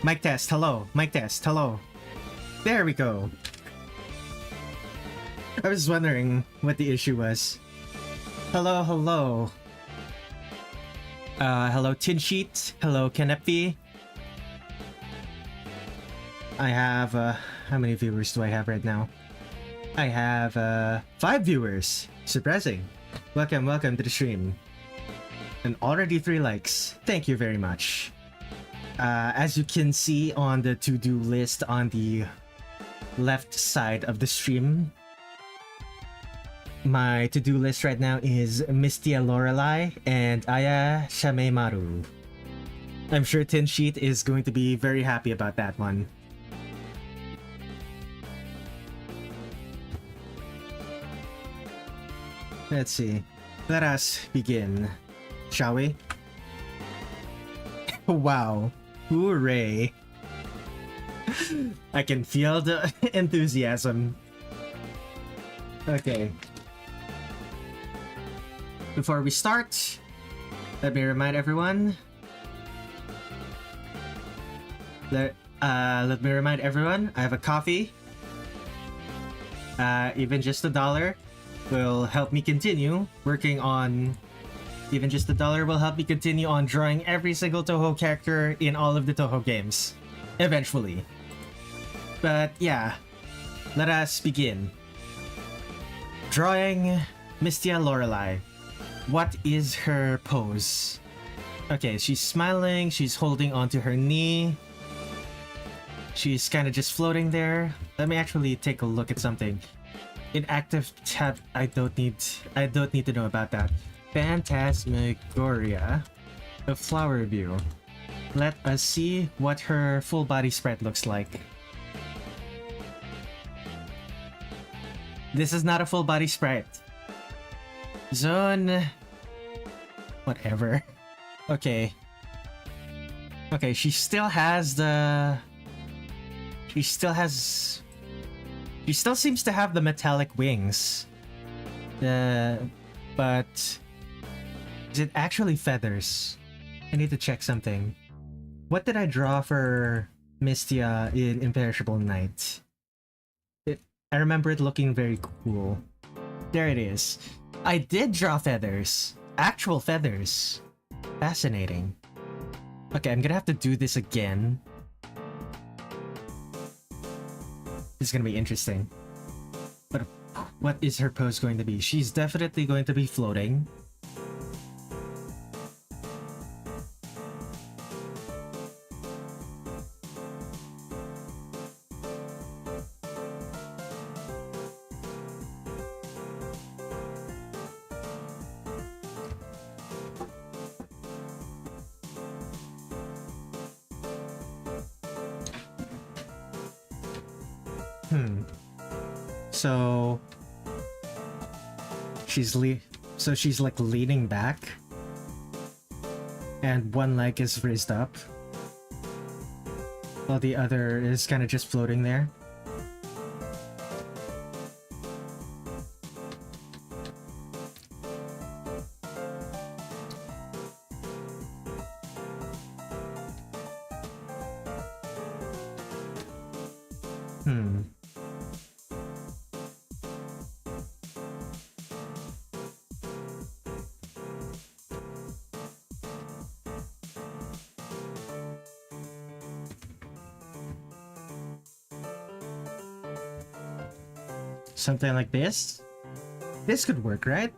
Mic test, hello. Mic test, hello. There we go. I was wondering what the issue was. Hello, hello. Hello Tin Sheet. Hello Kenepi. I have, how many viewers do I have right now? I have, 5 viewers. Surprising. Welcome to the stream. And already 3 likes. Thank you very much. As you can see on the to-do list on the left side of the stream, my to-do list right now is Mystia Lorelei and Aya Shameimaru. I'm sure Tin Sheet is going to be very happy about that one. Let's see. Let us begin, shall we? Wow. Hooray. I can feel the enthusiasm. Okay. Before we start, let me remind everyone. Let me remind everyone, I have a coffee. Even just $1 will help me continue working on... Even just $1 will help me continue on drawing every single Touhou character in all of the Touhou games. Eventually. But yeah, let us begin. Drawing Mystia Lorelei. What is her pose? Okay, she's smiling, she's holding onto her knee. She's kind of just floating there. Let me actually take a look at something. In active tab, I don't need to know about that. Phantasmagoria of Flower View. Let us see what her full body spread looks like. This is not a full body sprite. Zone... Whatever. Okay. Okay, she still has the... She still seems to have the metallic wings. But... Is it actually feathers? I need to check something. What did I draw for Mystia in Imperishable Night? I remember it looking very cool. There it is. I did draw feathers. Actual feathers. Fascinating. Okay, I'm gonna have to do this again. This is gonna be interesting. But what is her pose going to be? She's definitely going to be floating. So she's like leaning back, and one leg is raised up, while the other is kind of just floating there. Something like this? This could work, right?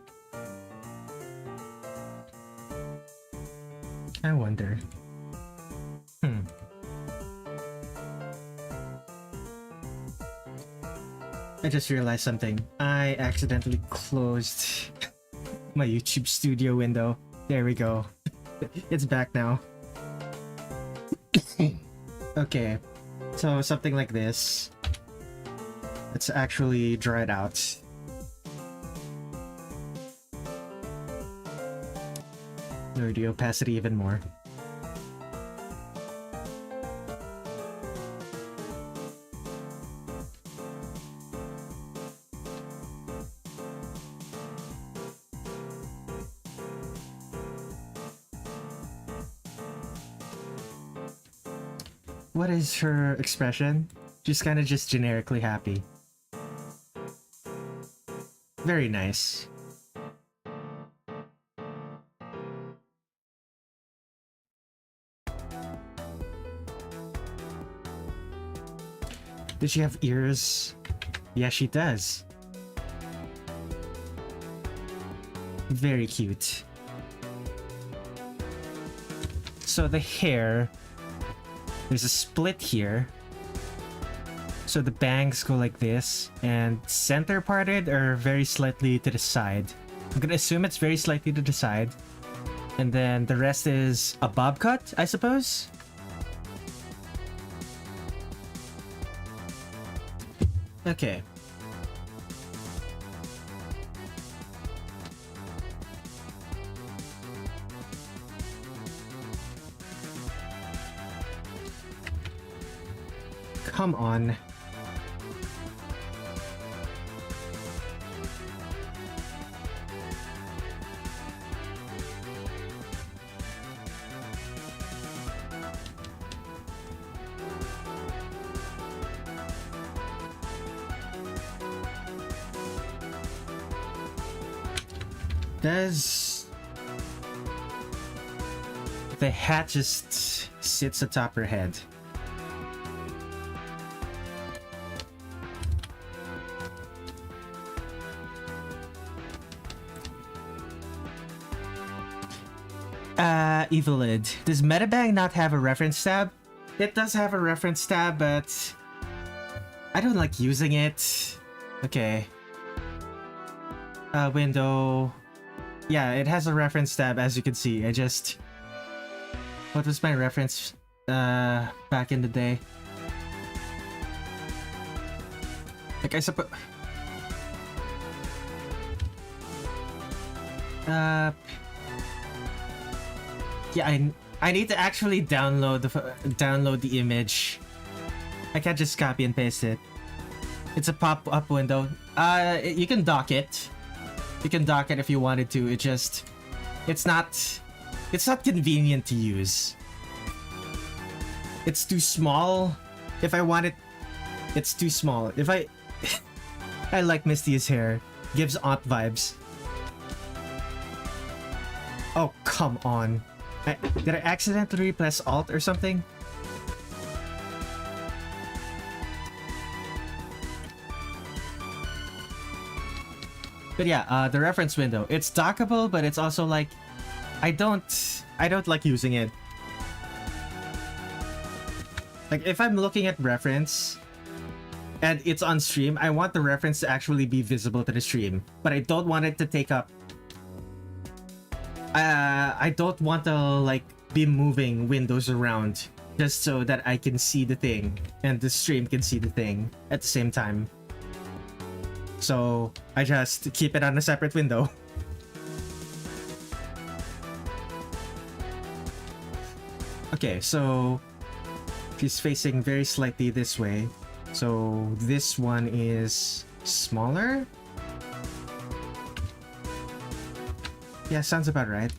I wonder. I just realized something. I accidentally closed my YouTube studio window. There we go. It's back now. Okay. So something like this. Let's actually draw it out. Lower the opacity even more. what is her expression? She's kind of just generically happy. Very nice. Does she have ears? Yeah, she does. Very cute. So the hair, there's a split here. So the bangs go like this, and center parted or very slightly to the side. I'm gonna assume it's very slightly to the side. And then the rest is a bob cut, I suppose? Okay. Come on. Does the hat just sits atop her head? Evilid. Does Metabang not have a reference tab? It does have a reference tab, but I don't like using it. Okay. Window. Yeah, it has a reference tab, as you can see. I just... What was my reference back in the day? Like, I suppose... Yeah, I need to actually download the image. I can't just copy and paste it. It's a pop-up window. You can dock it. You can dock it if you wanted to. It's not convenient to use. It's too small. If I want it, it's too small. If I I like Misty's hair. Gives aunt vibes. Oh, come on. Did I accidentally press Alt or something? But yeah, the reference window. It's dockable, but it's also like I don't like using it. Like if I'm looking at reference and it's on stream, I want the reference to actually be visible to the stream, but I don't want it to take up I don't want to like be moving windows around just so that I can see the thing and the stream can see the thing at the same time. So I just keep it on a separate window. Okay, so she's facing very slightly this way. So this one is smaller? Yeah, sounds about right.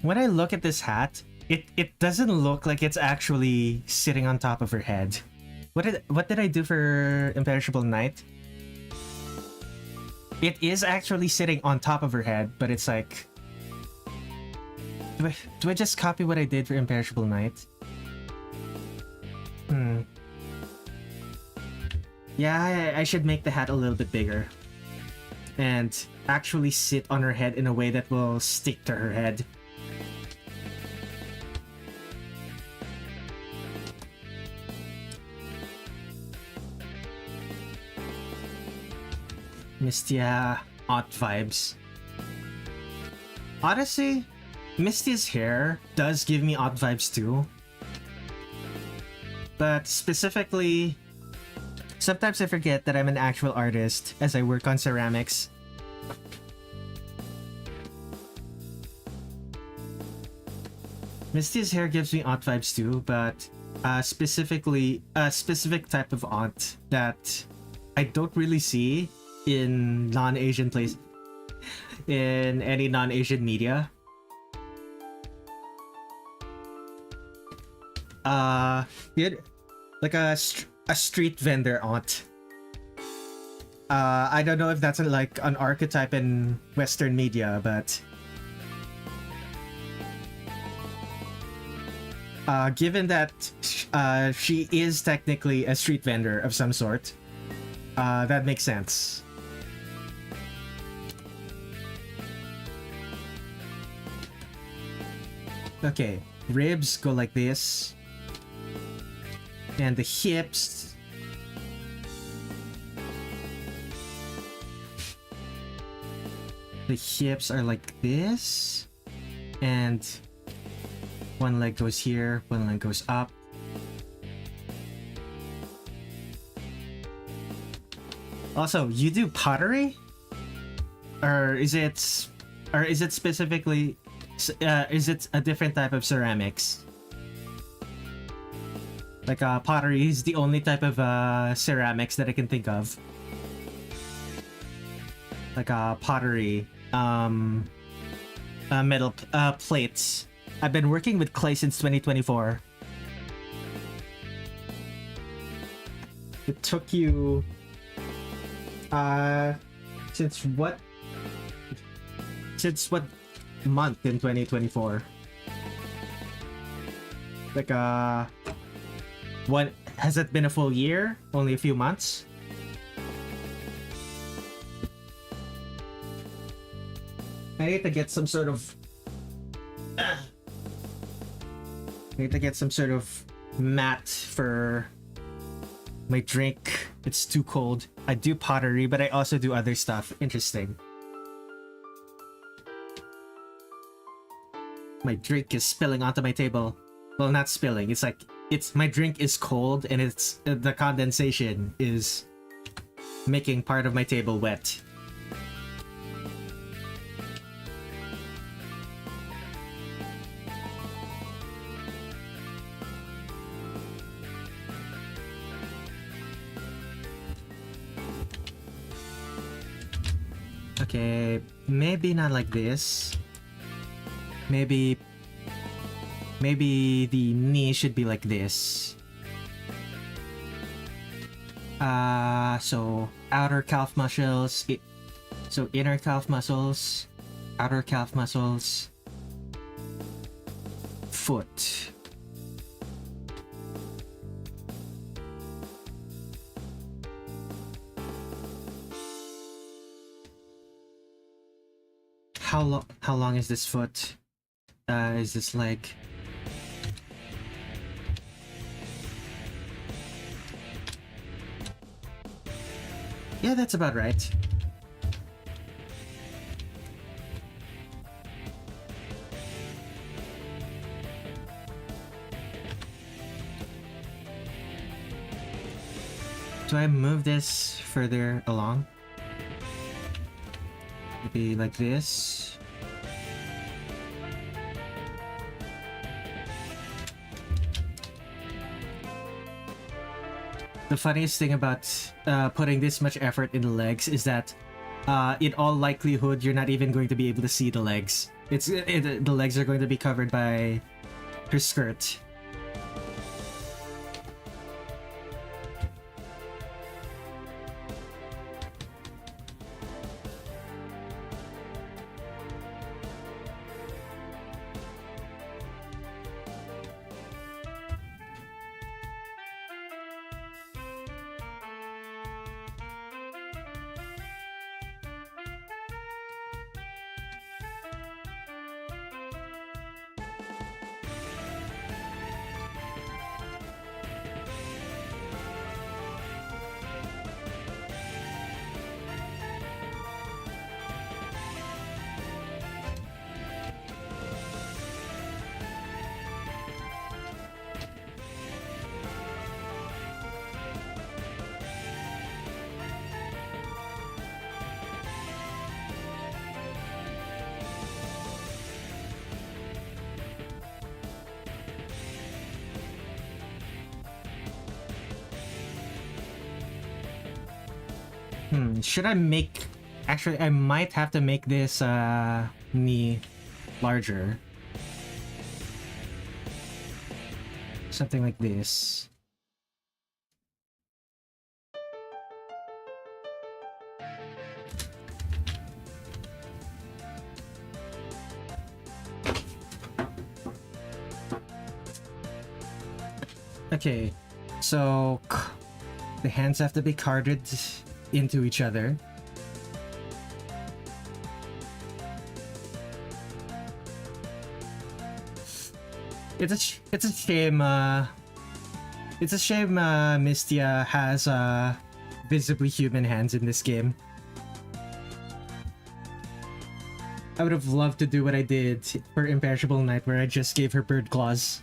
When I look at this hat, it doesn't look like it's actually sitting on top of her head. What did I do for Imperishable Night? It is actually sitting on top of her head, but it's like... Do I just copy what I did for Imperishable Night? Yeah, I should make the hat a little bit bigger. And actually sit on her head in a way that will stick to her head. Mystia aunt vibes. Honestly, Misty's hair does give me aunt vibes too. But specifically, sometimes I forget that I'm an actual artist as I work on ceramics. Misty's hair gives me aunt vibes too, but Specifically a specific type of aunt that I don't really see in non-Asian place, in any non-Asian media. Like a street vendor aunt. I don't know if that's like an archetype in Western media, but given that she is technically a street vendor of some sort, that makes sense. Okay, ribs go like this. And the hips. The hips are like this. And one leg goes here, one leg goes up. Also, you do pottery? Or is it specifically is it a different type of ceramics? Like pottery is the only type of ceramics that I can think of. Like pottery, metal plates. I've been working with clay since 2024. It took you since what month in 2024? Like what, has it been a full year? Only a few months? I need to get some sort of mat for my drink. It's too cold. I do pottery, but I also do other stuff. Interesting. My drink is spilling onto my table. Well, not spilling. It's like my drink is cold and it's the condensation is making part of my table wet. Okay, maybe not like this. Maybe the knee should be like this. So outer calf muscles, so inner calf muscles, outer calf muscles, foot. How long is this foot? Is this leg? Yeah, that's about right. Do I move this further along? Maybe like this. The funniest thing about putting this much effort in the legs is that in all likelihood you're not even going to be able to see the legs. The legs are going to be covered by her skirt. Should I make... Actually, I might have to make this knee larger. Something like this. Okay, so the hands have to be carded into each other. It's a shame. It's a shame Mystia has visibly human hands in this game. I would have loved to do what I did for Imperishable Night, where I just gave her bird claws.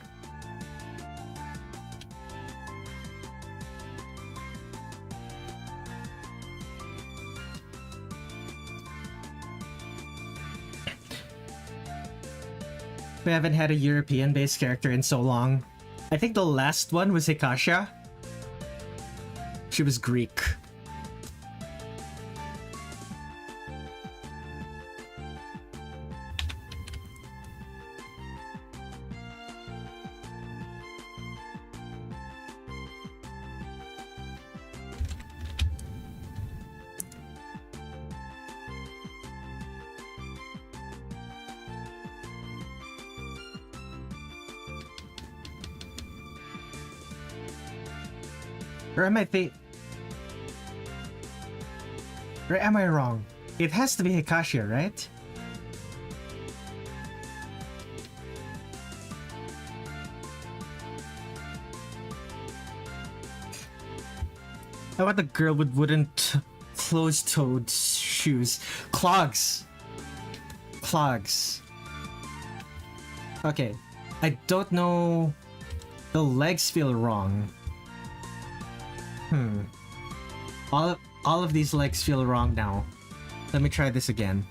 We haven't had a European-based character in so long. I think the last one was Hikasha. She was Greek. Or am I wrong? It has to be Hikasha, right? I want a girl with wooden closed-toed shoes. Clogs! Clogs. Okay. I don't know... The legs feel wrong. All of these legs feel wrong now. Let me try this again.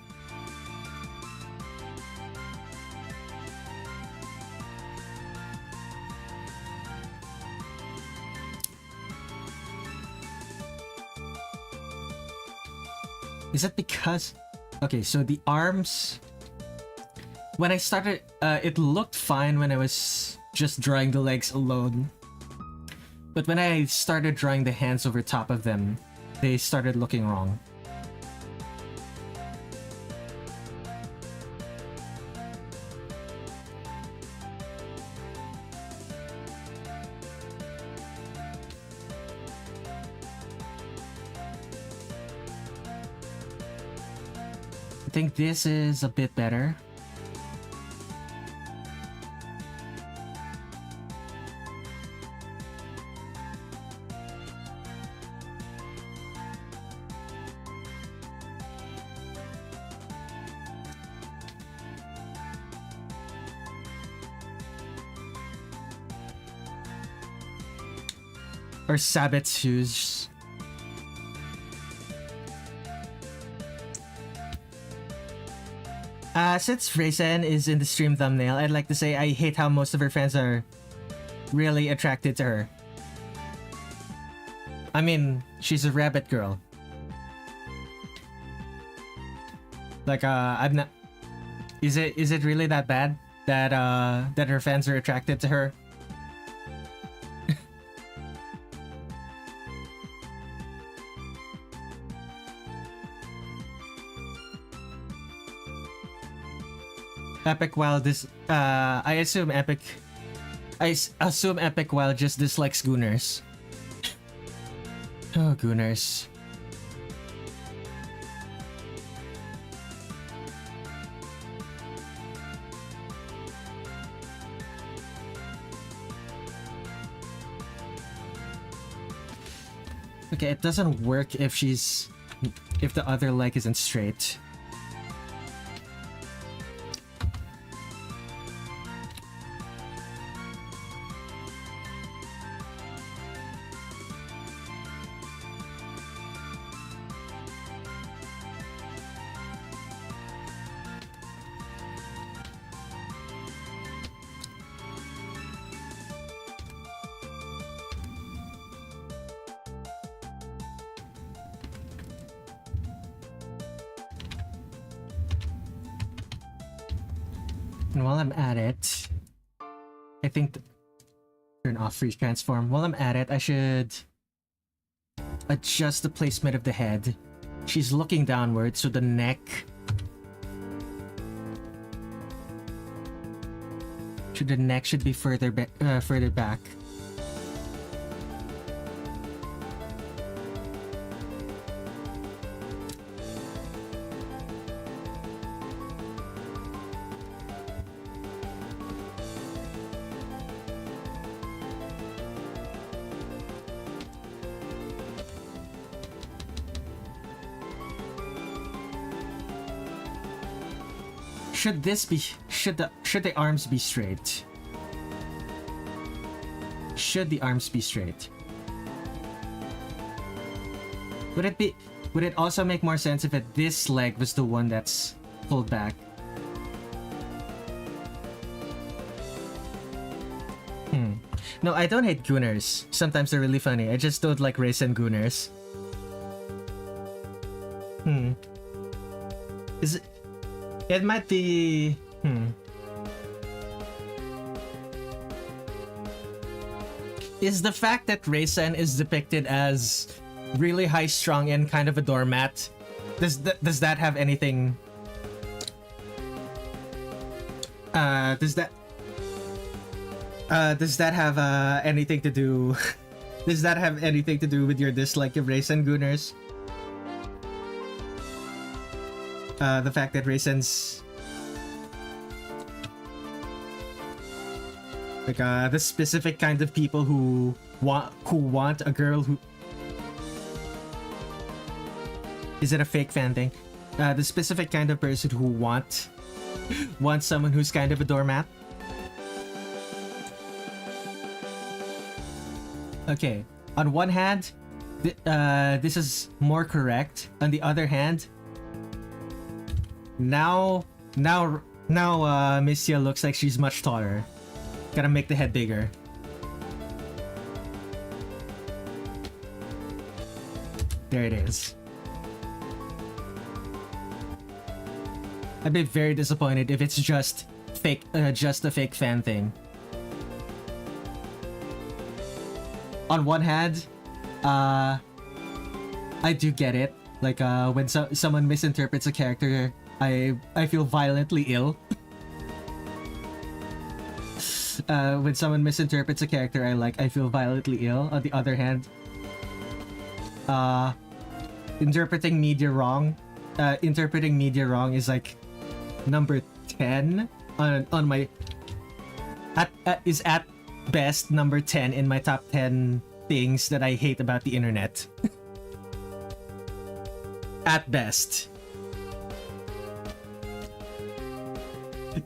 Is that because... Okay, so the arms... When I started, it looked fine when I was just drawing the legs alone. But when I started drawing the hands over top of them, they started looking wrong. I think this is a bit better. Or Sabbath's shoes. Since Reisen is in the stream thumbnail, I'd like to say I hate how most of her fans are really attracted to her. I mean, she's a rabbit girl. Like, I'm not... Is it really that bad that that her fans are attracted to her? Epic while this I assume Epic while just dislikes Gooners. Oh, Gooners. Okay, it doesn't work if the other leg isn't straight. And while I'm at it, I think turn off freeze transform. While I'm at it, I should adjust the placement of the head. She's looking downward, so the neck should be further back. Should the arms be straight? Should the arms be straight? Would it also make more sense if this leg was the one that's pulled back? No, I don't hate gooners. Sometimes they're really funny. I just don't like Reisen gooners. Is it? It might be... Is the fact that Reisen is depicted as really high-strung and kind of a doormat, does that have anything... Does that have anything to do... Does that have anything to do with your dislike of Reisen gooners? The fact that Reisen's like the specific kind of people who want a girl who... Is it a fake fan thing? The specific kind of person who wants someone who's kind of a doormat. Okay, on one hand, this is more correct. On the other hand, now Mystia looks like she's much taller. Gotta make the head bigger. There it is. I'd be very disappointed if it's just fake, just a fake fan thing. On one hand, I do get it. Like when someone misinterprets a character, I feel violently ill. When someone misinterprets a character I feel violently ill. On the other hand, interpreting media wrong is like number 10 on my is at best number 10 in my top 10 things that I hate about the internet. At best.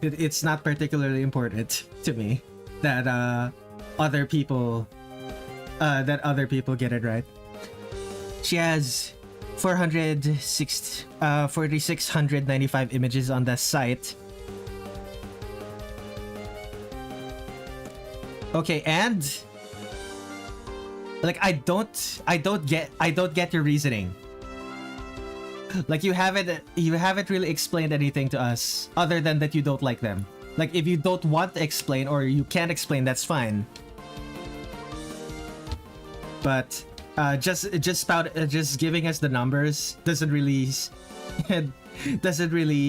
It's not particularly important to me that other people get it right. She has 4,695 images on the site. Okay, and like I don't get your reasoning. Like you haven't really explained anything to us other than that you don't like them. Like if you don't want to explain or you can't explain, that's fine. But just giving us the numbers doesn't really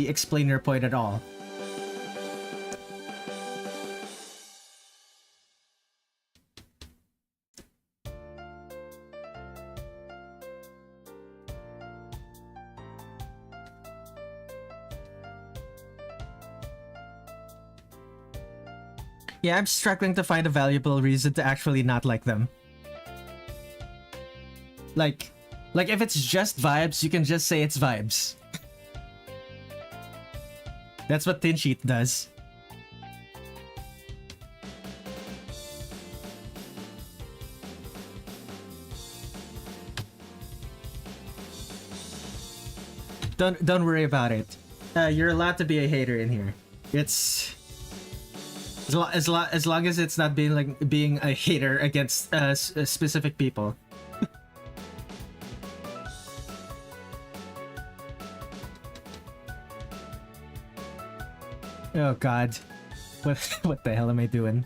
explain your point at all. Yeah, I'm struggling to find a valuable reason to actually not like them. Like if it's just vibes, you can just say it's vibes. That's what Thin Sheet does. Don't worry about it. You're allowed to be a hater in here. It's as long as it's not being a hater against specific people. Oh god. What the hell am I doing?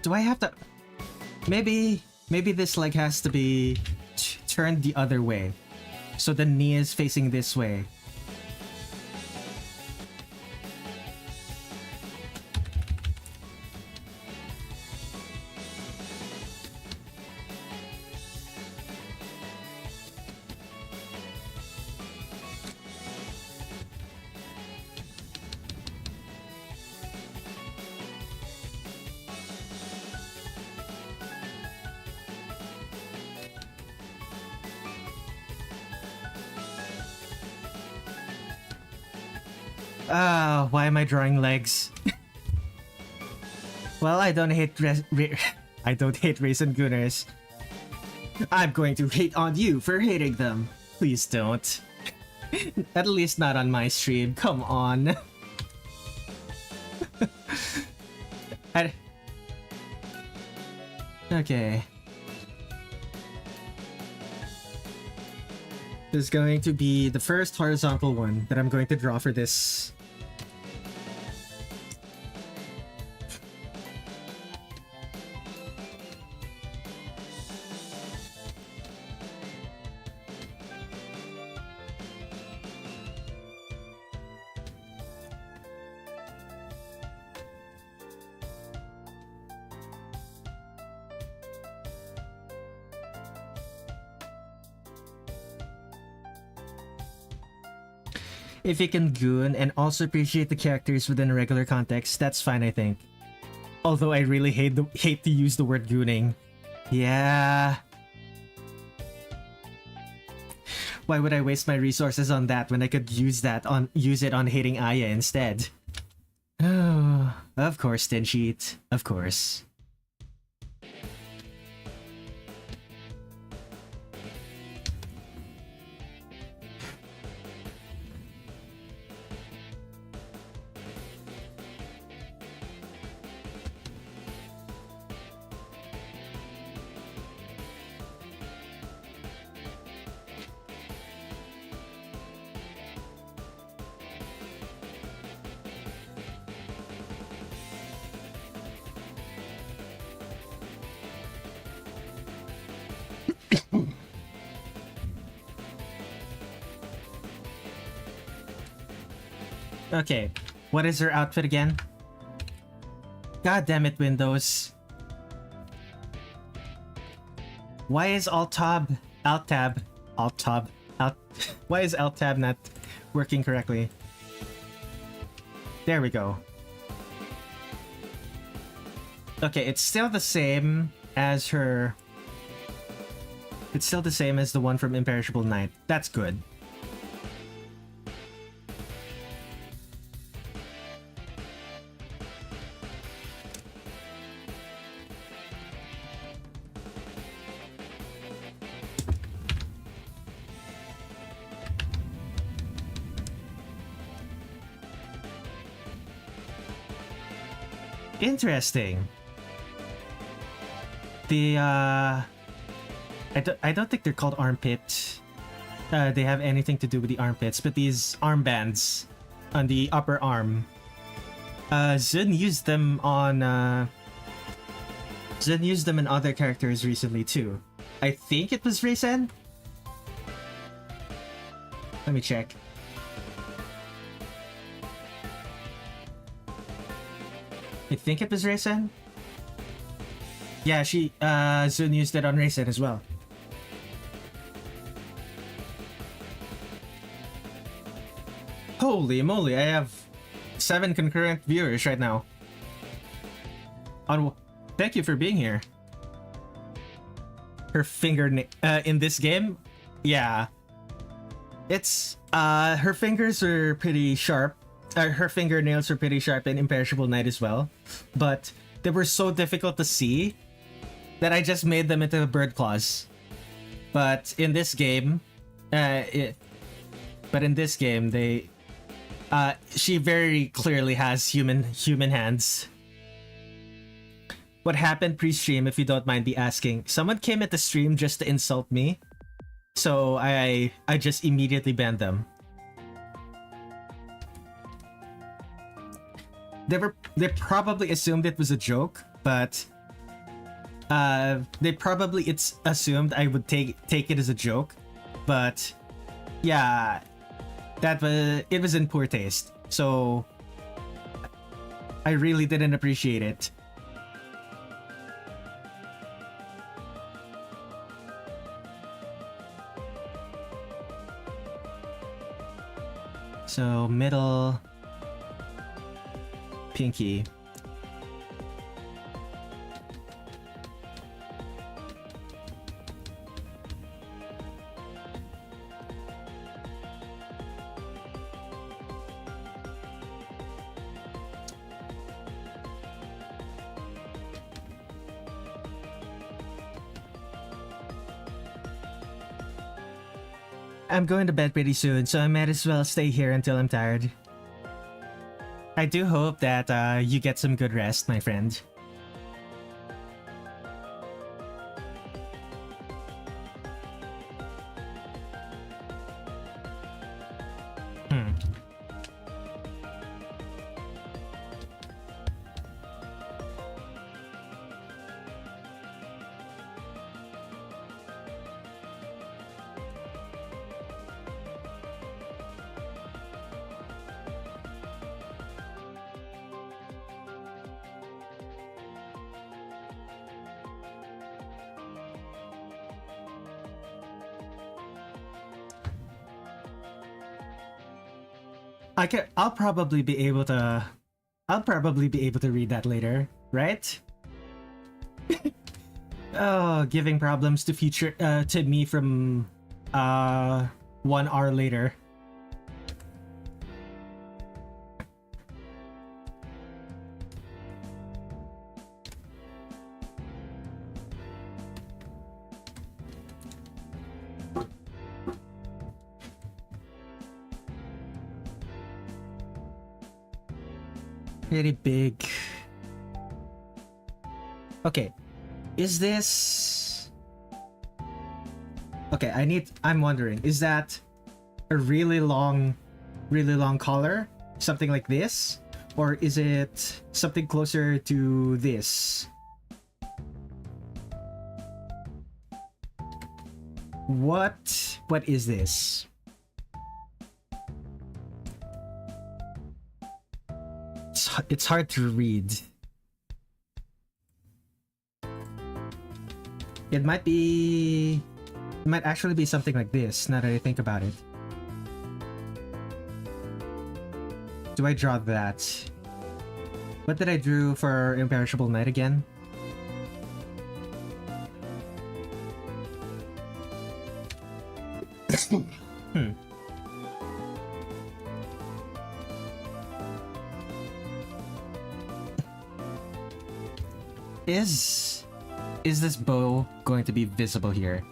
Do I have to... Maybe this leg has to be turned the other way. So the knee is facing this way. Why am I drawing legs? Well, I don't hate I don't hate Reisen Gooners. I'm going to hate on you for hating them. Please don't. At least not on my stream. Come on. Okay. This is going to be the first horizontal one that I'm going to draw for this. If you can goon and also appreciate the characters within a regular context, that's fine, I think. Although I really hate to use the word gooning. Yeah. Why would I waste my resources on that when I could use it on hating Aya instead? Oh, of course, Tensheet. Of course. Okay, what is her outfit again? God damn it, Windows. Why is why is Alt Tab not working correctly? There we go. Okay, it's still the same as her... It's still the same as the one from Imperishable Night. That's good. Interesting. The I don't think they're called armpit. They have anything to do with the armpits, but these armbands on the upper arm. Zun used them on Zun used them in other characters recently too. I think it was Reisen. Let me check. I think it was Reisen. Yeah, Zun used it on Reisen as well. Holy moly, I have 7 concurrent viewers right now. Thank you for being here. Her in this game? Yeah. It's, her fingers are pretty sharp. Her fingernails were pretty sharp in Imperishable Night as well, but they were so difficult to see that I just made them into bird claws. But in this game, she very clearly has human hands. what happened pre-stream, if you don't mind me asking. Someone came at the stream just to insult me, so I just immediately banned them. They probably assumed it was a joke, but they probably assumed I would take it as a joke, but yeah, it was in poor taste. So I really didn't appreciate it. So middle pinky. I'm going to bed pretty soon, so I might as well stay here until I'm tired. I do hope that you get some good rest, my friend. I'll probably be able to read that later, right? Oh, giving problems to me from 1 hour later. Pretty big. Okay, is this... Okay, I'm wondering, is that a really long collar? Something like this? Or is it something closer to this? What is this? It's hard to read. It might actually be something like this, now that I think about it. Do I draw that? What did I draw for Imperishable Night again? Is this bow going to be visible here?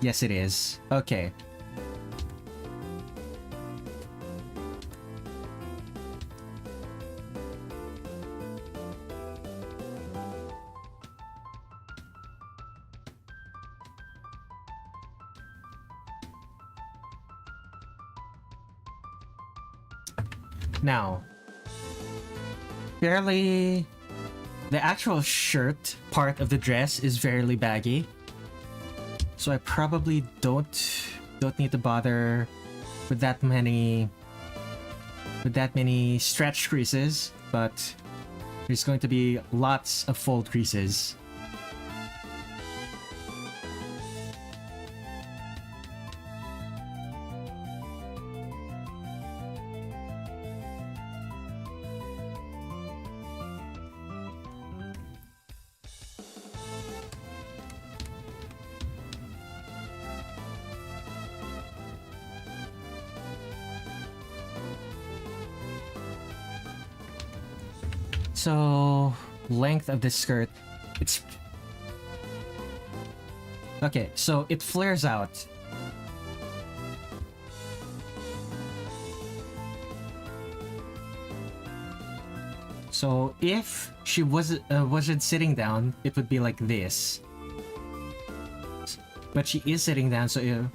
Yes, it is. Okay. Now, the actual shirt part of the dress is fairly baggy, so I probably don't need to bother with that many stretch creases, but there's going to be lots of fold creases. So, length of this skirt, it's... Okay, so it flares out. So if she wasn't sitting down, it would be like this. But she is sitting down, so it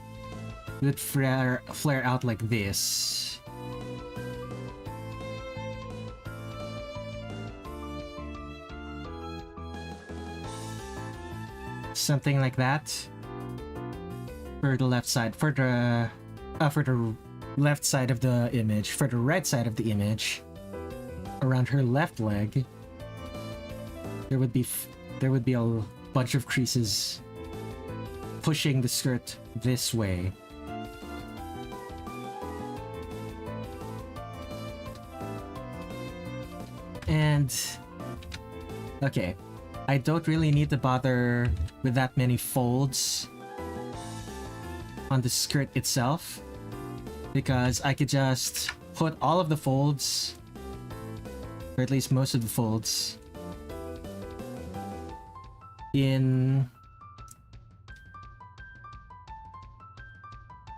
would flare out like this. Something like that. For the left side, for the left side of the image, for the right side of the image, around her left leg, there would be a bunch of creases pushing the skirt this way. And okay, I don't really need to bother with that many folds on the skirt itself, because I could just put all of the folds, or at least most of the folds, in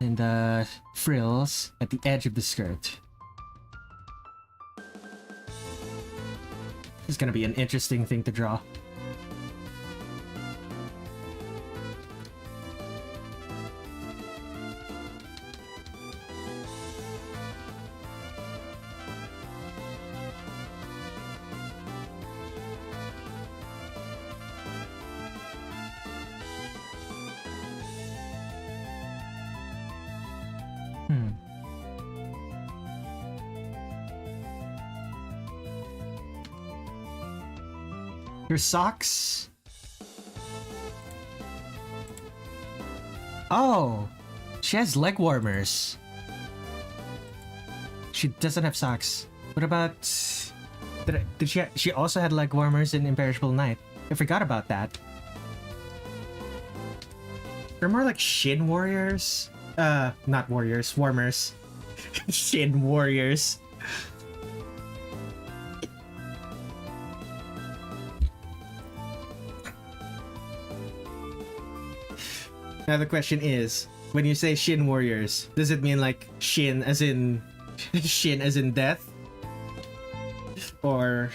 the frills at the edge of the skirt. It's gonna be an interesting thing to draw. Her socks? Oh! She has leg warmers. She doesn't have socks. What about... She also had leg warmers in Imperishable Night. I forgot about that. They're more like shin warriors. Not warriors, warmers. Shin warriors. Now the question is, when you say Shin warriors, does it mean like Shin as in Shin as in death? Or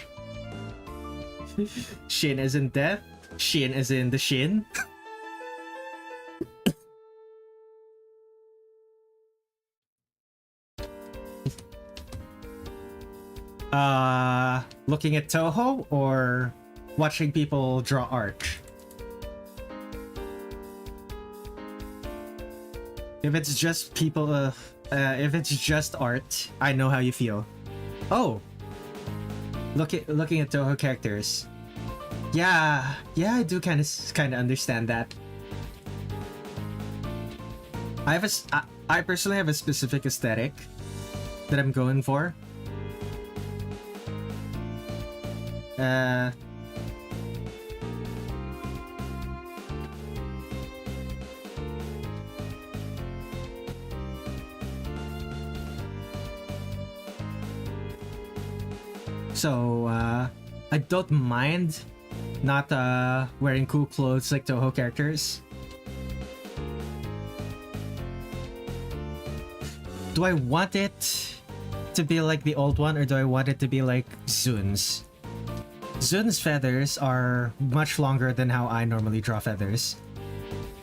Shin as in death? Shin as in the Shin? Looking at Touhou or watching people draw art? If it's just people, if it's just art, I know how you feel. Oh, looking at Touhou characters. Yeah, I do kind of understand that. I personally have a specific aesthetic that I'm going for. So, I don't mind not wearing cool clothes like Touhou characters. Do I want it to be like the old one, or do I want it to be like Zun's? Zun's feathers are much longer than how I normally draw feathers.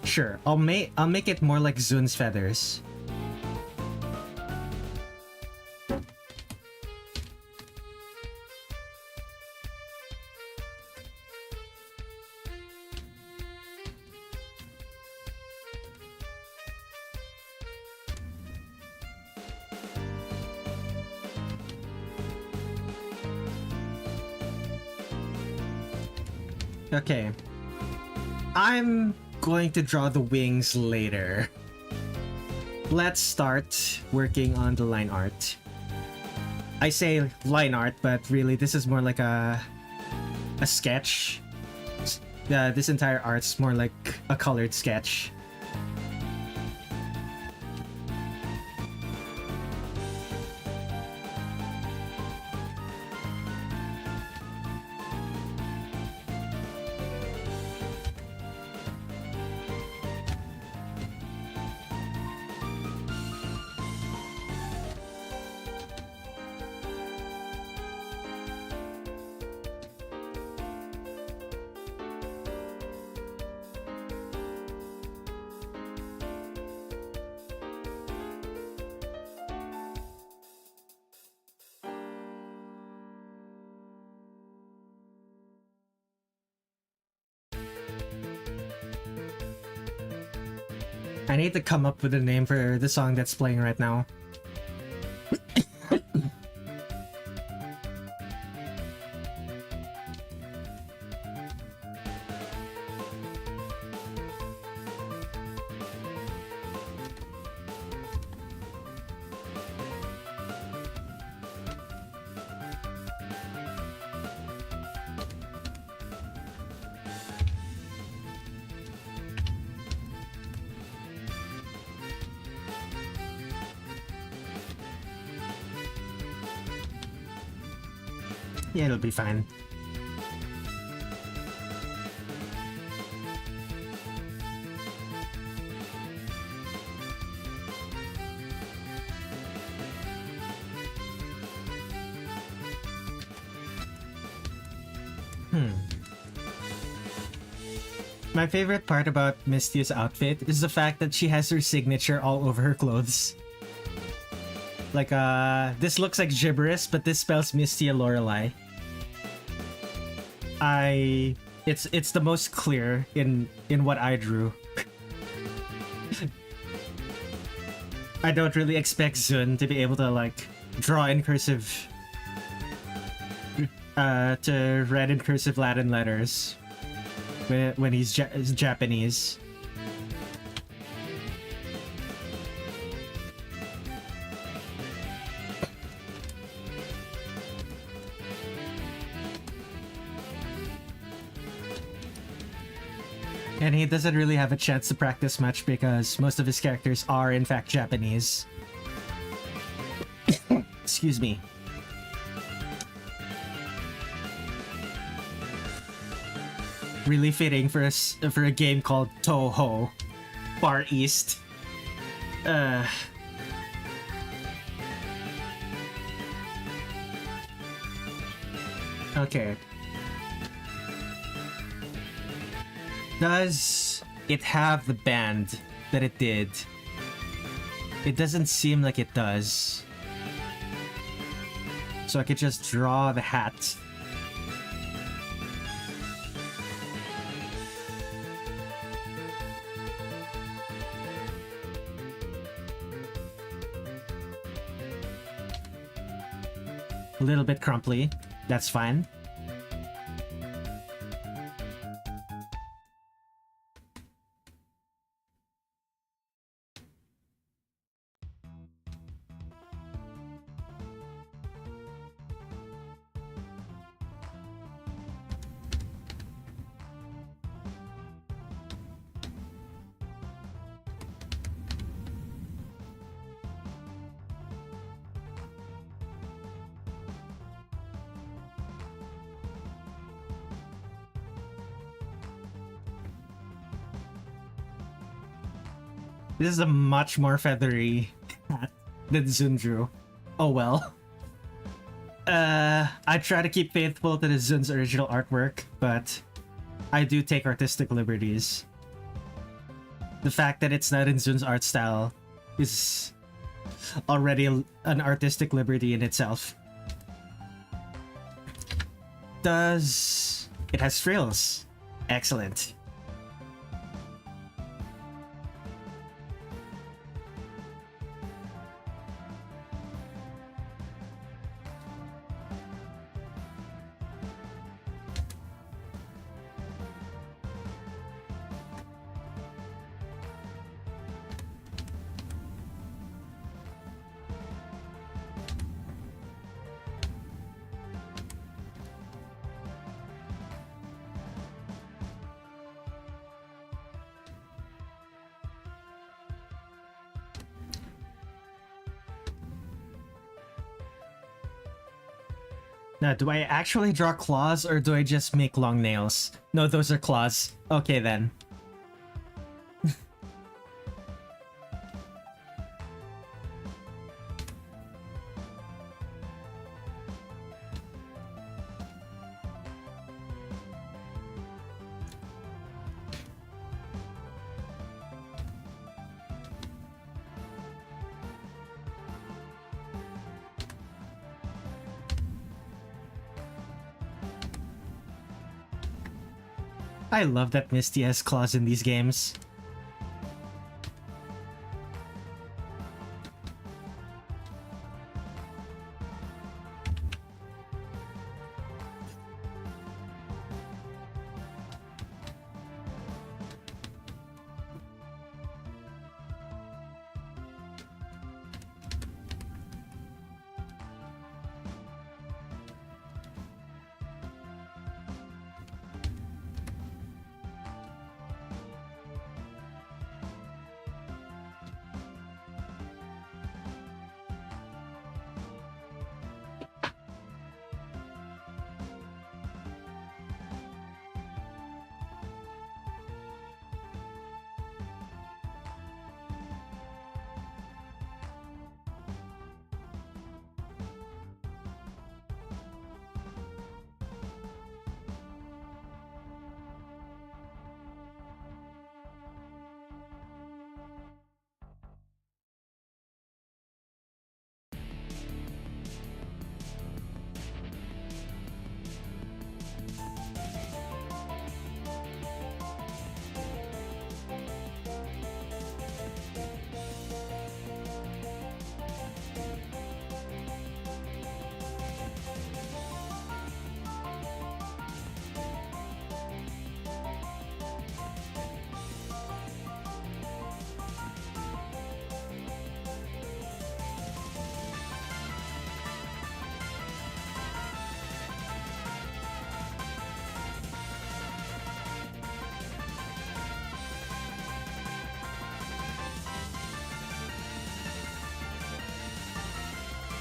Sure, I'll make it more like Zun's feathers. Okay, I'm going to draw the wings later. Let's start working on the line art. I say line art, but really this is more like a sketch. This entire art's more like a colored sketch. I need to come up with a name for the song that's playing right now. Yeah, it'll be fine. My favorite part about Mistia's outfit is the fact that she has her signature all over her clothes. Like, this looks like gibberish, but this spells Mystia Lorelei. It's the most clear in what I drew. I don't really expect Zun to be able to, like, draw in cursive, to read in cursive Latin letters when he's Japanese. And he doesn't really have a chance to practice much because most of his characters are in fact Japanese. Excuse me. Really fitting for a game called Touhou Far East. Okay. Does it have the band that it did? It doesn't seem like it does. So I could just draw the hat. A little bit crumply. That's fine. This is a much more feathery hat than Zun drew. Oh well. I try to keep faithful to the Zun's original artwork, but I do take artistic liberties. The fact that it's not in Zun's art style is already an artistic liberty in itself. It has frills? Excellent. Now, do I actually draw claws or do I just make long nails? No, those are claws. Okay then. I love that Misty has claws in these games.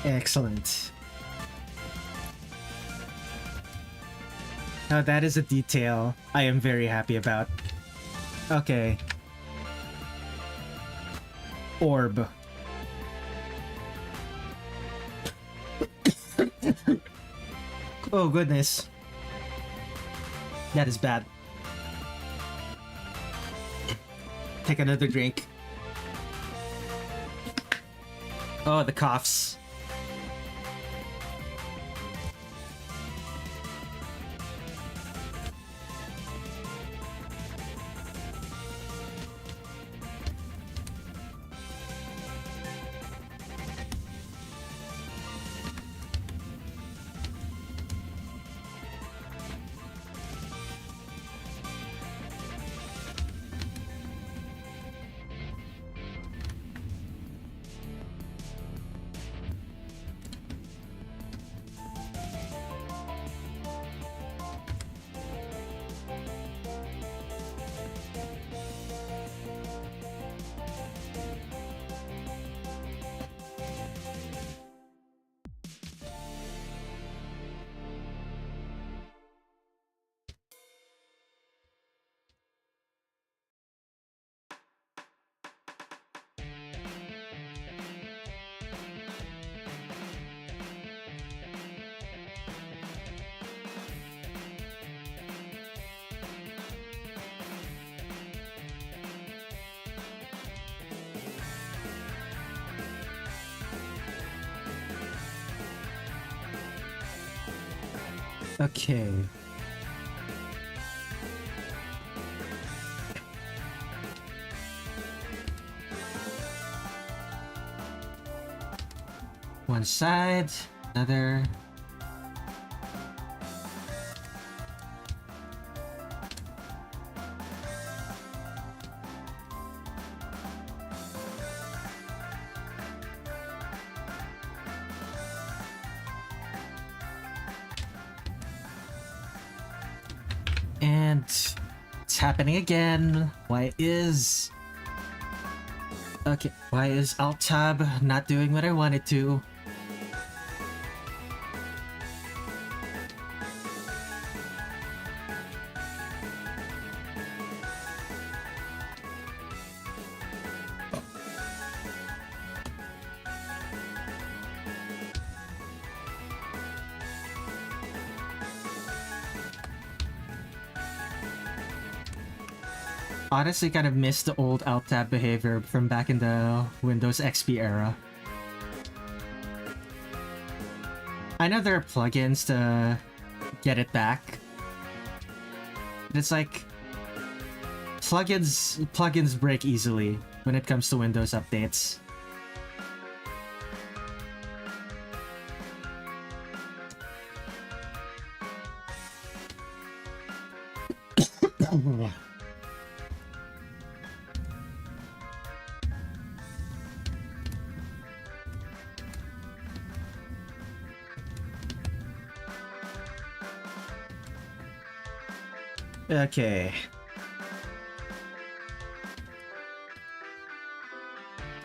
Excellent. Now that is a detail I am very happy about. Okay. Orb. Oh goodness. That is bad. Take another drink. Oh, the coughs. Okay. One side, another. And it's happening again. Why is Alt Tab not doing what I wanted to? Honestly, kind of missed the old Alt Tab behavior from back in the Windows XP era. I know there are plugins to get it back. It's like plugins break easily when it comes to Windows updates. Okay.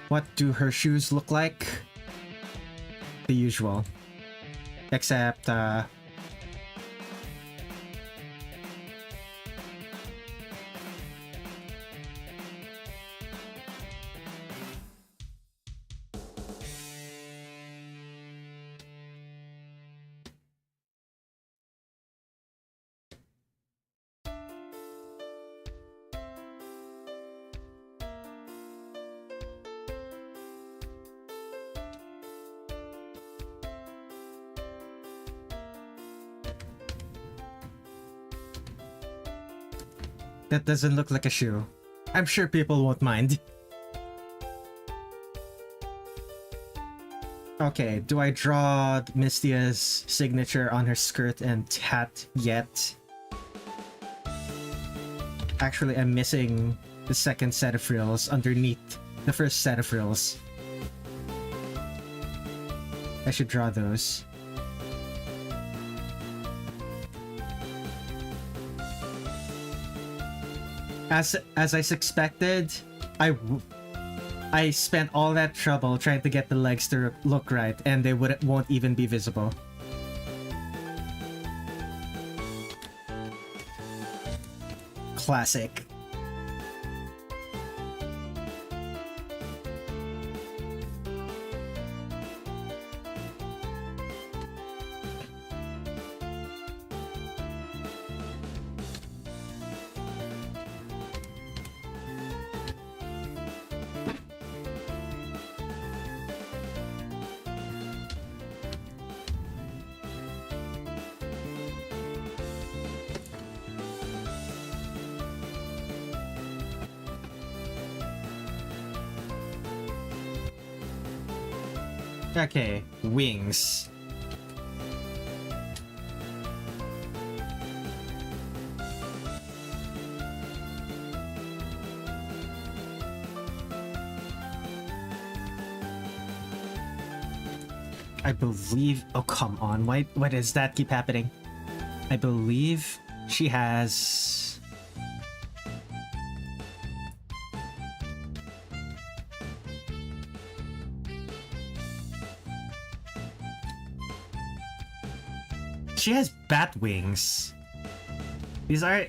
What do her shoes look like? The usual. Except, that doesn't look like a shoe. I'm sure people won't mind. Okay, do I draw Mystia's signature on her skirt and hat yet? Actually, I'm missing the second set of frills underneath the first set of frills. I should draw those. As I suspected, I I spent all that trouble trying to get the legs to look right, and they won't even be visible. Classic. Okay, wings. I believe... Oh, come on. Why does that keep happening? I believe she has... She has bat wings. These are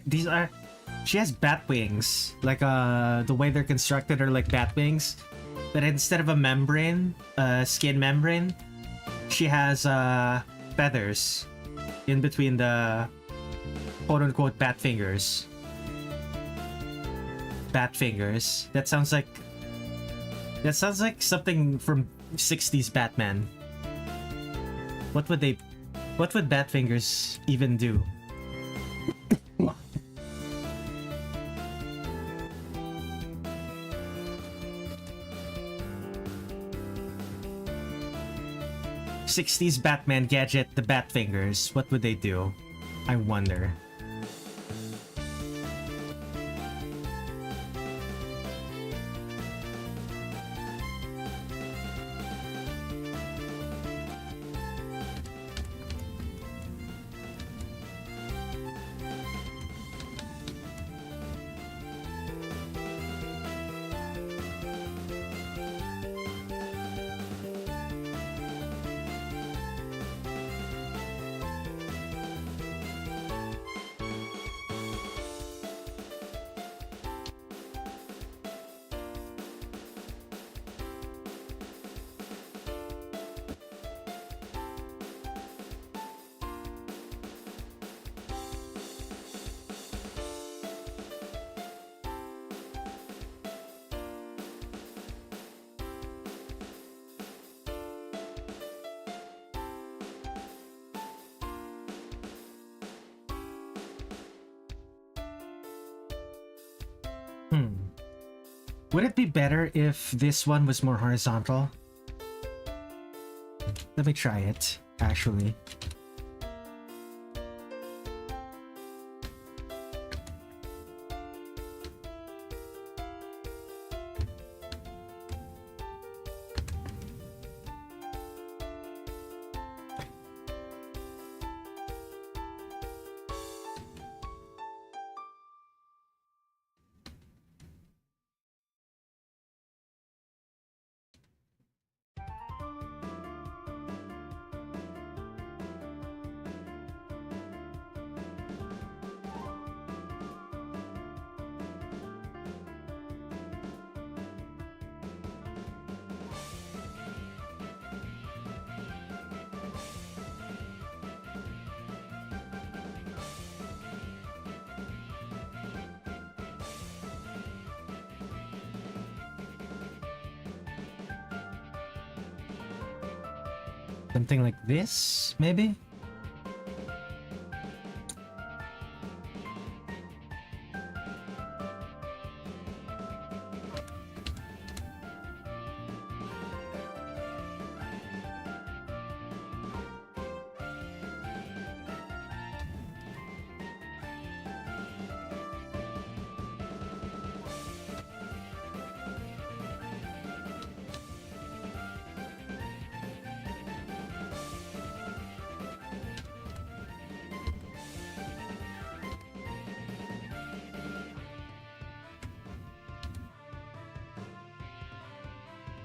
she has bat wings. Like the way they're constructed are like bat wings. But instead of a membrane, skin membrane, she has feathers in between the quote unquote bat fingers. Bat fingers. That sounds like something from 60s Batman. What would bat fingers even do? '60s Batman gadget, the bat fingers. What would they do? I wonder. Would it be better if this one was more horizontal? Let me try it, actually. Something like this, maybe?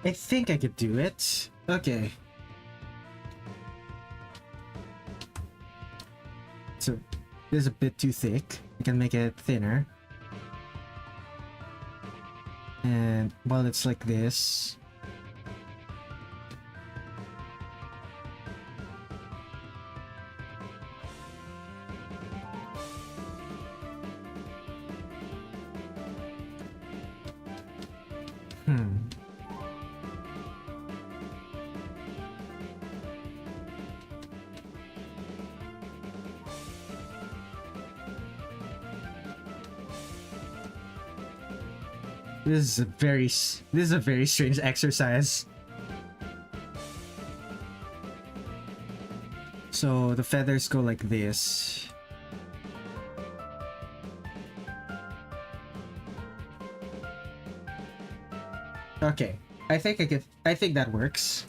I think I could do it. Okay. So this is a bit too thick. I can make it thinner. And while it's like this, This is a very strange exercise. So the feathers go like this. Okay, I think that works.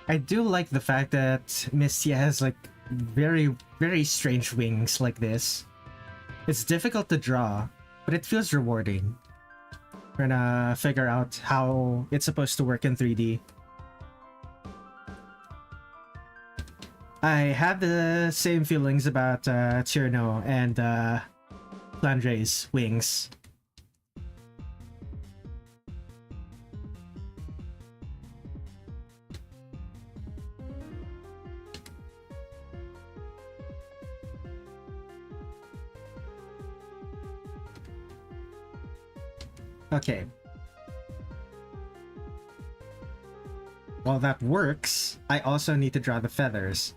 I do like the fact that Mystia has like very strange wings like this. It's difficult to draw, but it feels rewarding. We're gonna figure out how it's supposed to work in 3D. I have the same feelings about Cirno and Flandre's wings. Okay. While that works, I also need to draw the feathers.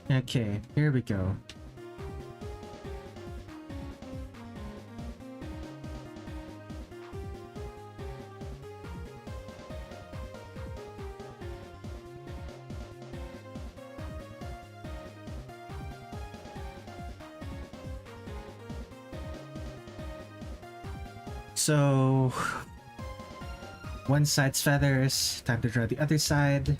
Okay, here we go. So, one side's feathers, time to draw the other side.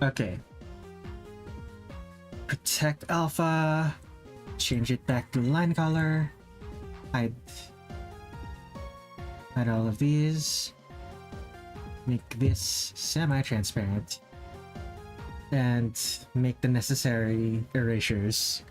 Okay. Protect alpha. Change it back to line color. Hide all of these. Make this semi-transparent. And make the necessary erasures.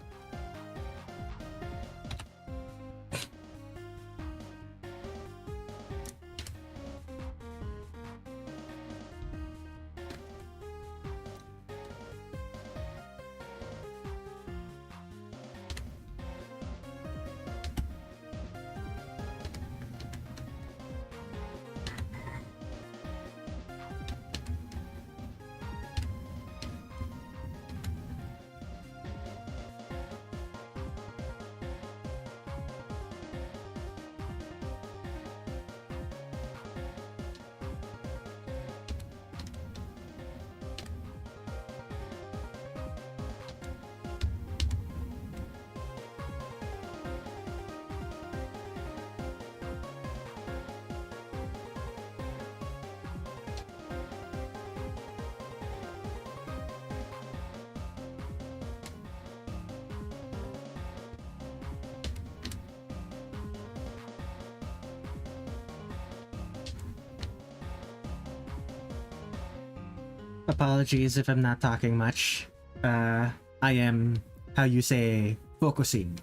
Apologies if I'm not talking much. I am, how you say, focusing.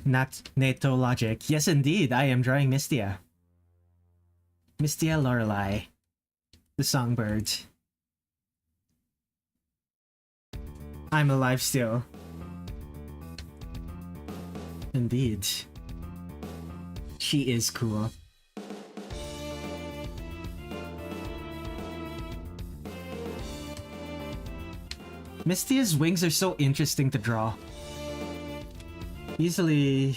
Not NATO logic. Yes, indeed, I am drawing Mystia. Mystia Lorelei, the songbird. I'm alive still. Indeed. She is cool. Mystia's wings are so interesting to draw. Easily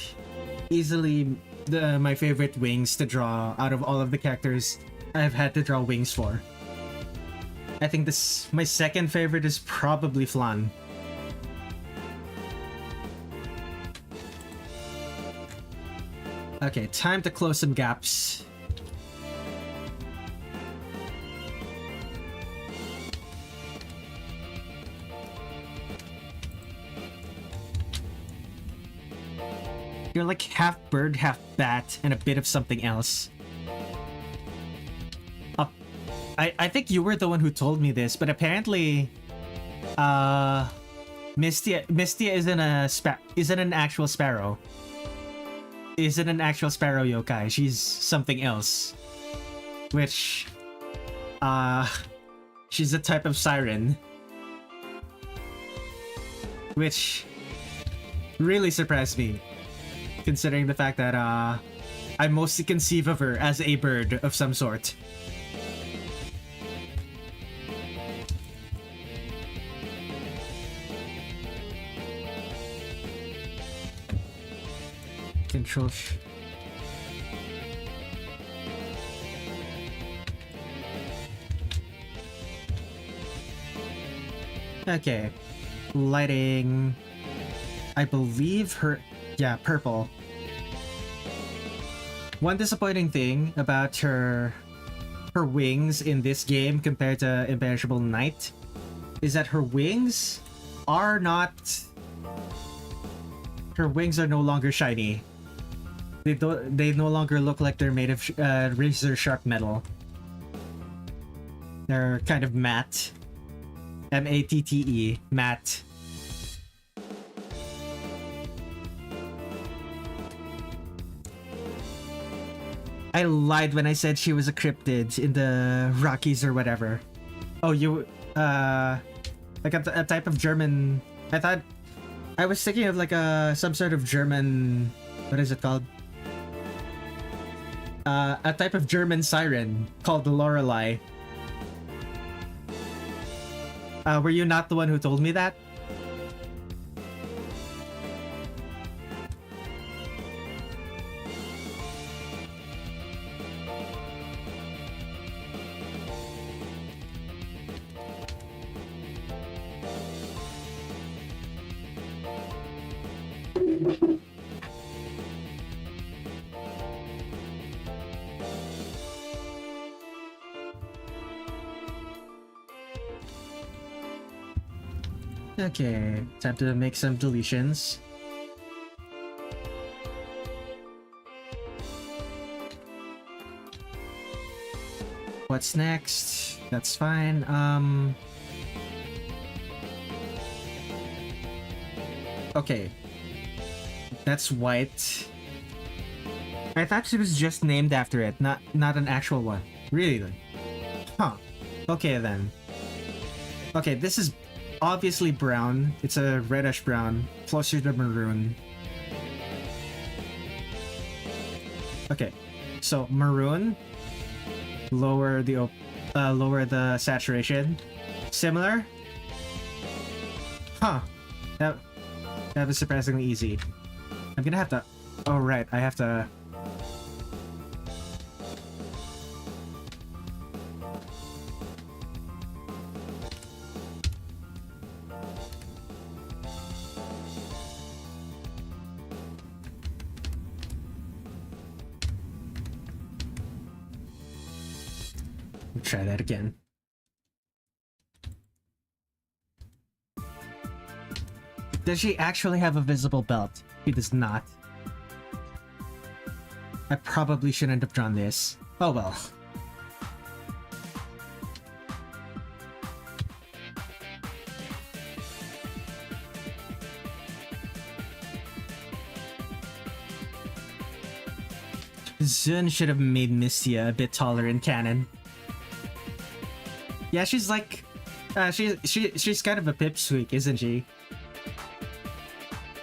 my favorite wings to draw out of all of the characters I've had to draw wings for. I think my second favorite is probably Flan. Okay, time to close some gaps. You're like half bird, half bat, and a bit of something else. I think you were the one who told me this, but apparently, Mystia isn't an actual sparrow. Isn't an actual sparrow yokai. She's something else. Which, she's a type of siren. Which really surprised me, considering the fact that, I mostly conceive of her as a bird of some sort. Control. Okay. Lighting. I believe her. Yeah, purple. One disappointing thing about her wings in this game compared to Imperishable Night is that her wings are not. Her wings are no longer shiny. They no longer look like they're made of razor sharp metal. They're kind of matte. M-A-T-T-E. Matte. I lied when I said she was a cryptid in the Rockies or whatever. Oh, you... like a type of German... I was thinking of like some sort of German... What is it called? A type of German siren called the Lorelei. Were you not the one who told me that? Okay, time to make some deletions. What's next? That's fine. Okay. That's white. I thought she was just named after it, not an actual one. Really? Huh. Okay then. Okay, this is obviously brown. It's a reddish brown, closer to maroon. Okay, so maroon. Lower the saturation. Similar. Huh. That was surprisingly easy. I'm gonna have to. Oh right, I have to. Try that again. Does she actually have a visible belt? She does not. I probably shouldn't have drawn this. Oh well. Zun should have made Mystia a bit taller in canon. Yeah, she's like, she's kind of a pipsqueak, isn't she?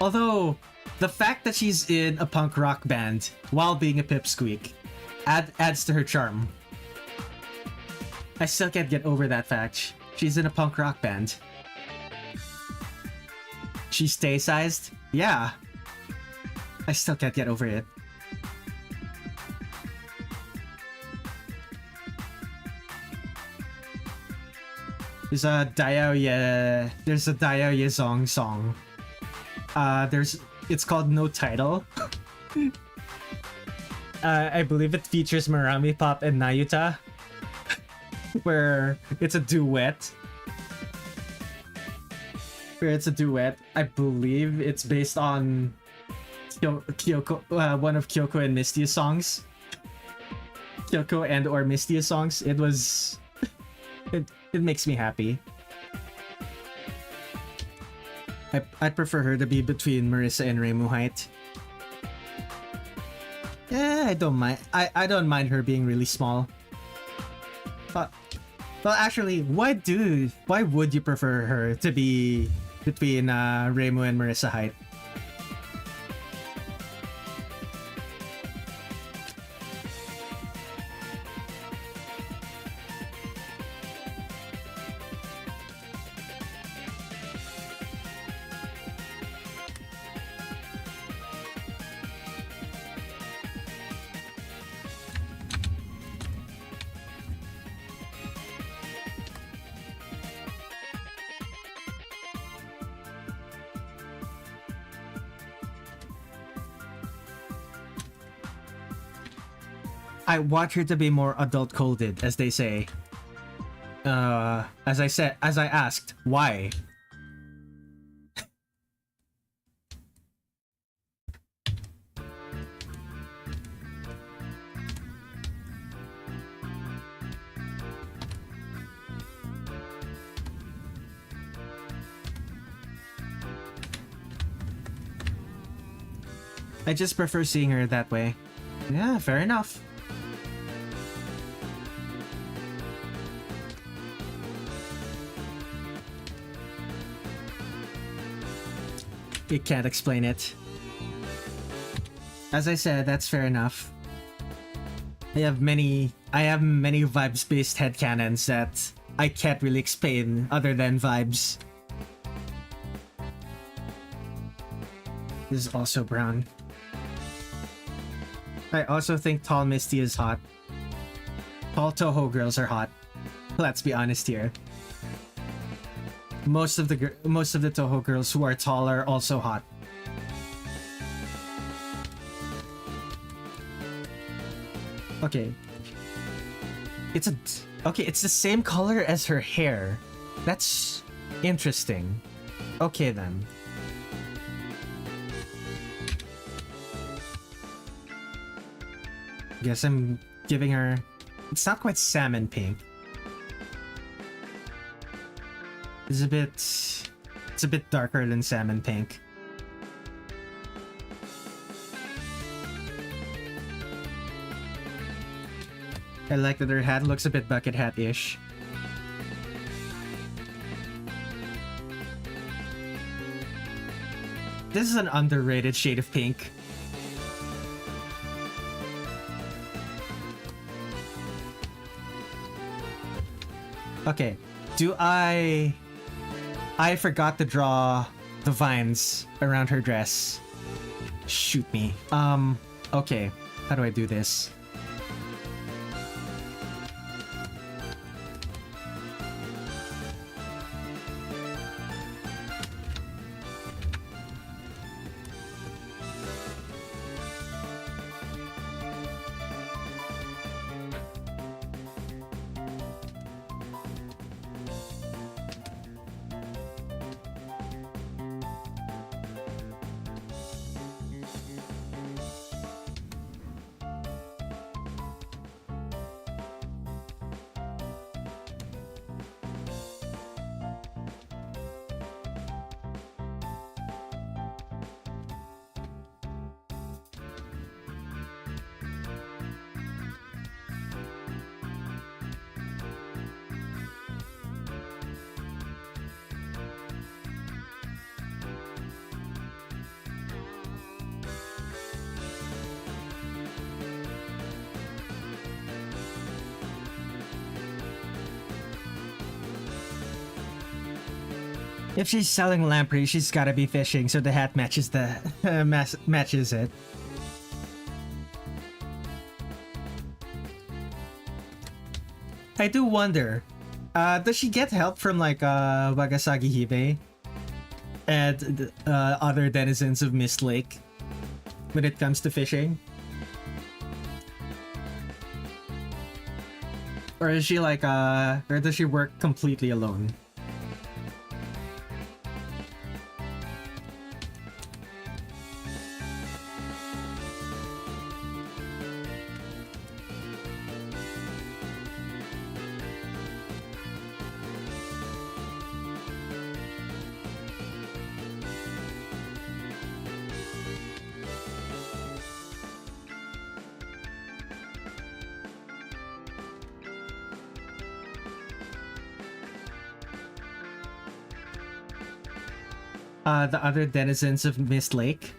Although, the fact that she's in a punk rock band while being a pipsqueak adds to her charm. I still can't get over that fact. She's in a punk rock band. She's stay-sized? Yeah. I still can't get over it. There's a Daoye song. It's called No Title. I believe it features Marami Pop and Nayuta, where it's a duet. I believe it's based on Kyoko, one of Kyoko and Mystia's songs. Kyoko and or Mystia's songs. It was. It makes me happy. I'd prefer her to be between Marisa and Reimu height. Yeah, I don't mind. I don't mind her being really small. But well, actually, why would you prefer her to be between Reimu and Marisa height? I want her to be more adult-coded, as they say. As I asked, why? I just prefer seeing her that way. Yeah, fair enough. You can't explain it. As I said, that's fair enough. I have many vibes-based headcanons that I can't really explain other than vibes. This is also brown. I also think tall Misty is hot. Tall Touhou girls are hot. Let's be honest here. Most of the Touhou girls who are tall are also hot. Okay. It's the same color as her hair. That's interesting. Okay then. Guess I'm giving her... It's not quite salmon pink. It's a bit darker than salmon pink. I like that her hat looks a bit bucket hat-ish. This is an underrated shade of pink. Okay, I forgot to draw the vines around her dress. Shoot me. Okay, how do I do this? If she's selling lamprey, she's gotta be fishing, so the hat matches the matches it. I do wonder, does she get help from like Wagasagi Hibe and other denizens of Mist Lake when it comes to fishing? Or is she like or does she work completely alone? The other denizens of Mist Lake.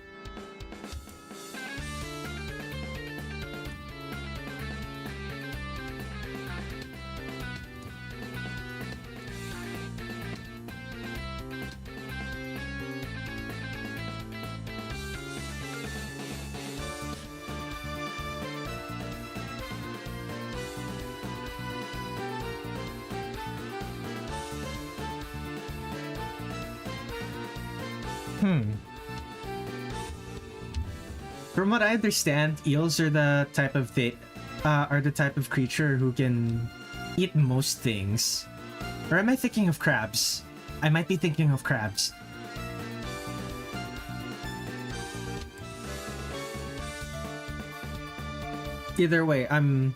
From what I understand, eels are the type of creature who can eat most things. Or am I thinking of crabs? I might be thinking of crabs. Either way, I'm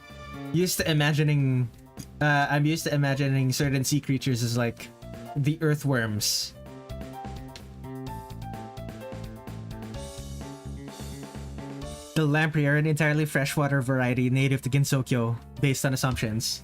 used to imagining certain sea creatures as like the earthworms. The lamprey are an entirely freshwater variety native to Gensokyo, based on assumptions.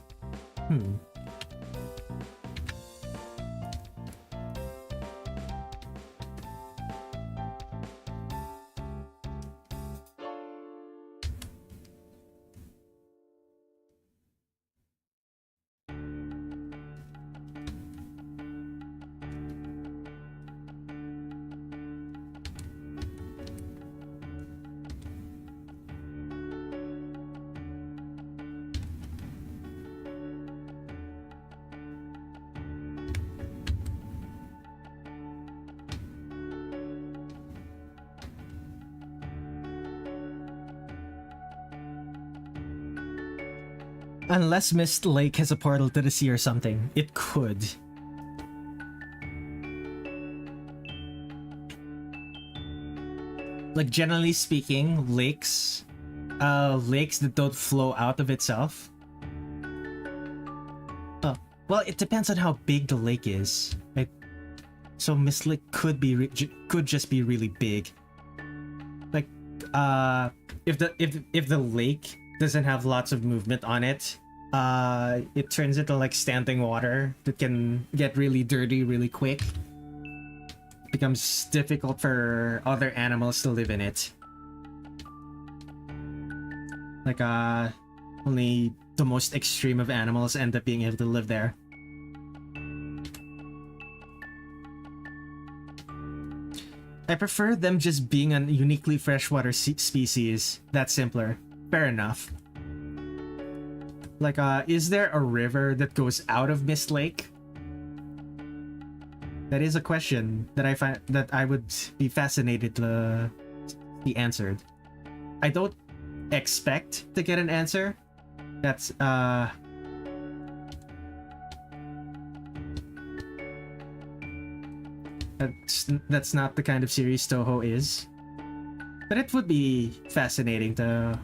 Unless Mist Lake has a portal to the sea or something, it could. like generally speaking, lakes that don't flow out of itself. Oh, well, it depends on how big the lake is, right? So Mist Lake could just be really big. Like, if the lake doesn't have lots of movement on it, it turns into like standing water that can get really dirty really quick. Becomes difficult for other animals to live in it. Like, only the most extreme of animals end up being able to live there. I prefer them just being a uniquely freshwater species. That's simpler. Fair enough. Like, is there a river that goes out of Mist Lake? That is a question that I would be fascinated to be answered. I don't expect to get an answer. That's that's not the kind of series Touhou is. But it would be fascinating to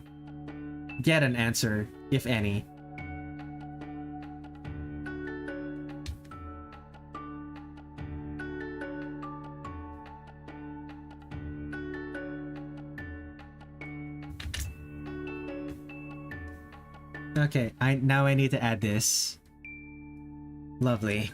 get an answer, if any. Okay, now I need to add this. Lovely.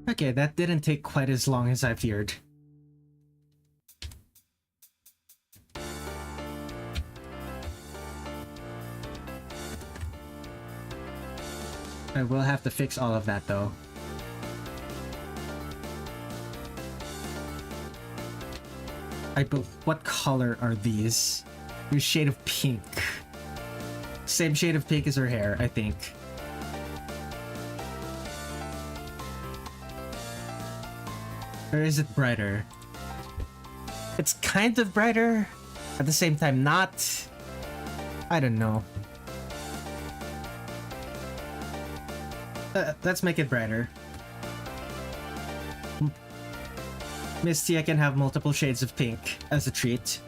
Okay, that didn't take quite as long as I feared. I will have to fix all of that though. What color are these? Your shade of pink. Same shade of pink as her hair, I think. Or is it brighter? It's kind of brighter, at the same time not. I don't know. Let's make it brighter. Mystia can have multiple shades of pink as a treat.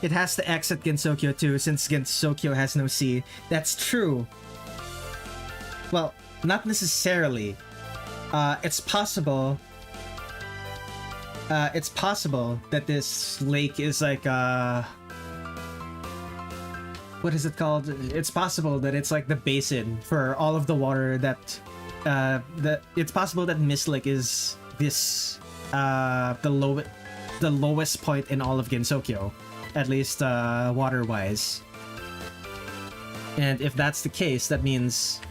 It has to exit Gensokyo too, since Gensokyo has no sea. That's true. Well, not necessarily. It's possible. It's possible that this lake is like what is it called? It's possible that it's like the basin for all of the water that it's possible that Mist Lake is this the lowest point in all of Gensokyo. At least water-wise. And if that's the case, that means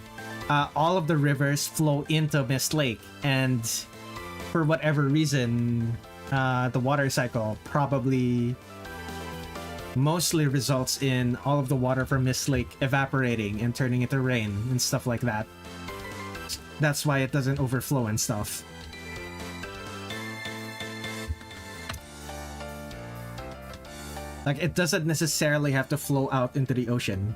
all of the rivers flow into Mist Lake, and for whatever reason, the water cycle probably mostly results in all of the water from Mist Lake evaporating and turning into rain and stuff like that. That's why it doesn't overflow and stuff. Like, it doesn't necessarily have to flow out into the ocean.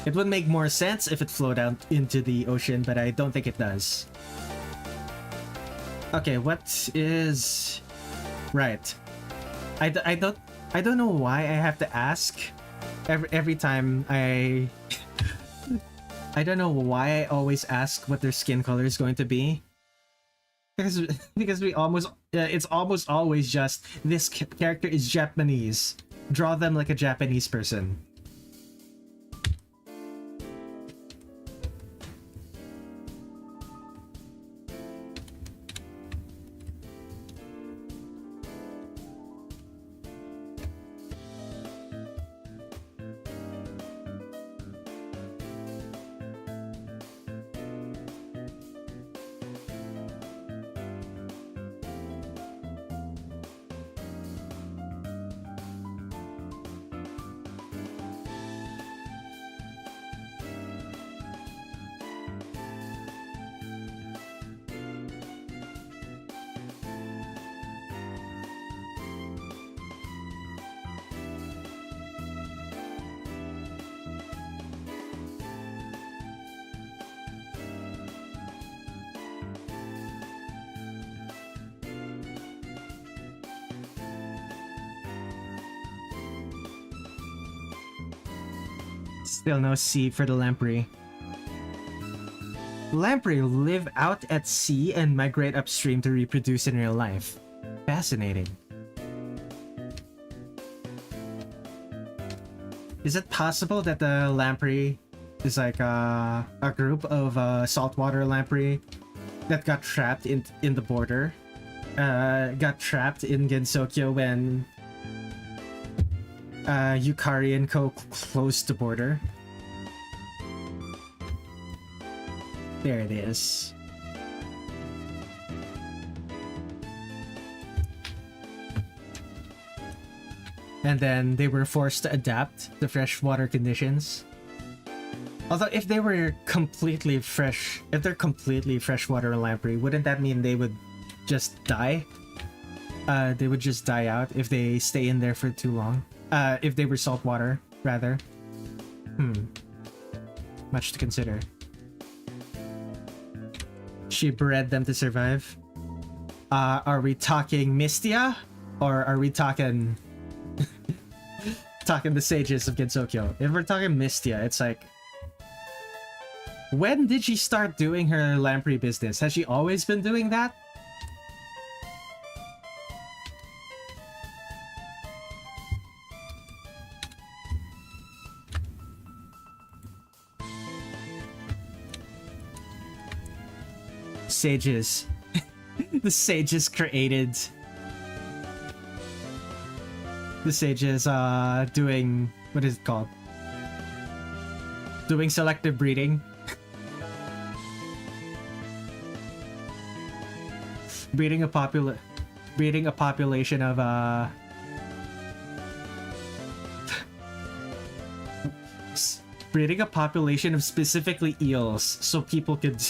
It would make more sense if it flowed out into the ocean, but I don't think it does. Okay, what is... Right. I don't know why I have to ask every time I... I don't know why I always ask what their skin color is going to be. Because we almost it's almost always just this character is Japanese. Draw them like a Japanese person. Still no sea for the lamprey. Lamprey live out at sea and migrate upstream to reproduce in real life. Fascinating. Is it possible that the lamprey is like a group of saltwater lamprey that got trapped in the border? Got trapped in Gensokyo when Yukari and Co. closed the border. There it is. And then they were forced to adapt to freshwater conditions. Although if they were completely fresh, if they're completely freshwater lamprey, wouldn't that mean they would just die? They would just die out if they stay in there for too long. If they were saltwater, rather. Much to consider. She bred them to survive. Are we talking Mystia? Or are we talking... talking the sages of Gensokyo? If we're talking Mystia, it's like... When did she start doing her lamprey business? Has she always been doing that? Sages. The sages created... The sages, doing... What is it called? Doing selective breeding. breeding a population of, breeding a population of specifically eels so people could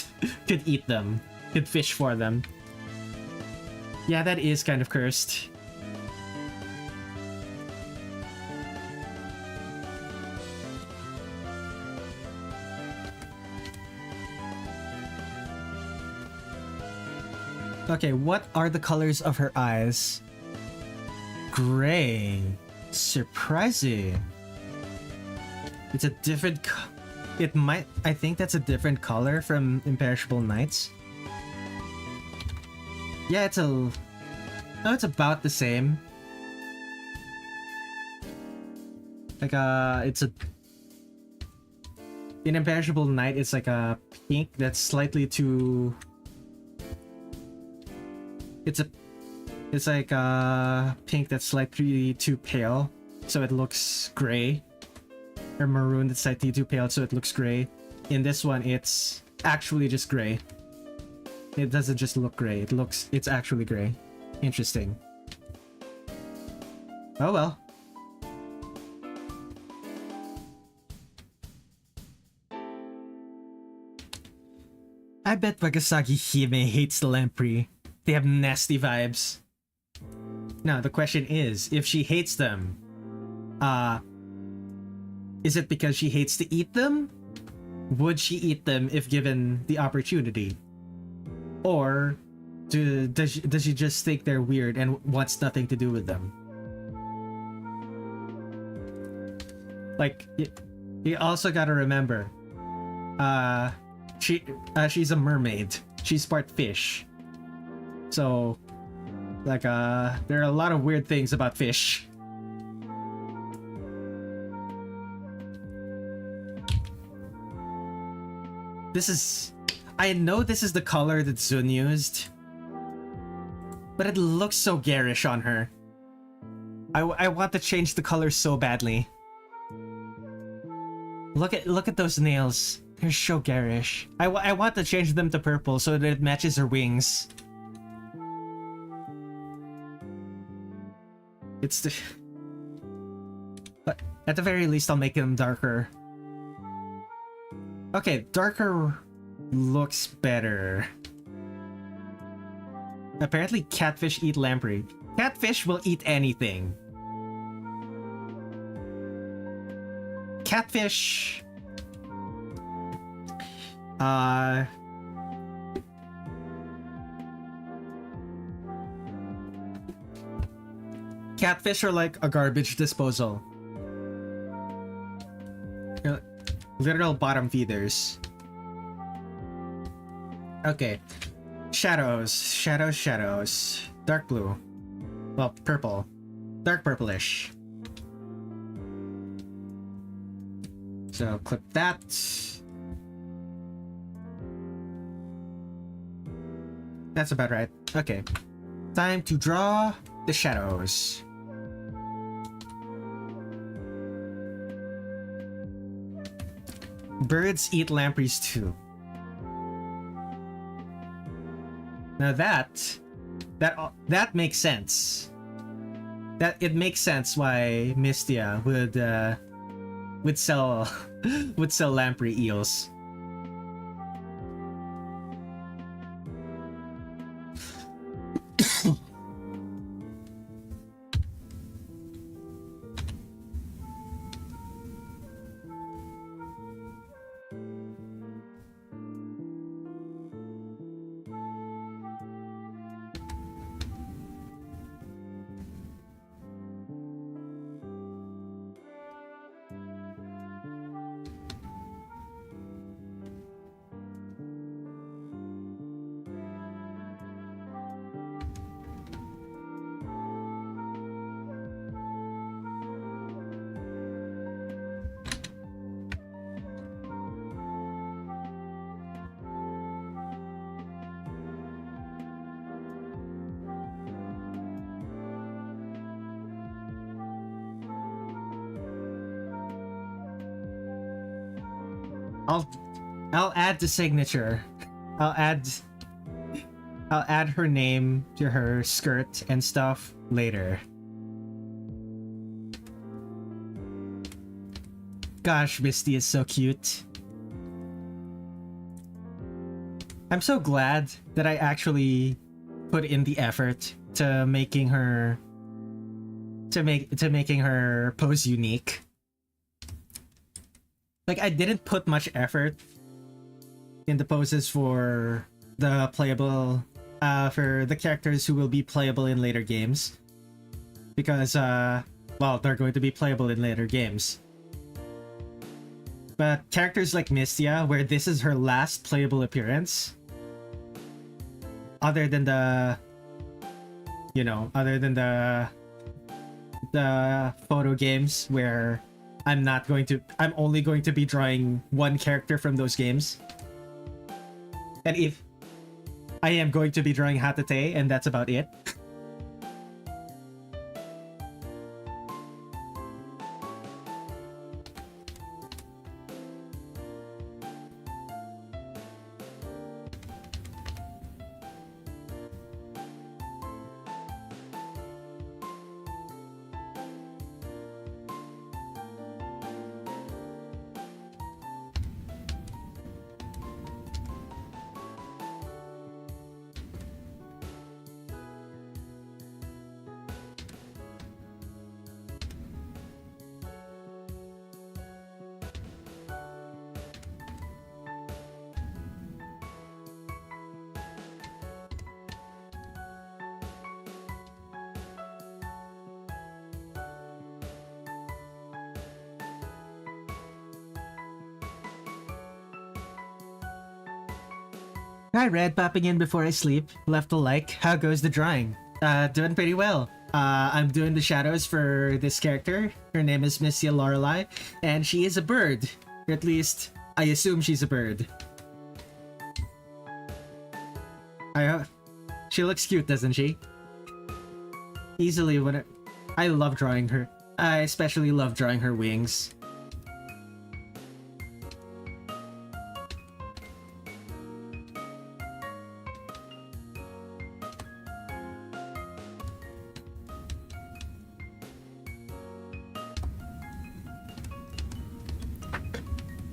eat them, could fish for them. Yeah, that is kind of cursed. Okay, what are the colors of her eyes? Gray. Surprising. It's a different it might... I think that's a different color from Imperishable Nights. Yeah, it's a... No, it's about the same. Like, it's a... In Imperishable Night, it's like a pink that's slightly too... It's like a pink that's slightly too pale, so it looks gray. Or maroon that's slightly too pale, so it looks gray. In this one, it's actually just gray. It doesn't just look gray, it's actually gray. Interesting. Oh well. I bet Wagasagi Hime hates the lamprey. They have nasty vibes. Now, the question is, if she hates them, is it because she hates to eat them? Would she eat them if given the opportunity? Or does she just think they're weird and wants nothing to do with them? Like, you also gotta remember, she's a mermaid. She's part fish. So, like, there are a lot of weird things about fish. This is... I know this is the color that Zun used, but it looks so garish on her. I want to change the color so badly. Look at those nails. They're so garish. I want to change them to purple so that it matches her wings. It's the... But at the very least, I'll make them darker. Okay, darker looks better. Apparently, catfish eat lamprey. Catfish will eat anything. Catfish... Catfish are like a garbage disposal. Literal bottom feeders. Okay. Shadows. Shadows, shadows. Dark blue. Well, purple. Dark purplish. So clip that. That's about right. Okay. Time to draw the shadows. Birds eat lampreys too. Now that makes sense. That it makes sense why Mystia would sell would sell lamprey eels. I'll add the signature. I'll add her name to her skirt and stuff later. Gosh, Misty is so cute. I'm so glad that I actually put in the effort to making her making her pose unique. Like, I didn't put much effort in the poses for the playable, for the characters who will be playable in later games. Because, well, they're going to be playable in later games. But characters like Mystia, where this is her last playable appearance, other than the, you know, other than the photo games where I'm only going to be drawing one character from those games. And if I am going to be drawing Hatate, and that's about it. Hi Red, popping in before I sleep. Left a like. How goes the drawing? Doing pretty well. I'm doing the shadows for this character. Her name is Mystia Lorelei, and she is a bird. Or at least, I assume she's a bird. She looks cute, doesn't she? Easily I love drawing her. I especially love drawing her wings.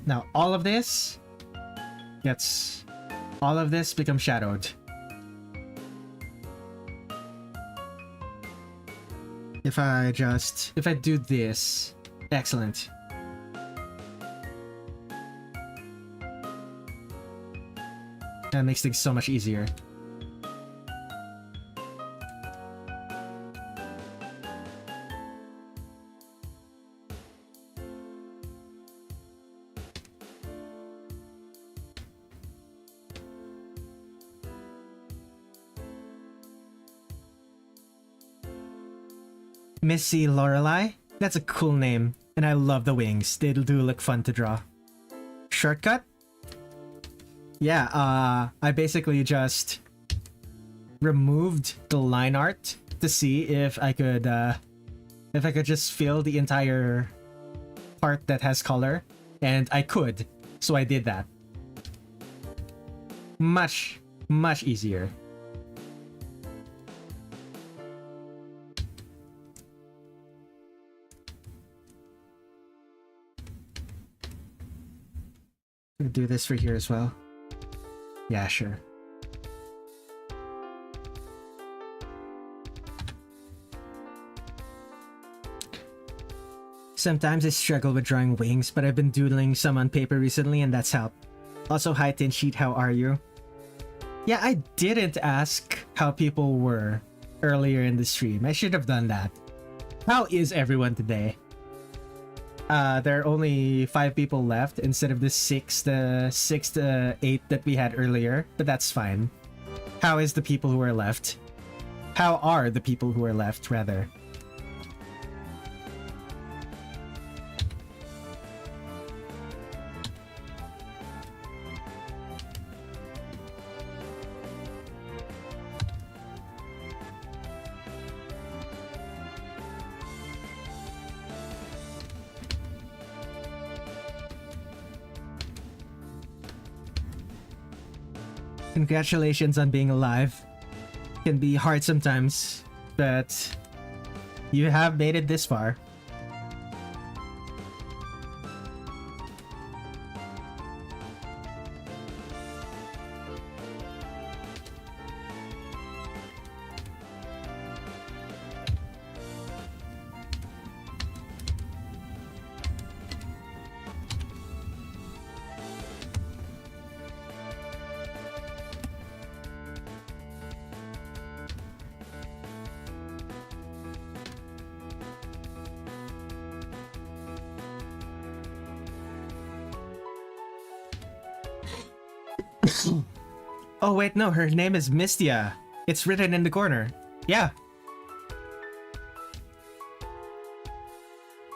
Now, all of this becomes shadowed. If I do this, excellent. That makes things so much easier. Mystia Lorelei? That's a cool name, and I love the wings. They do look fun to draw. Shortcut? Yeah, I basically just removed the line art to see if I could just fill the entire part that has color, and I could, so I did that. Much easier. Gonna do this for here as well. Yeah, sure. Sometimes I struggle with drawing wings, but I've been doodling some on paper recently and that's helped. Also, hi Tin Sheet, how are you? Yeah, I didn't ask how people were earlier in the stream. I should have done that. How is everyone today? There are only 5 people left instead of the 6 to 8 that we had earlier, but that's fine. How is the people who are left? How are the people who are left, rather? Congratulations on being alive. Can be hard sometimes, but you have made it this far. Oh wait, no, her name is Mystia. It's written in the corner. Yeah.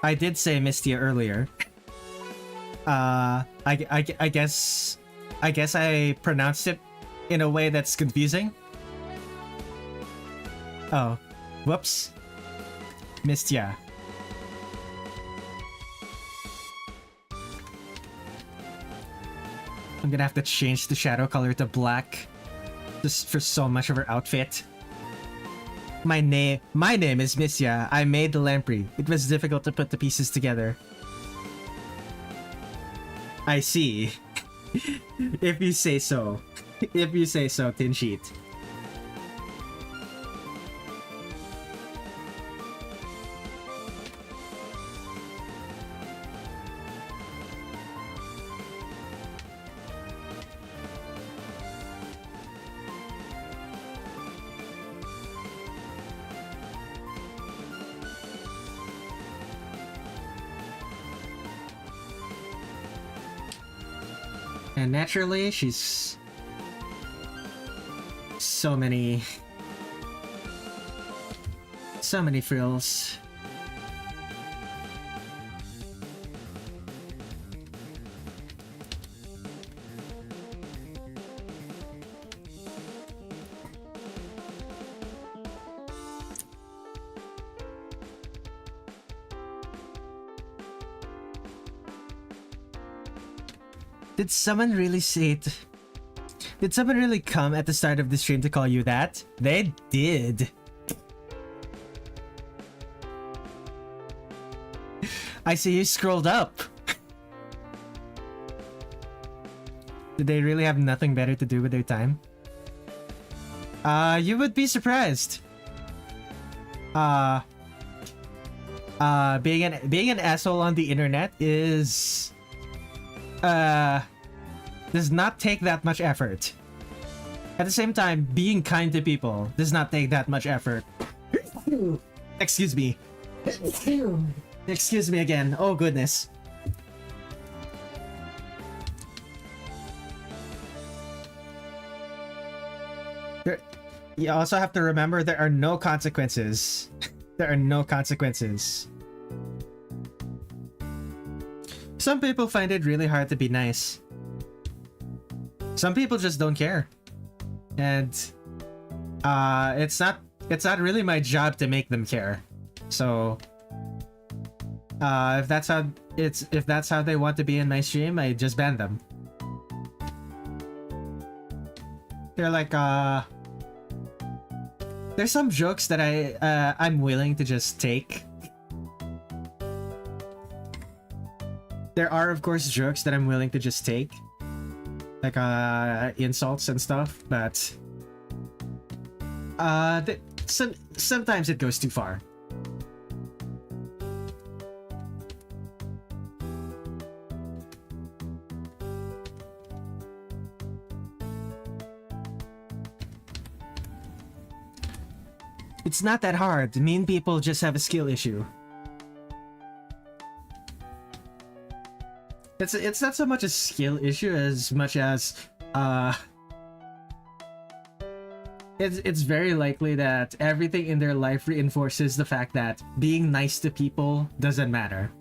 I did say Mystia earlier. I guess I pronounced it in a way that's confusing. Oh, whoops. Mystia. I'm gonna have to change the shadow color to black just for so much of her outfit. My name is Mystia. I made the lamprey. It was difficult to put the pieces together. I see. If you say so. If you say so, Tin Sheet. And naturally, she's so many frills. Did someone really say it? Did someone really come at the start of the stream to call you that? They did. I see you scrolled up. Did they really have nothing better to do with their time? You would be surprised. Being an asshole on the internet is does not take that much effort. At the same time, being kind to people does not take that much effort. Excuse me. Excuse me again. Oh goodness. You also have to remember there are no consequences. There are no consequences. Some people find it really hard to be nice. Some people just don't care. And it's not really my job to make them care. So if that's how they want to be in my stream, I just ban them. They're like there's some jokes that I'm willing to just take. There are of course jokes that I'm willing to just take, like insults and stuff, but sometimes it goes too far. It's not that hard. Mean people just have a skill issue. It's not so much a skill issue as much as it's very likely that everything in their life reinforces the fact that being nice to people doesn't matter.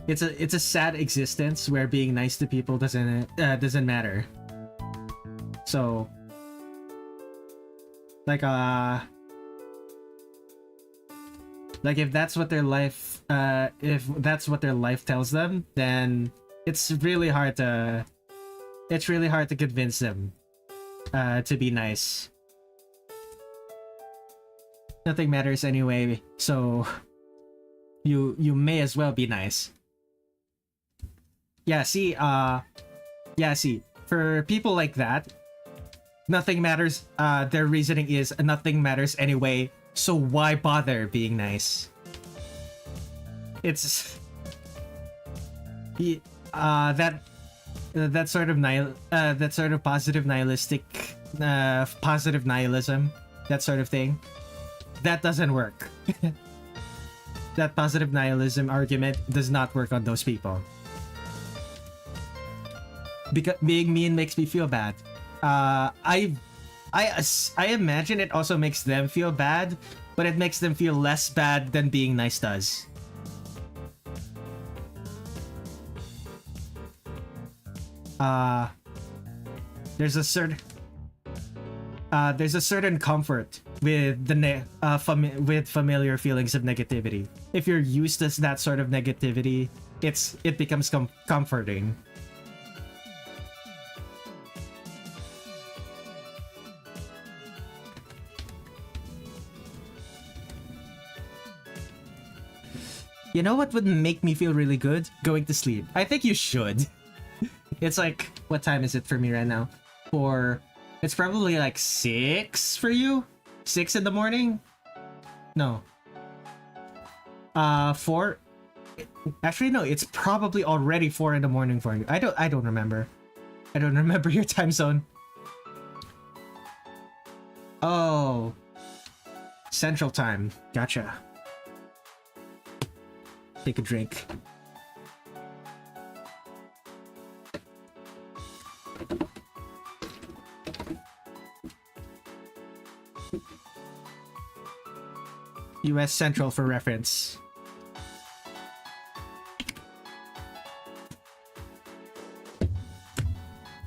It's a sad existence where being nice to people doesn't matter. So like if that's what their life tells them, then it's really hard to convince them to be nice. Nothing matters anyway, so you may as well be nice. See, for people like that, nothing matters. Their reasoning is nothing matters anyway, so why bother being nice? It's that sort of positive nihilistic positive nihilism, that sort of thing, that doesn't work. That positive nihilism argument does not work on those people. Because being mean makes me feel bad. I imagine it also makes them feel bad, but it makes them feel less bad than being nice does. There's a certain comfort with with familiar feelings of negativity. If you're used to that sort of negativity, it becomes comforting. You know what would make me feel really good? Going to sleep. I think you should. It's like, what time is it for me right now? It's probably like 6 for you? 6 in the morning? No. 4? Actually, no, it's probably already 4 in the morning for you. I don't remember. I don't remember your time zone. Oh. Central time. Gotcha. Take a drink. US Central for reference.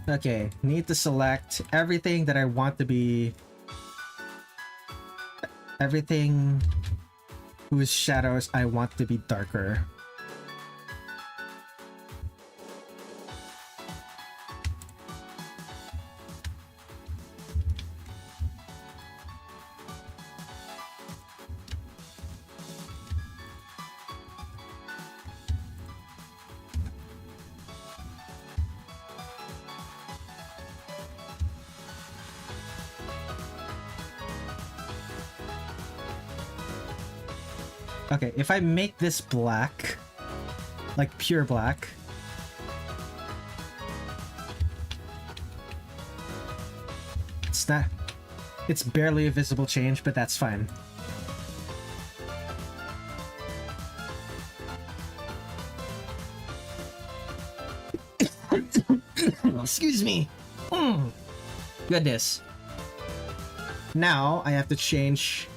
Okay, need to select everything that I want to be... everything whose shadows I want to be darker. Okay, if I make this black, like pure black, it's barely a visible change, but that's fine. excuse me. Goodness. Now I have to change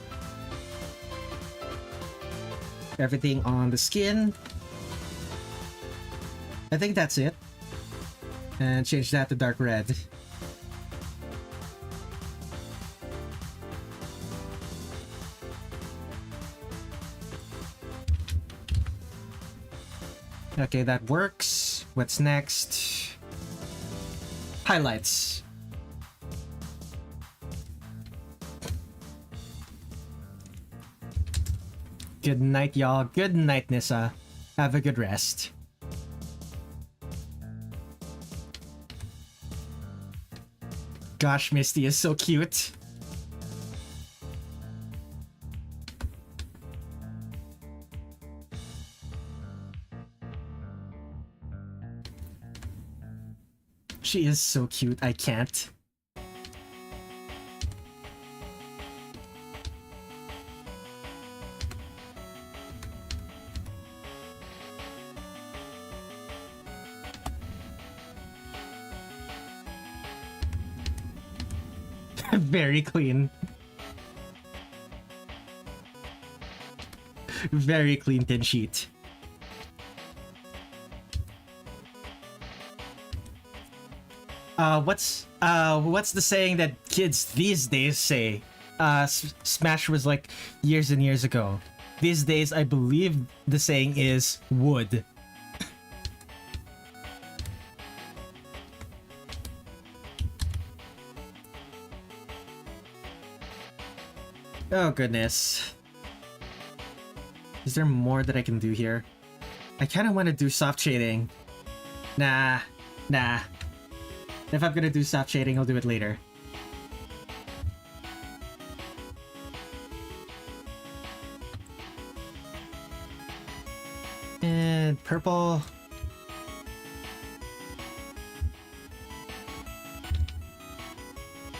everything on the skin. I think that's it. And change that to dark red. Okay, that works. What's next? Highlights. Good night, y'all. Good night, Nissa. Have a good rest. Gosh, Misty is so cute. She is so cute, I can't. Very clean. Very clean thin sheet. What's the saying that kids these days say? Smash was like years and years ago. These days, I believe the saying is wood. Oh goodness. Is there more that I can do here? I kind of want to do soft shading. Nah. If I'm gonna do soft shading, I'll do it later. And purple.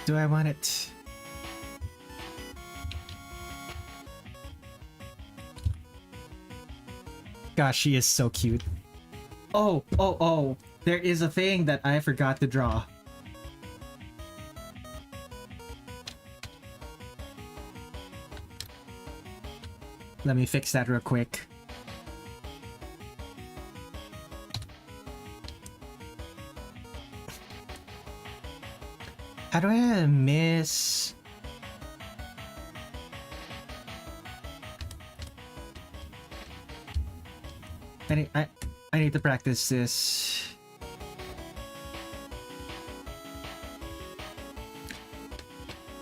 Do I want it? Gosh, she is so cute. Oh. There is a thing that I forgot to draw. Let me fix that real quick. How do I miss... I need to practice this.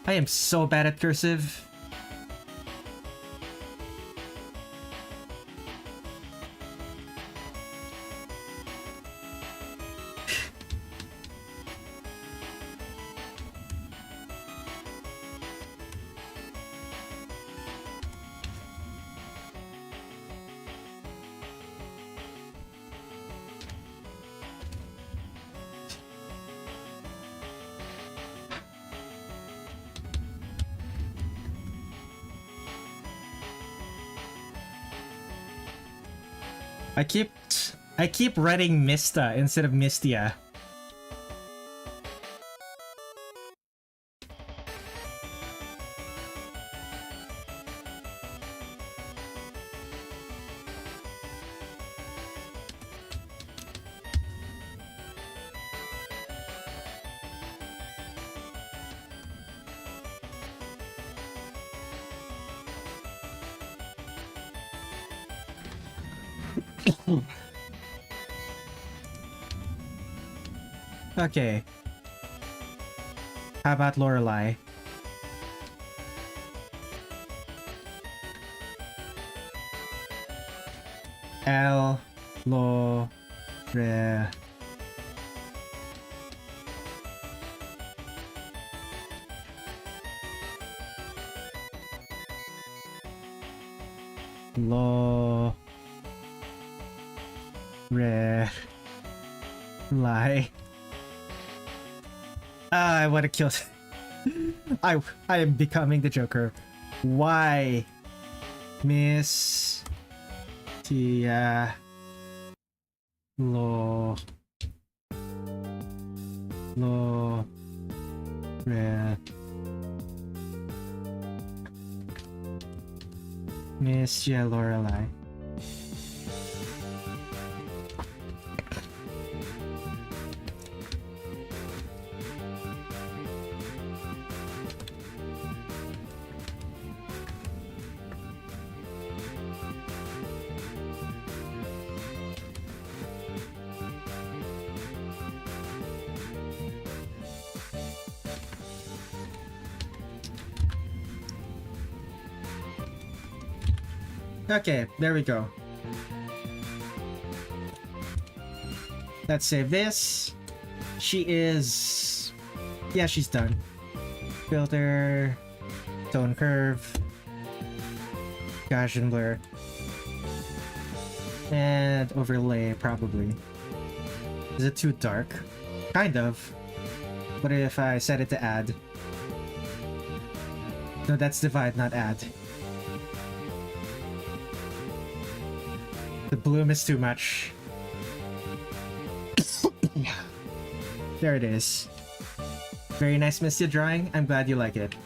I am so bad at cursive. I keep writing Mista instead of Mystia. Okay. How about Lorelei? Lore. Lie. I want to kill. I am becoming the Joker. Why, Miss Tia Lo? Lo... Re... Mystia Lorelei. Okay, there we go. Let's save this. She is... Yeah, she's done. Filter. Tone curve. Gaussian blur. And overlay, probably. Is it too dark? Kind of. What if I set it to add? No, that's divide, not add. The bloom is too much. There it is. Very nice Mystia drawing. I'm glad you like it.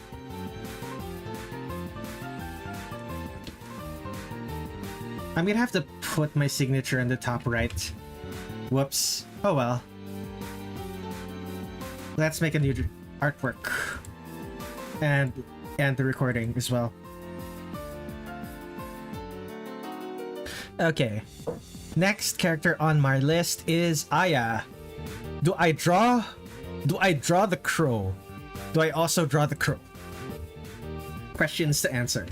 I'm gonna have to put my signature in the top right. Whoops. Oh well. Let's make a new artwork. And the recording as well. Okay. Next character on my list is Aya. Do I draw the crow? Do I also draw the crow? Questions to answer.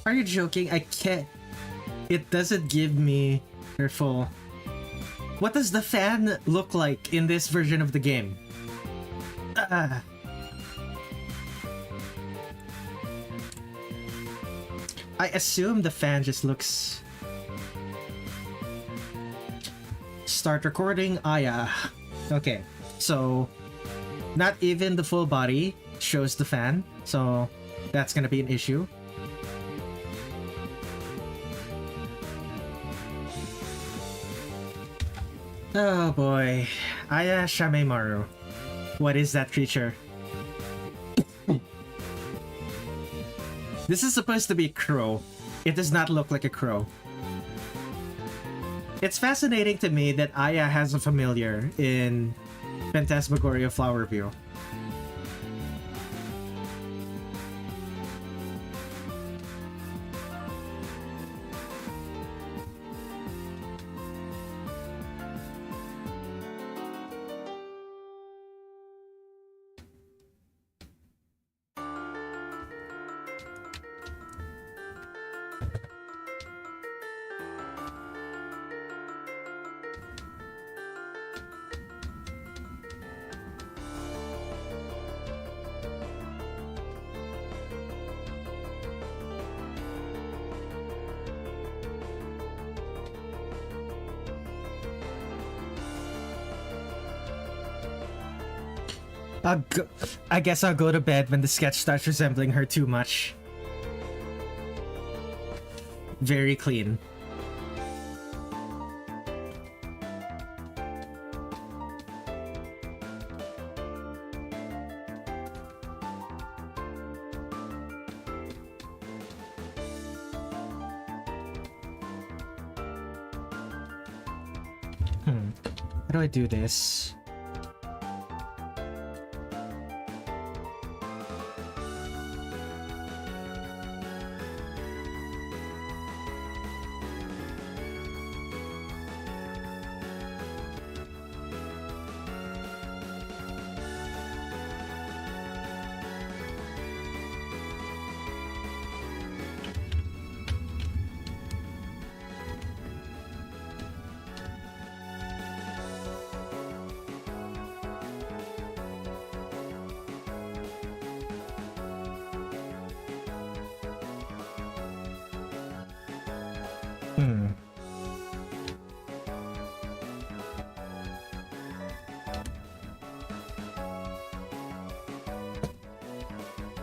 Are you joking? I can't. It doesn't give me her full. What does the fan look like in this version of the game? I assume the fan just looks... Start recording, Aya. Okay, so not even the full body shows the fan, so that's gonna be an issue. Oh boy. Aya Shameimaru. What is that creature? This is supposed to be a crow. It does not look like a crow. It's fascinating to me that Aya has a familiar in Phantasmagoria of Flower View. I guess I'll go to bed when the sketch starts resembling her too much. Very clean. How do I do this?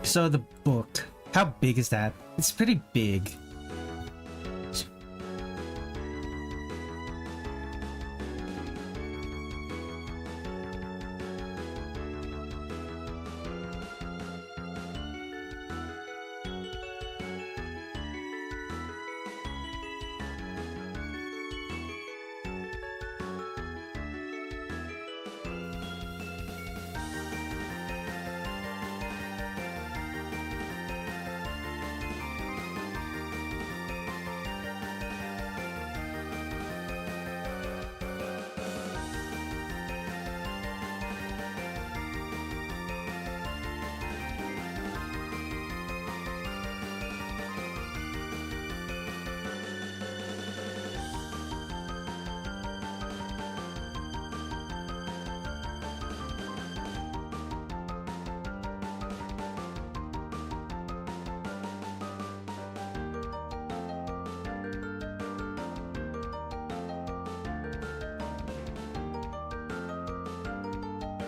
So the book, how big is that? It's pretty big.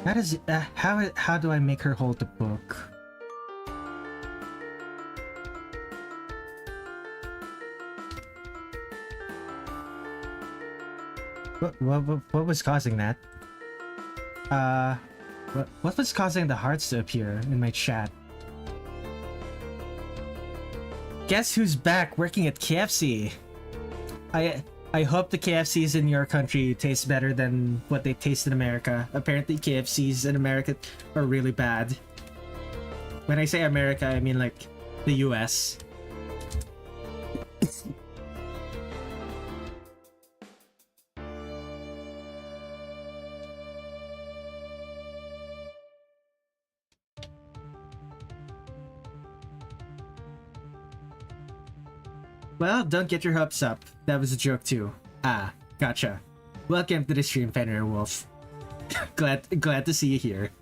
How does it, how do I make her hold the book? What was causing that? What was causing the hearts to appear in my chat? Guess who's back working at KFC? I hope the KFCs in your country taste better than what they taste in America. Apparently KFCs in America are really bad. When I say America, I mean like the US. Well, don't get your hopes up. That was a joke too. Ah, gotcha. Welcome to the stream, Fenrir Wolf. glad to see you here.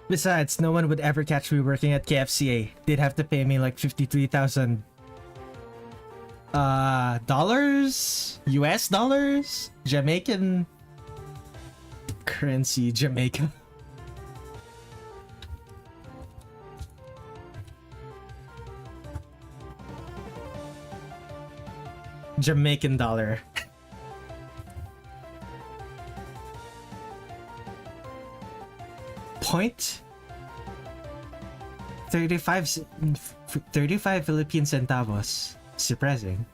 Besides, no one would ever catch me working at KFC. They'd have to pay me like 53,000 dollars? US dollars? Jamaican currency, Jamaica. Jamaican dollar. Point 35 Philippine centavos. Surprising.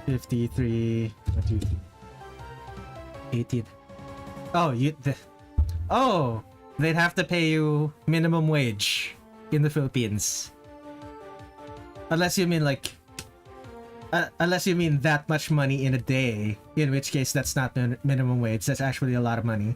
53 18. Oh, they'd have to pay you minimum wage in the Philippines. Unless you mean like unless you mean that much money in a day, in which case that's not minimum wage, that's actually a lot of money.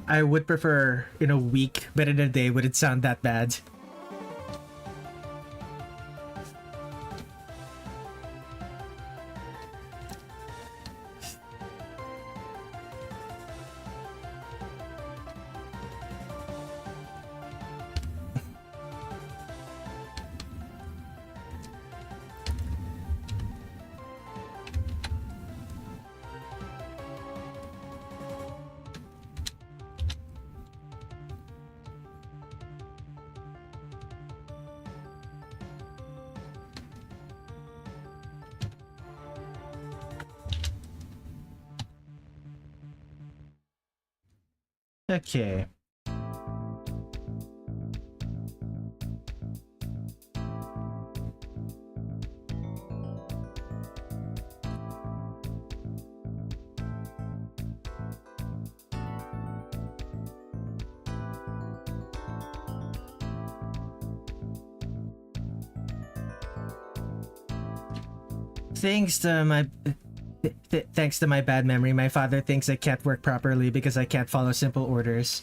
I would prefer in a week, but in a day wouldn't sound that bad. Okay. Thanks to my thanks to my bad memory, my father thinks I can't work properly because I can't follow simple orders.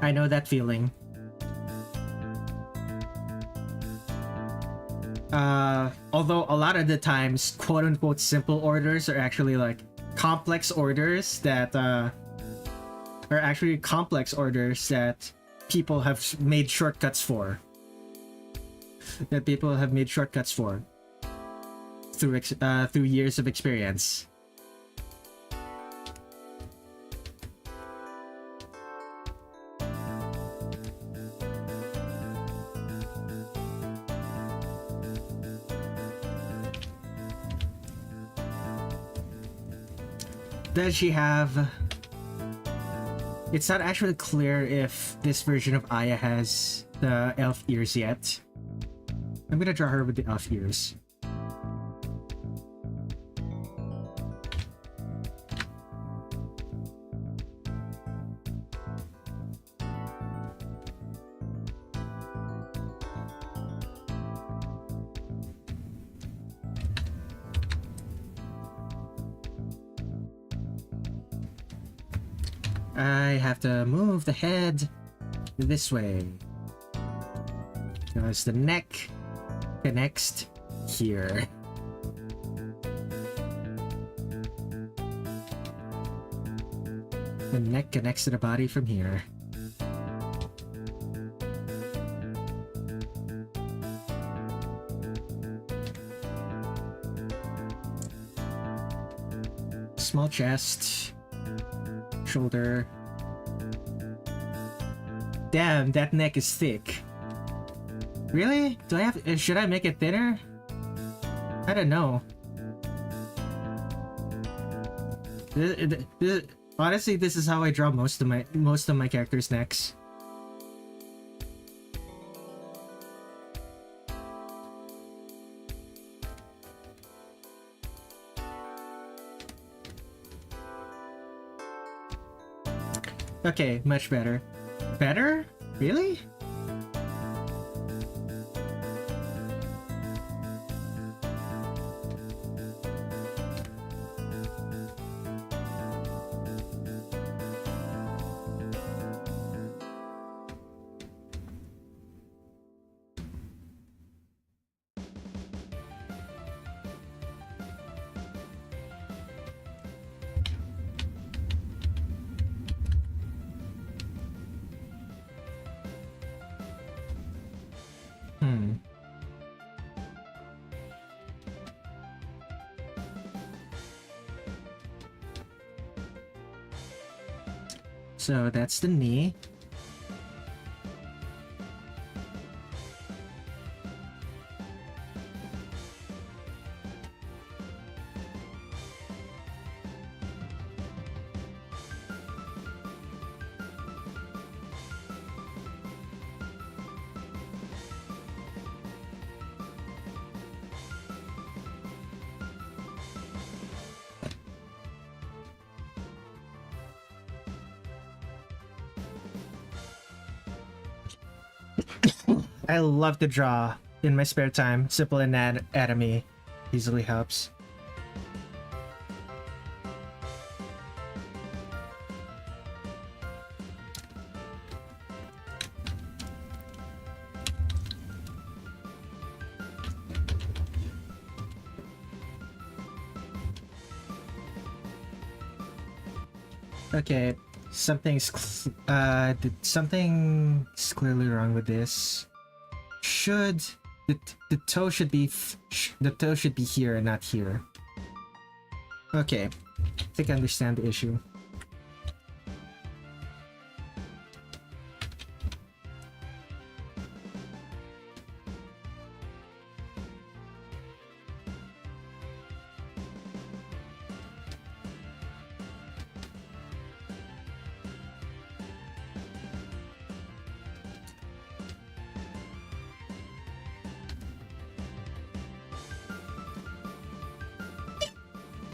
I know that feeling. Although a lot of the times, quote-unquote simple orders are actually like complex orders that people have made shortcuts for. Through years of experience. Does she have... It's not actually clear if this version of Aya has the elf ears yet. I'm gonna draw her with the elf ears. I have to move the head this way. Because the neck connects here. The neck connects to the body from here. Small chest. Shoulder. Damn, that neck is thick. Really? Should I make it thinner? I don't know. Honestly, this is how I draw most of my characters' necks. Okay, much better. Better? Really? So that's the knee. I love to draw in my spare time. Simple anatomy easily helps. Okay, something's clearly wrong with this. The toe should be here and not here. Okay, I think I understand the issue.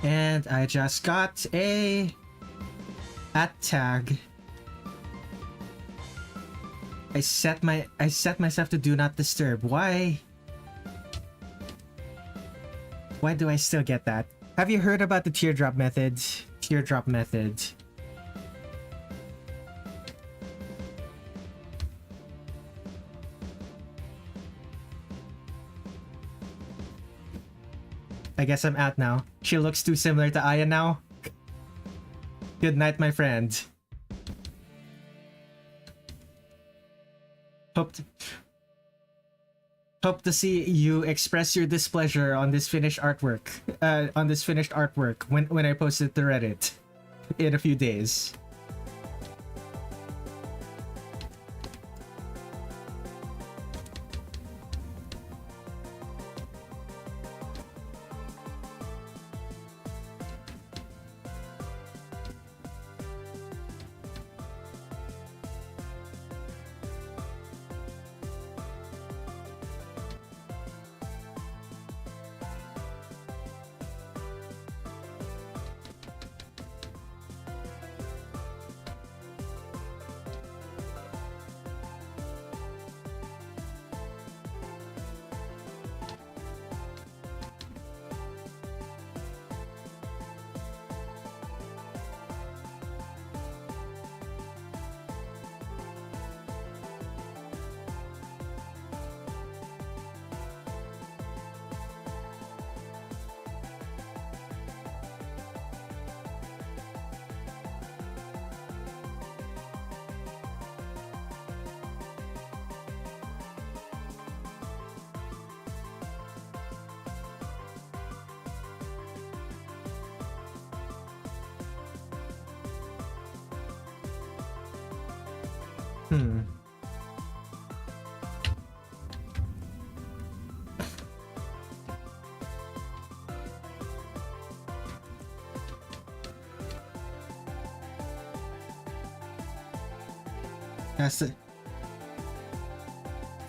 And I just got a tag. I set myself to do not disturb. Why? Why do I still get that? Have you heard about the teardrop method? Teardrop method. I guess I'm out now. She looks too similar to Aya now. Good night, my friend. Hope to see you express your displeasure on this finished artwork. When I post it to Reddit in a few days.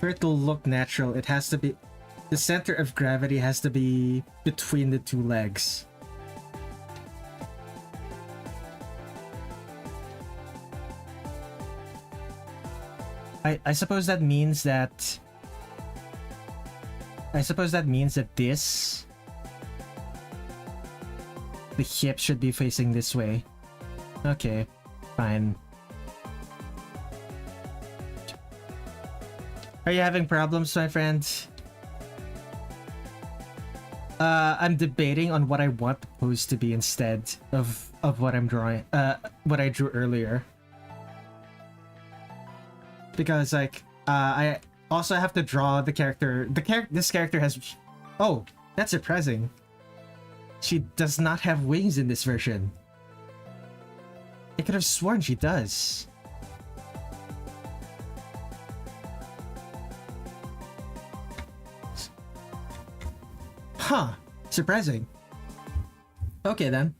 For it to look natural, it has to be... The center of gravity has to be between the two legs. I suppose that means that... this... The hip should be facing this way. Okay, fine. Are you having problems, my friend? I'm debating on what I want the pose to be instead of what I'm drawing, what I drew earlier. Because, like, I also have to draw the character. This character has... Oh, that's surprising. She does not have wings in this version. I could have sworn she does. Huh. Surprising. Okay, then.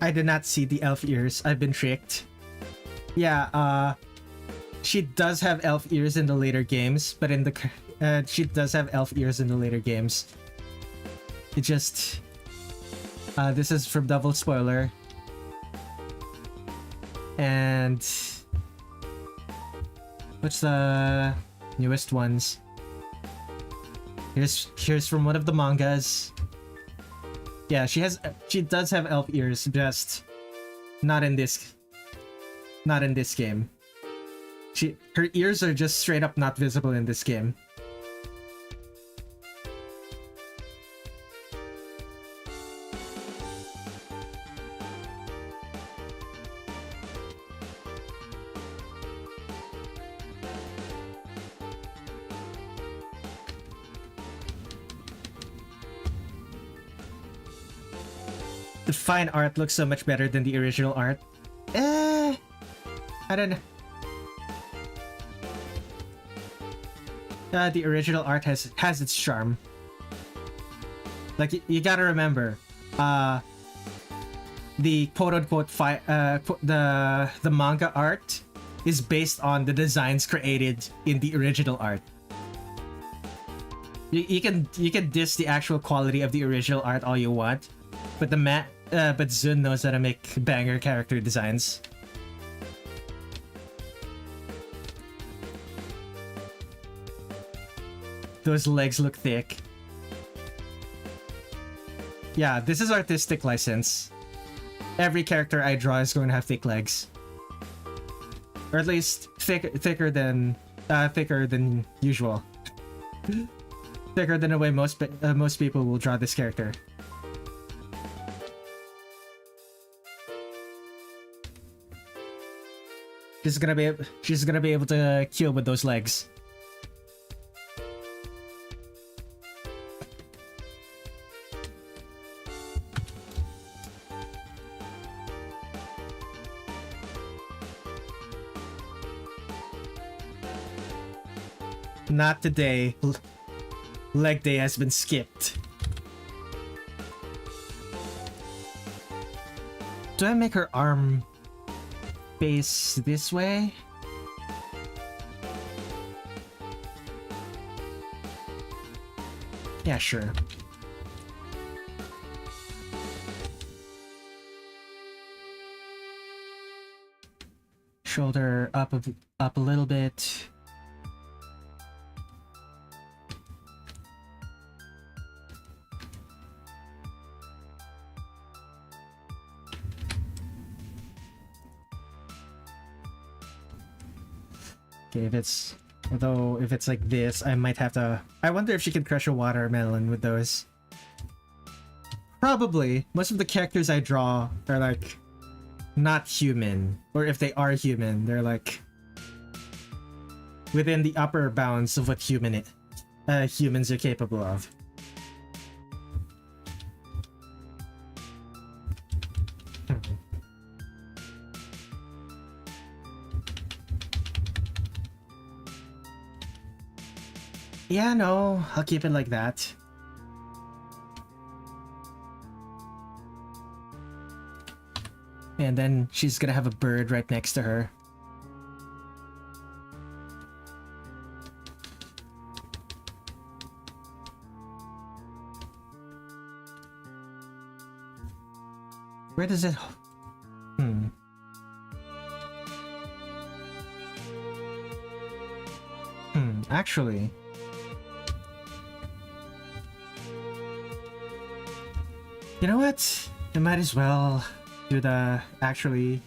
I did not see the elf ears. I've been tricked. Yeah, she does have elf ears in the later games, but in the... she does have elf ears in the later games. It just... this is from Double Spoiler. And... What's the newest ones? Here's from one of the mangas. Yeah, she does have elf ears, just not in this game. Her ears are just straight up not visible in this game. The fine art looks so much better than the original art. I don't know. The original art has its charm. Like, you gotta remember, the quote-unquote the manga art is based on the designs created in the original art. You can diss the actual quality of the original art all you want, but but Zun knows how to make banger character designs. Those legs look thick. Yeah, this is artistic license. Every character I draw is going to have thick legs, or at least thicker than usual. Thicker than the way most people will draw this character. She's gonna be able to kill with those legs. Not today. Leg day has been skipped. Do I make her arm face this way? Yeah, sure. Shoulder up a little bit. Okay, if it's like this, I might have to... I wonder if she can crush a watermelon with those. Probably. Most of the characters I draw are like not human, or if they are human, they're like within the upper bounds of what humans are capable of. Yeah, no, I'll keep it like that. And then she's gonna have a bird right next to her. Where does it... Actually... You know what? I might as well do the actually...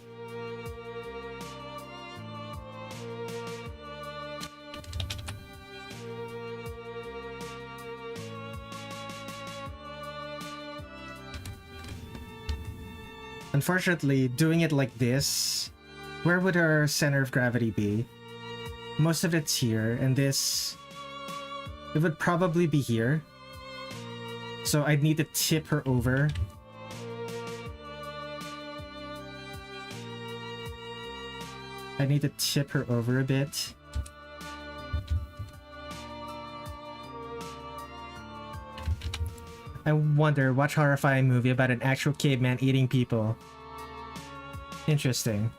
Unfortunately, doing it like this, where would our center of gravity be? Most of it's here, and this... It would probably be here. So I'd need to tip her over. I need to tip her over a bit. I wonder, watch horrifying movie about an actual caveman eating people. Interesting.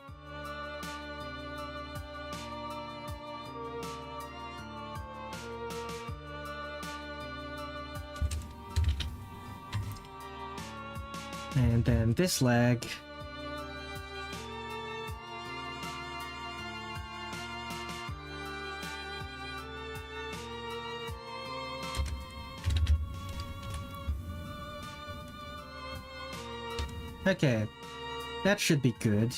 And then this leg. Okay, that should be good.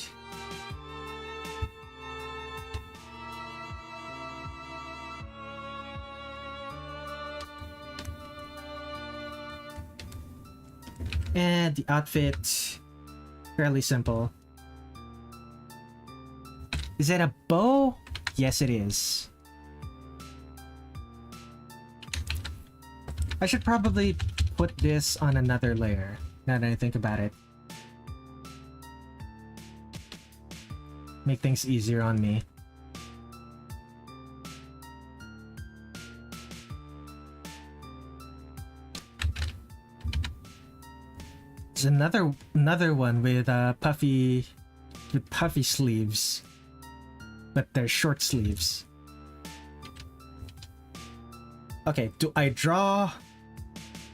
And the outfit, fairly simple. Is that a bow? Yes, it is. I should probably put this on another layer, now that I think about it. Make things easier on me. There's another one with puffy sleeves, but they're short sleeves. Okay, do I draw?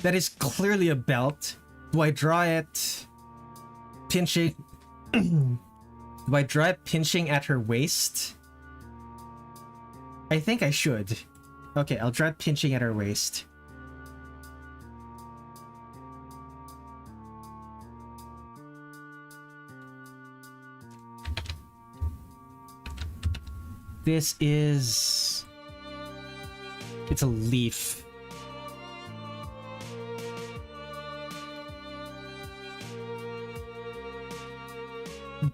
That is clearly a belt. Do I draw it pinching? Do I draw it pinching at her waist? I think I should. Okay, I'll draw it pinching at her waist. This is... It's a leaf.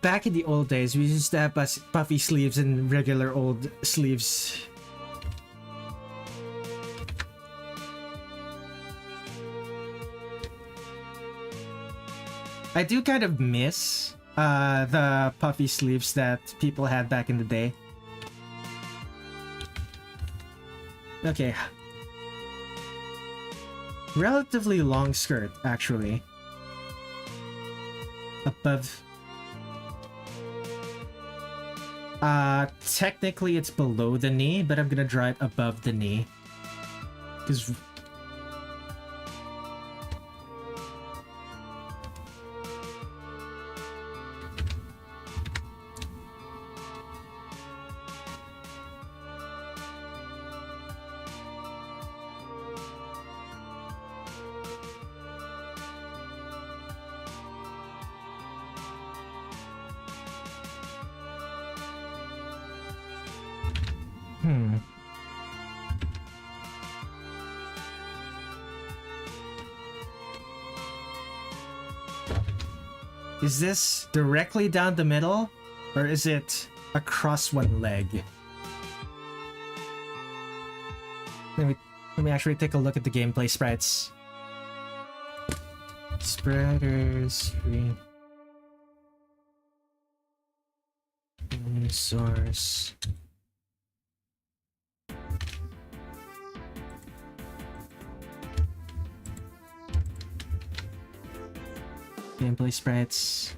Back in the old days, we used to have puffy sleeves and regular old sleeves. I do kind of miss the puffy sleeves that people had back in the day. Okay. Relatively long skirt, actually. Above... technically it's below the knee, but I'm gonna draw it above the knee. Because... Is this directly down the middle, or is it across one leg? Let me actually take a look at the gameplay sprites. Spreaders, source. Gameplay sprites.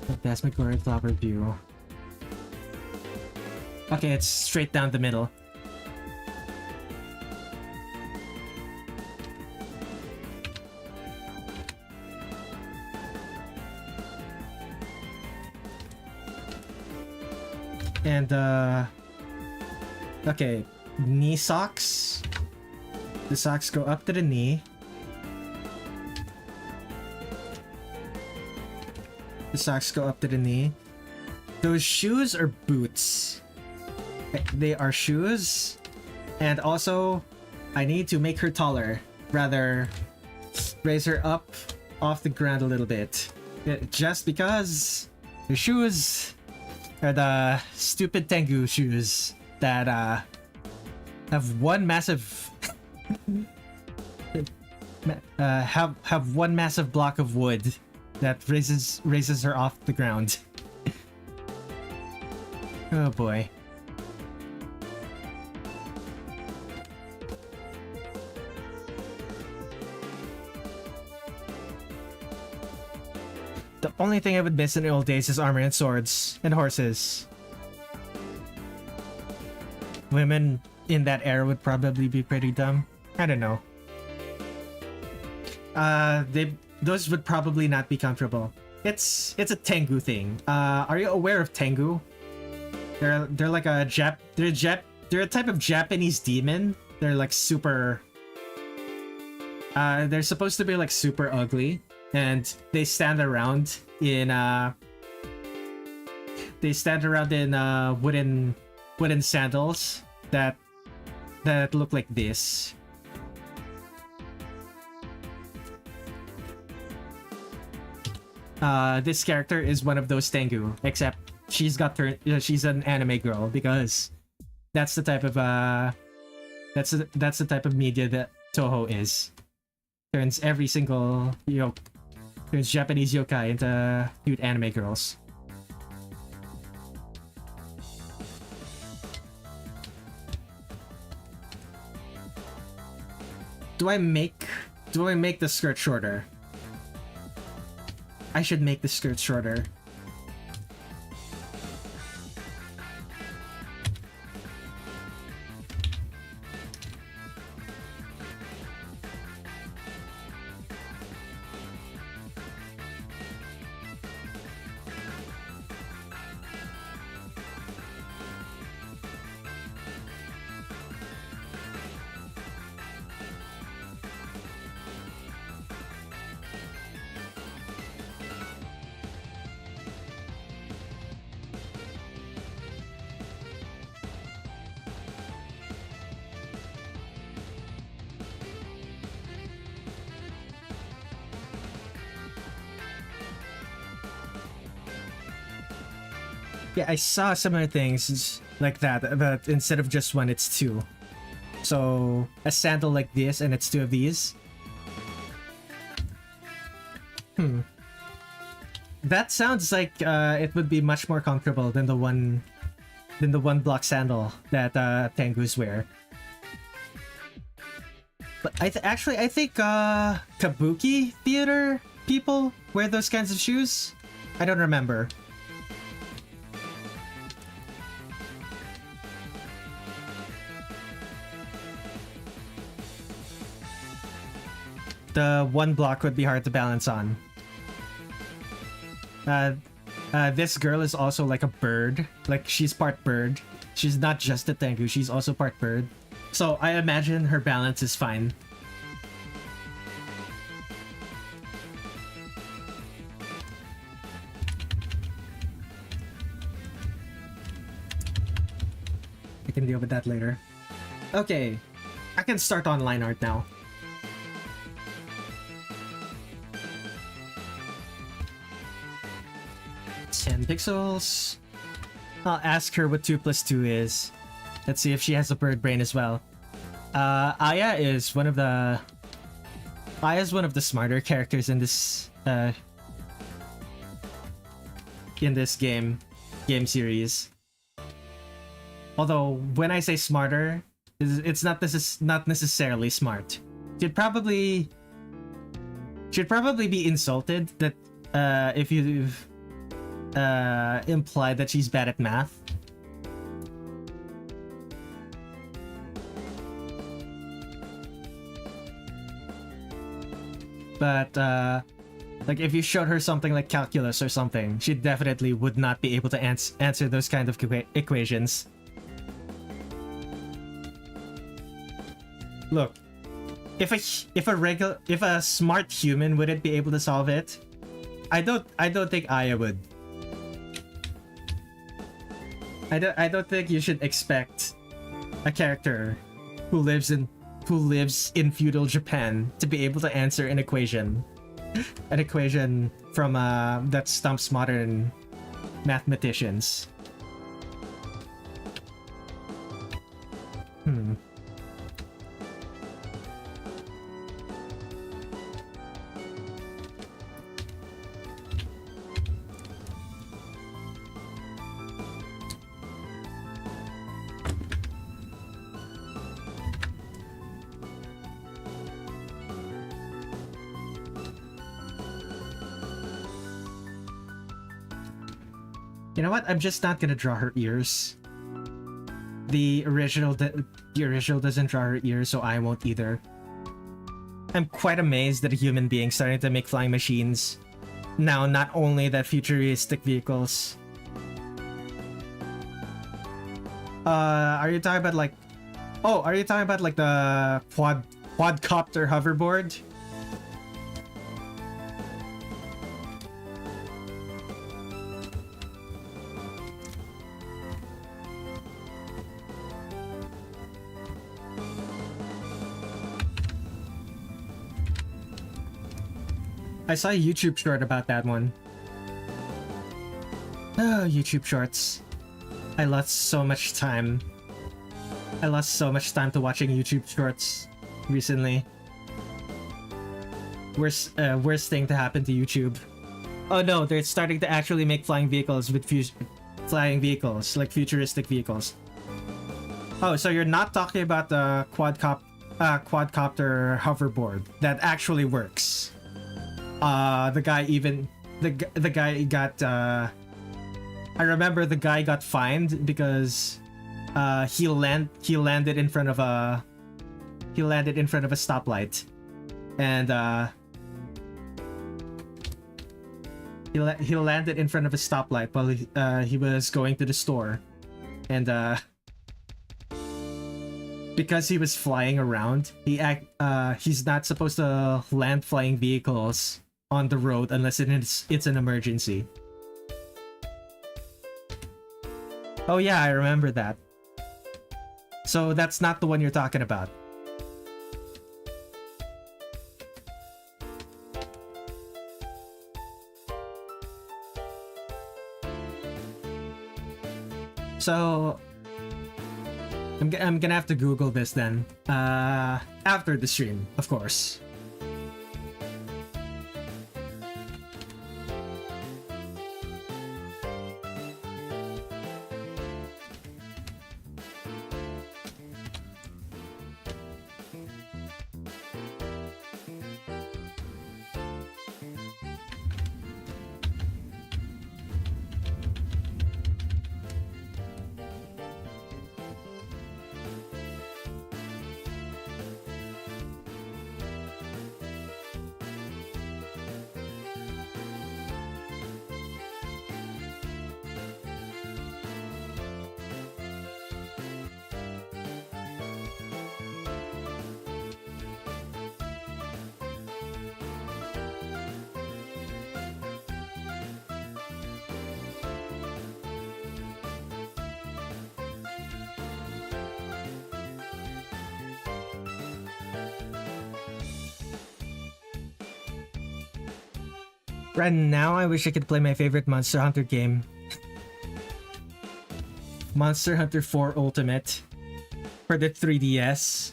Phantasmagoria of Flower View. Okay, it's straight down the middle. And okay, knee socks. The socks go up to the knee. The socks go up to the knee. Those shoes are boots. They are shoes. And also, I need to make her taller. Rather, raise her up off the ground a little bit. Just because the shoes are the stupid Tengu shoes that have one massive have one massive block of wood that raises her off the ground. Oh boy. The only thing I would miss in the old days is armor and swords and horses. Women in that era would probably be pretty dumb. I don't know. Those would probably not be comfortable. It's a Tengu thing. Are you aware of Tengu? They're like a they're a type of Japanese demon. They're like super they're supposed to be like super ugly, and they stand around in wooden sandals that look like this. This character is one of those Tengu, except she's an anime girl, because that's the type of that's the type of media that Touhou is. Turns every single turns Japanese yokai into cute anime girls. Do I make the skirt shorter? I should make the skirt shorter. Yeah, I saw similar things like that, but instead of just one, it's two. So, a sandal like this, and it's two of these. That sounds like it would be much more comfortable than the one block sandal that Tengus wear. But I think Kabuki theater people wear those kinds of shoes. I don't remember. The one block would be hard to balance on. This girl is also like a bird. Like, she's part bird. She's not just a Tengu, she's also part bird. So I imagine her balance is fine. I can deal with that later. Okay, I can start on line art now. 10 pixels. I'll ask her what 2 plus 2 is. Let's see if she has a bird brain as well. Aya is one of the smarter characters in this game series. Although when I say smarter, it's not necessarily smart. She'd probably be insulted that if you imply that she's bad at math. But like if you showed her something like calculus or something, she definitely would not be able to answer those kind of equations. Look, if a smart human wouldn't be able to solve it, I don't think Aya would. I don't think you should expect a character who lives in feudal Japan to be able to answer an equation from that stumps modern mathematicians. You know what? I'm just not gonna draw her ears. The original doesn't draw her ears, so I won't either. I'm quite amazed that a human being starting to make flying machines. Now, not only that futuristic vehicles. Are you talking about like... Oh, are you talking about like the quadcopter hoverboard? I saw a YouTube short about that one. Oh, YouTube shorts. I lost so much time. I lost so much time to watching YouTube shorts recently. Worst thing to happen to YouTube. Oh no, they're starting to actually make flying vehicles with flying vehicles, like futuristic vehicles. Oh, so you're not talking about the quadcopter hoverboard that actually works. The guy the guy got I remember the guy got fined because he landed in front of a stoplight, and he landed in front of a stoplight while he was going to the store, and because he was flying around, he's not supposed to land flying vehicles on the road unless it's an emergency. Oh yeah, I remember that. So that's not the one you're talking about. So I'm gonna have to Google this then. After the stream, of course. Right now, I wish I could play my favorite Monster Hunter game. Monster Hunter 4 Ultimate for the 3DS.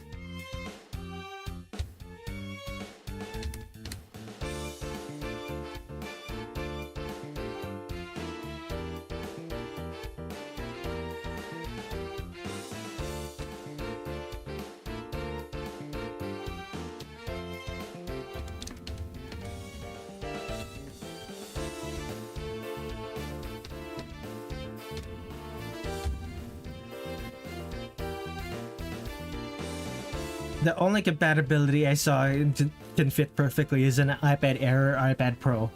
The only compatibility I saw can fit perfectly is an iPad Air or iPad Pro.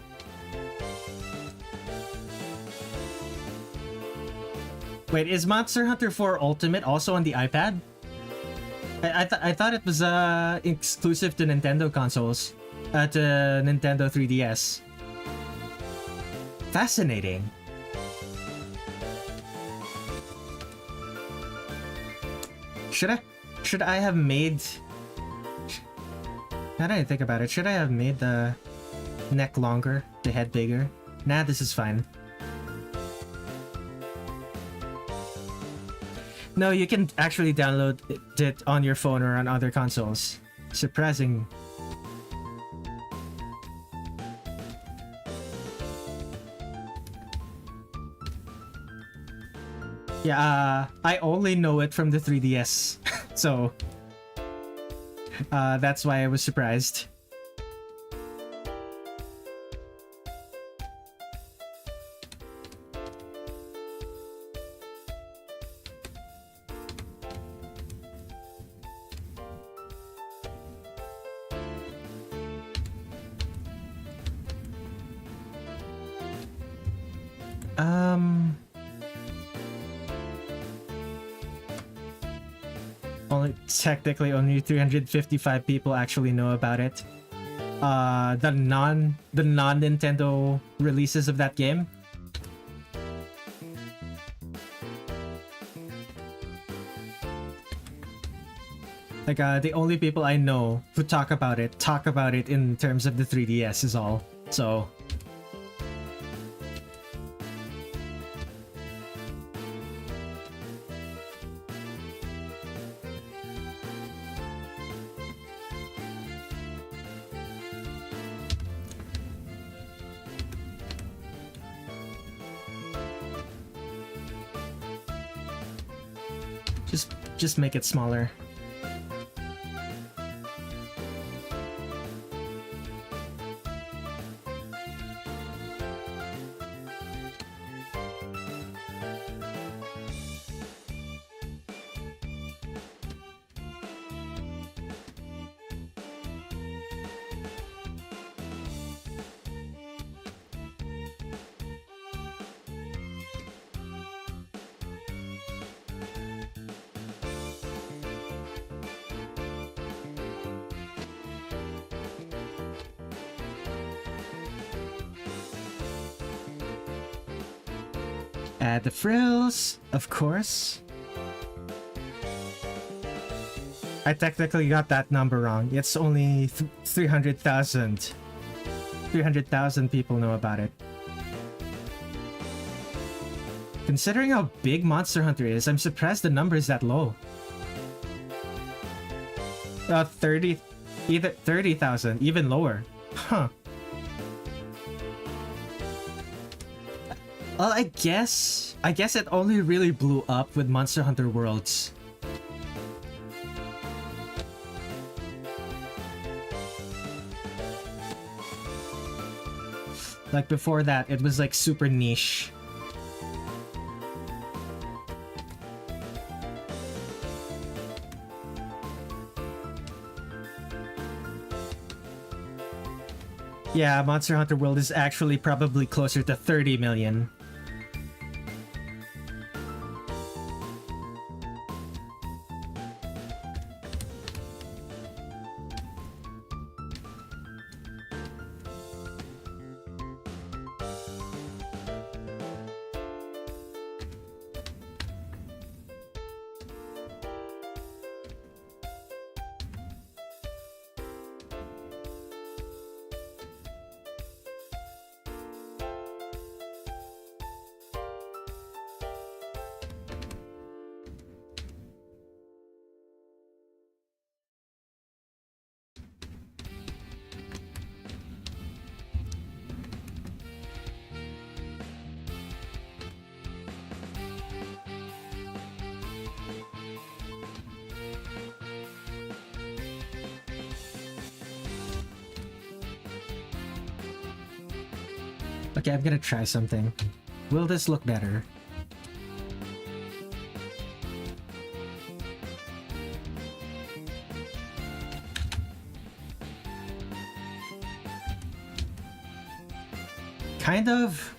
Wait, is Monster Hunter 4 Ultimate also on the iPad? I thought it was exclusive to Nintendo consoles, to Nintendo 3DS. Fascinating. Should I have made... Now that I think about it, should I have made the neck longer, the head bigger? Nah, this is fine. No, you can actually download it on your phone or on other consoles. Surprising. Yeah, I only know it from the 3DS. So, that's why I was surprised. Technically only 355 people actually know about it. The non-Nintendo releases of that game. Like the only people I know who talk about it in terms of the 3DS is all. So just make it smaller. Add the frills, of course. I technically got that number wrong. It's only 300,000. 300,000 people know about it. Considering how big Monster Hunter is, I'm surprised the number is that low. 30, either 30,000, even lower. Huh. Well, I guess it only really blew up with Monster Hunter Worlds. Like before that, it was like super niche. Yeah, Monster Hunter World is actually probably closer to 30 million. Okay, I'm gonna try something. Will this look better? Kind of.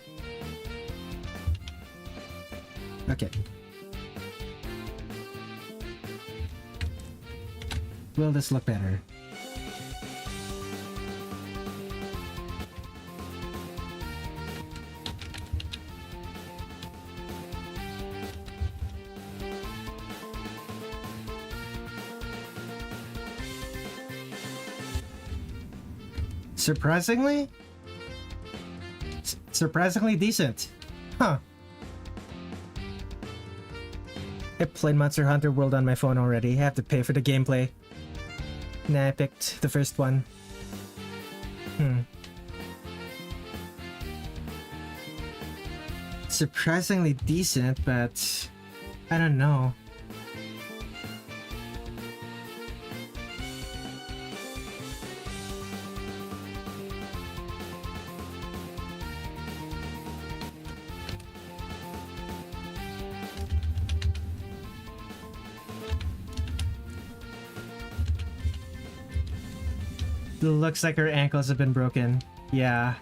Okay. Will this look better? Surprisingly decent. Huh. I played Monster Hunter World on my phone already. I have to pay for the gameplay. Nah, I picked the first one. Surprisingly decent, but I don't know. Looks like her ankles have been broken. Yeah.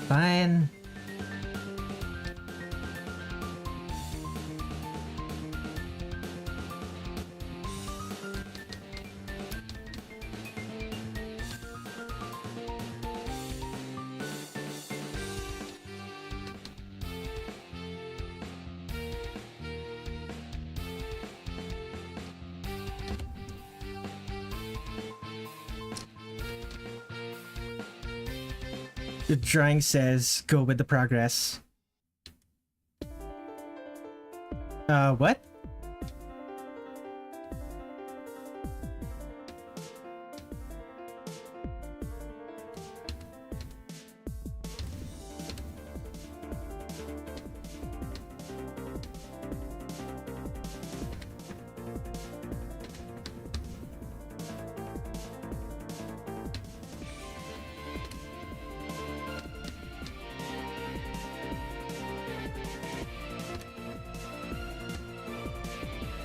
Fine. The drawing says, go with the progress. What?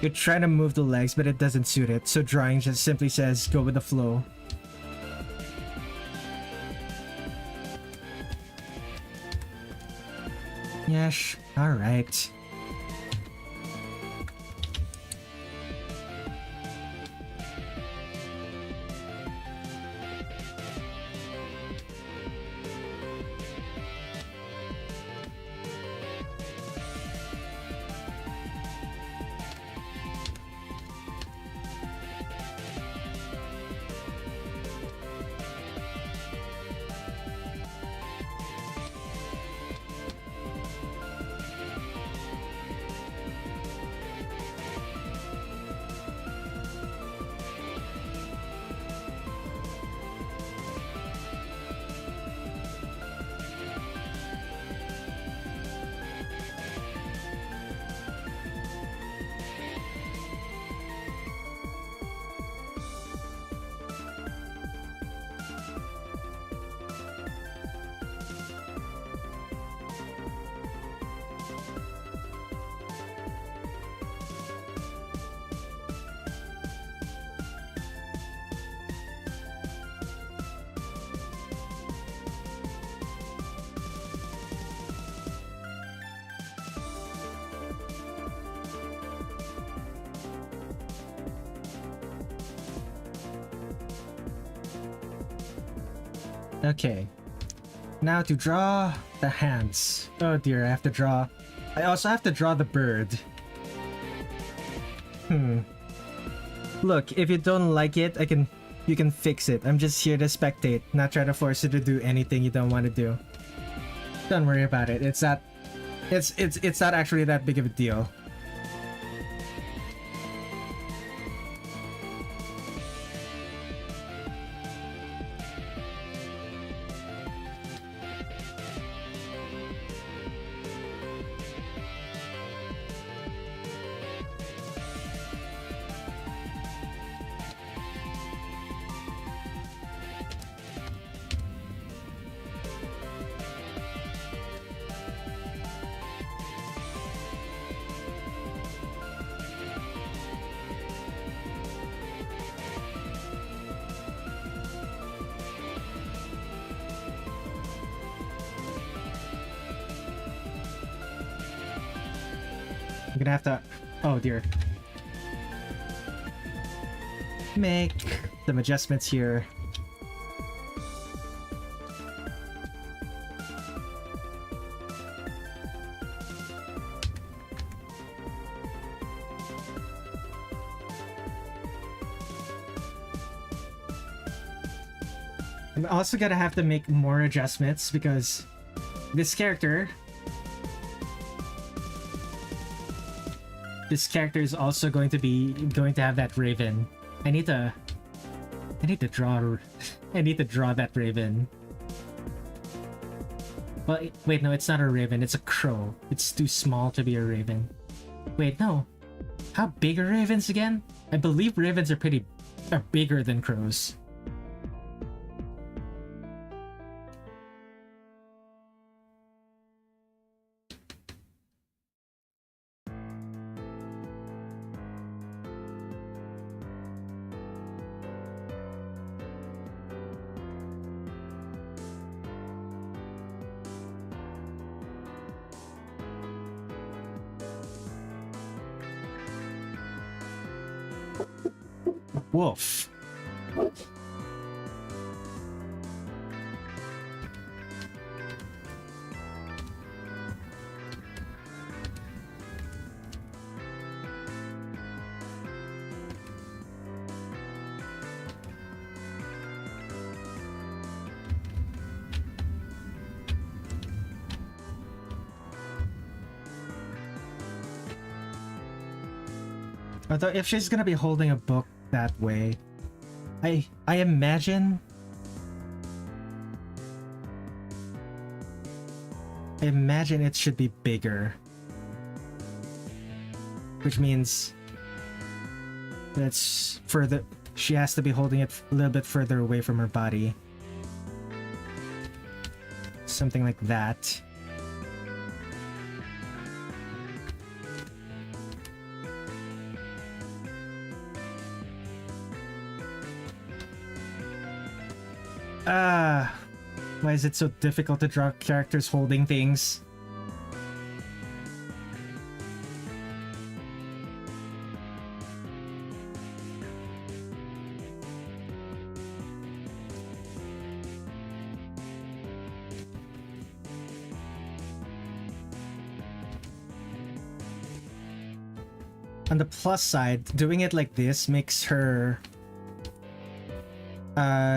You're trying to move the legs, but it doesn't suit it, so drawing just simply says, go with the flow. Yes, alright. Okay. Now to draw the hands. Oh dear, I have to draw. I also have to draw the bird. Look, if you don't like it, you can fix it. I'm just here to spectate, not try to force you to do anything you don't want to do. Don't worry about it. It's not actually that big of a deal. I'm gonna have to... Oh dear. Make some adjustments here. I'm also gonna have to make more adjustments because this character is also going to have that raven. I need to draw that raven. Well, wait, no, it's not a raven, it's a crow. It's too small to be a raven. Wait, no. How big are ravens again? I believe ravens are bigger than crows. Wolf. Although if she's gonna be holding a book that way, I imagine it should be bigger, which means that's further. She has to be holding it a little bit further away from her body, something like that. Why is it so difficult to draw characters holding things? On the plus side, doing it like this makes her...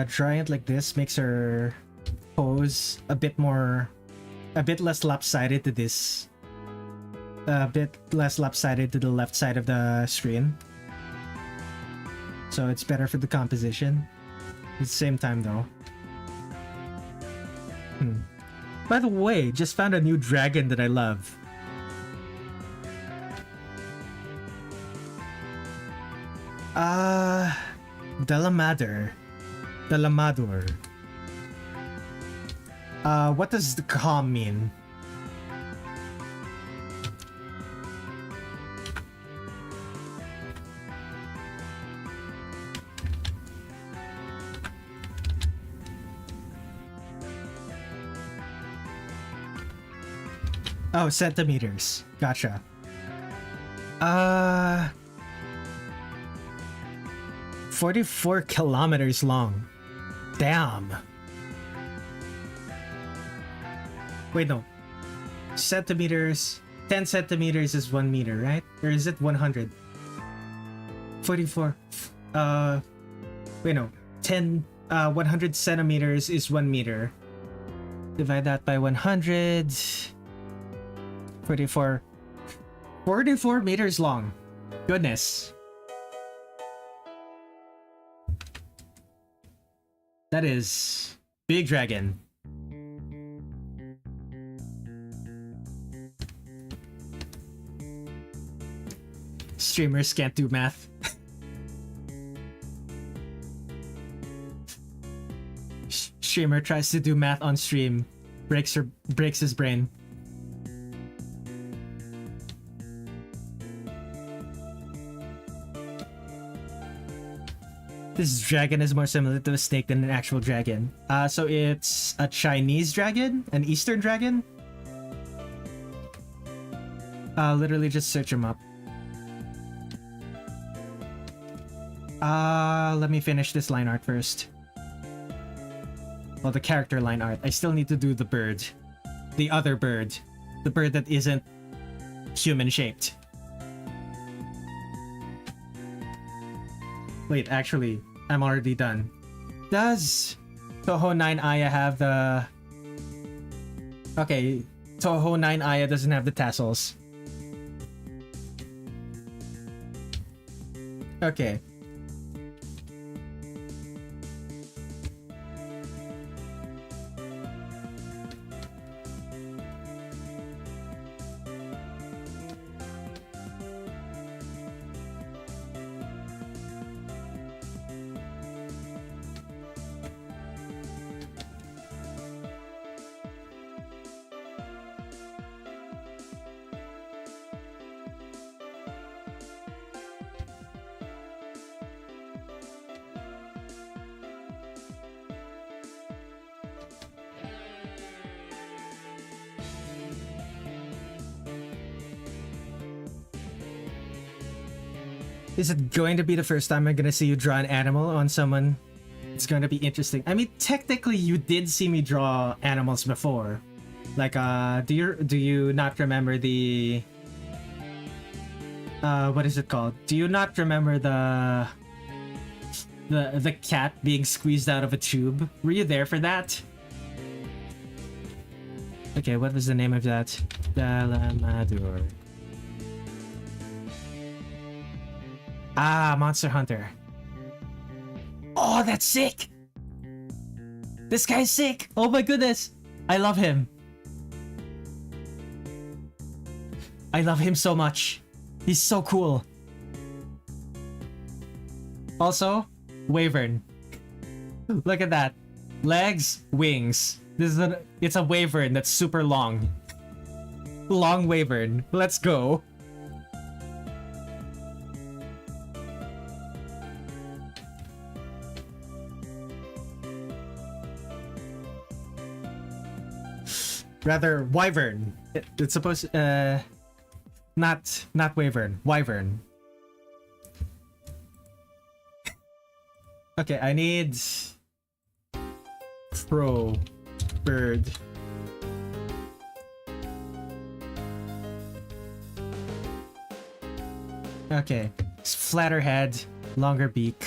drawing it like this makes her pose a bit less lopsided to this. A bit less lopsided to the left side of the screen. So it's better for the composition. At the same time though. By the way, just found a new dragon that I love. Dalamador. What does the calm mean? Oh, centimeters. Gotcha. 44 kilometers long. Damn. Wait, no. Centimeters. 10 centimeters is 1 meter, right? Or is it 100? 44. Wait, no. 100 centimeters is 1 meter. Divide that by 100. 44. 44 meters long. Goodness. That is big dragon. Streamers can't do math. Streamer tries to do math on stream, breaks his brain. This dragon is more similar to a snake than an actual dragon. So it's a Chinese dragon? An Eastern dragon? Literally just search him up. Let me finish this line art first. Well, the character line art. I still need to do the bird. The other bird. The bird that isn't human-shaped. Wait, actually, I'm already done. Does Touhou 9 Aya have the... Okay, Touhou 9 Aya doesn't have the tassels. Okay. Is it going to be the first time I'm gonna see you draw an animal on someone? It's going to be interesting. I mean, technically, you did see me draw animals before. Like, do you not remember the... what is it called? Do you not remember the cat being squeezed out of a tube? Were you there for that? Okay, what was the name of that? Dalamadur. Ah, Monster Hunter. Oh, that's sick! This guy's sick! Oh my goodness! I love him. I love him so much. He's so cool. Also, Wyvern. Look at that. Legs, wings. It's a Wyvern that's super long. Long Wyvern. Let's go. Rather, Wyvern. It's supposed not Wyvern. Wyvern. Okay, I need crow, bird. Okay, flatter head, longer beak.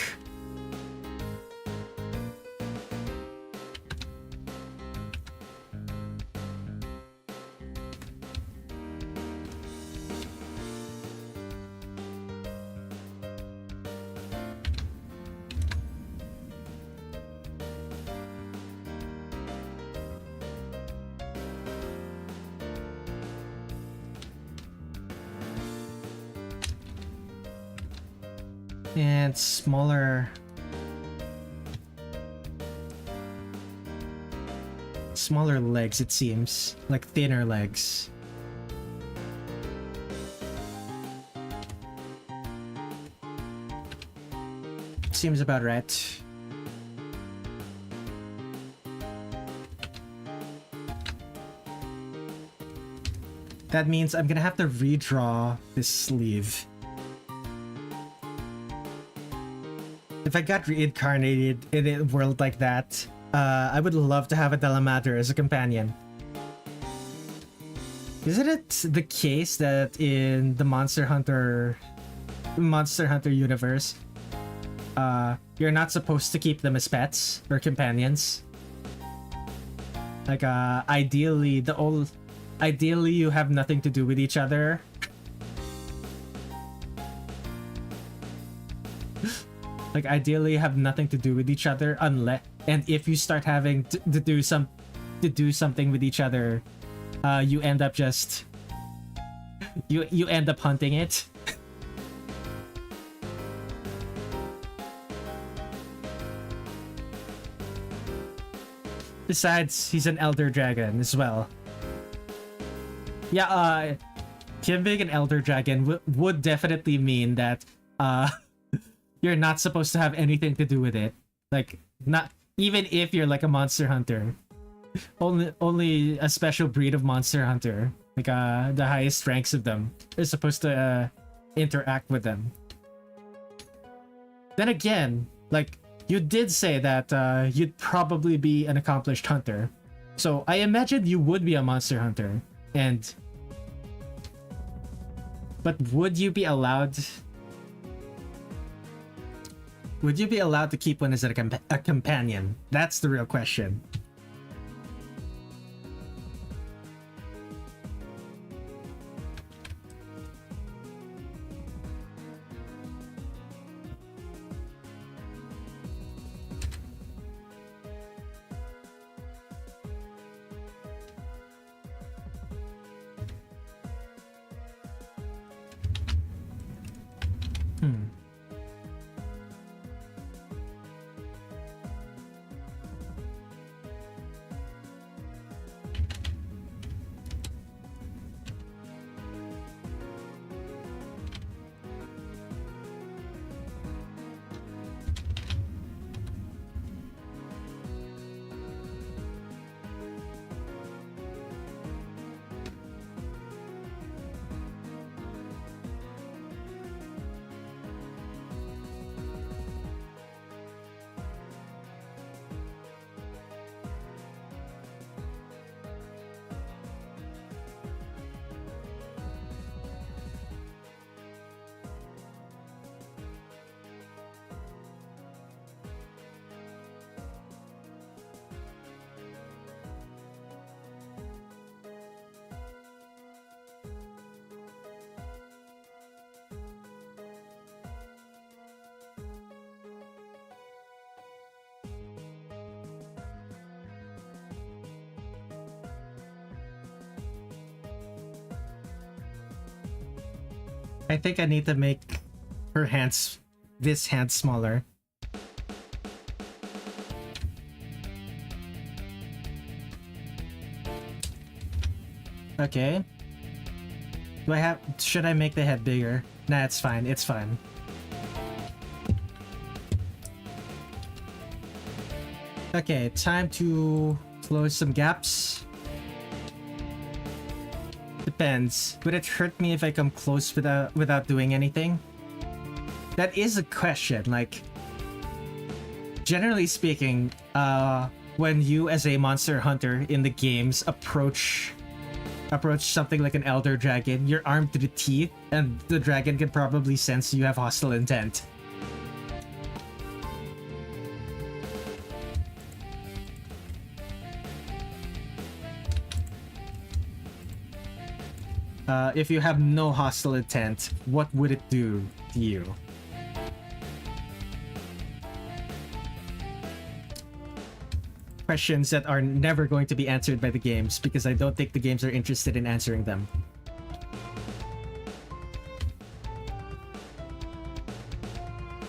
And smaller legs, it seems. Like thinner legs. Seems about right. That means I'm gonna have to redraw this sleeve. If I got reincarnated in a world like that, I would love to have a Dalamadur as a companion. Isn't it the case that in the Monster Hunter universe, you're not supposed to keep them as pets or companions? Like, ideally you have nothing to do with each other. Like, ideally you have nothing to do with each other unless, and if you start having to do something with each other, you end up just you end up hunting it. Besides, he's an elder dragon as well. Yeah, him being an elder dragon would definitely mean that you're not supposed to have anything to do with it. Like, not even if you're like a monster hunter. Only a special breed of monster hunter, like the highest ranks of them, is supposed to interact with them. Then again, like, you did say that you'd probably be an accomplished hunter, so I imagine you would be a monster hunter. But would you be allowed? Would you be allowed to keep one as a companion? That's the real question. I think I need to make her hands, this hand, smaller. Okay. Should I make the head bigger? Nah, it's fine, it's fine. Okay, time to close some gaps. Depends. Would it hurt me if I come close without doing anything? That is a question. Like, generally speaking, when you as a monster hunter in the games approach something like an elder dragon, you're armed to the teeth, and the dragon can probably sense you have hostile intent. If you have no hostile intent, what would it do to you? Questions that are never going to be answered by the games, because I don't think the games are interested in answering them.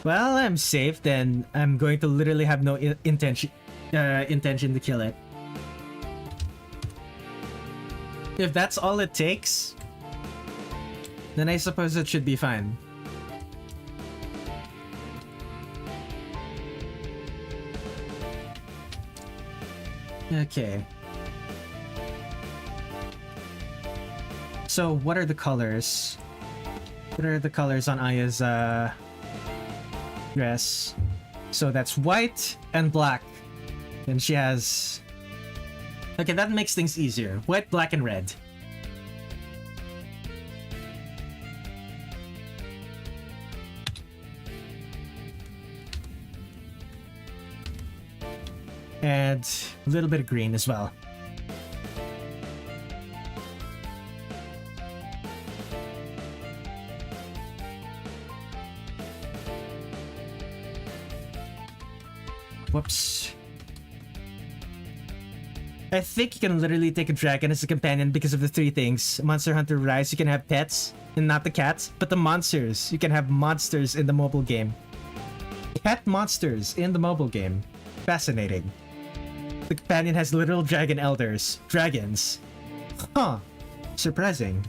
Well, I'm safe, then I'm going to literally have no intention to kill it. If that's all it takes, then I suppose it should be fine. Okay. So, what are the colors? What are the colors on Aya's dress? So that's white and black. And she has... Okay, that makes things easier. White, black, and red. And a little bit of green as well. Whoops. I think you can literally take a dragon as a companion because of the three things. Monster Hunter Rise, you can have pets and not the cats, but the monsters. You can have monsters in the mobile game. Pet monsters in the mobile game. Fascinating. The companion has literal dragon elders. Dragons. Huh. Surprising.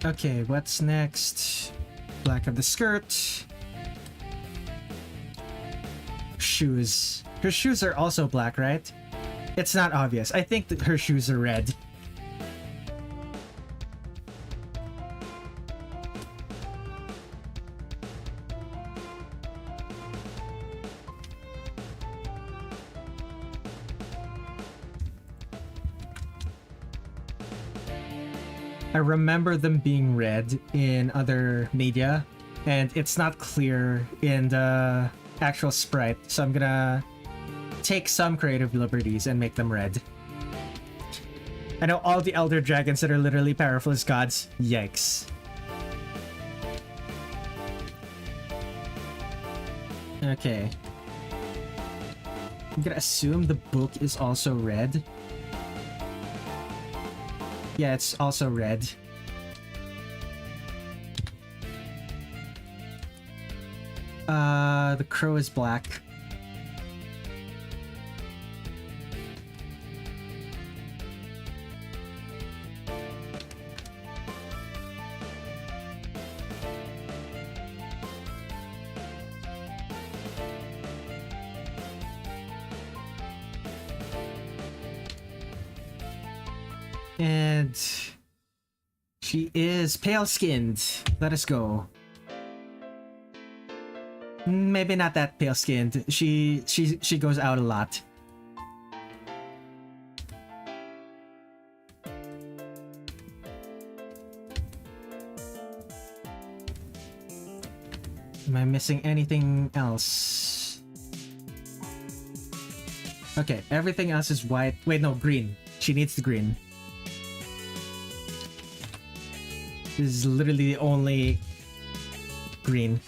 Okay, what's next? Black of the skirt. Shoes. Her shoes are also black, right? It's not obvious. I think that her shoes are red. I remember them being red in other media, and it's not clear in the actual sprite, so I'm gonna take some creative liberties and make them red. I know all the elder dragons that are literally powerful as gods. Yikes. Okay. I'm gonna assume the book is also red. Yeah, it's also red. The crow is black. And she is pale-skinned. Let us go. Maybe not that pale-skinned. She goes out a lot. Am I missing anything else? Okay, everything else is white. Wait, no, green. She needs the green. This is literally the only green.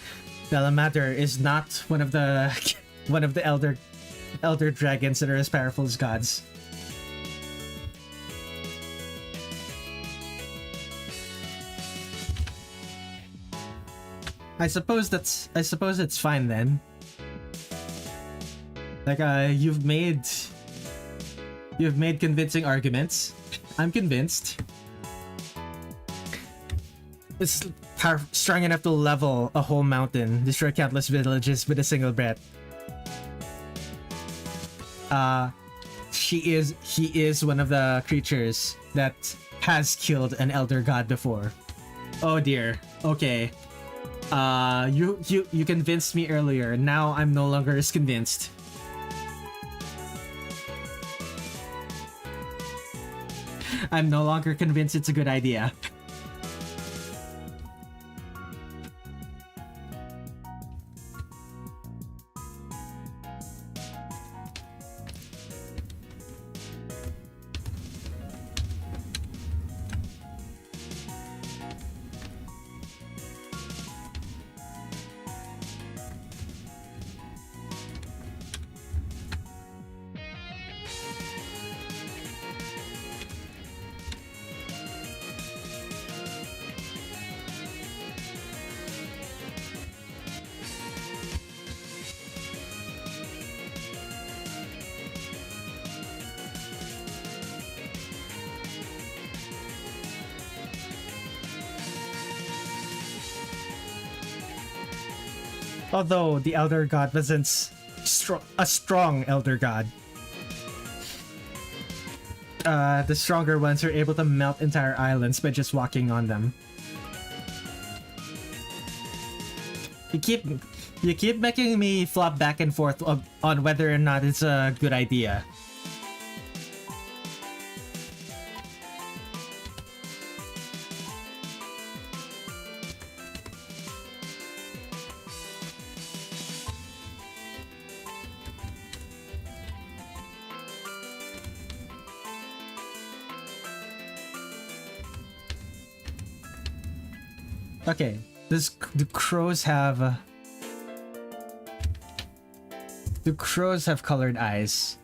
Velamater is not one of the elder dragons that are as powerful as gods. I suppose it's fine then. Like you've made convincing arguments. I'm convinced. It's strong enough to level a whole mountain, destroy countless villages with a single breath. He is one of the creatures that has killed an elder god before. Oh dear. Okay. You convinced me earlier. Now I'm no longer as convinced. I'm no longer convinced it's a good idea. Although the elder god wasn't a strong elder god. the stronger ones are able to melt entire islands by just walking on them. You keep making me flop back and forth on whether or not it's a good idea. Okay, do crows have... do crows have colored eyes?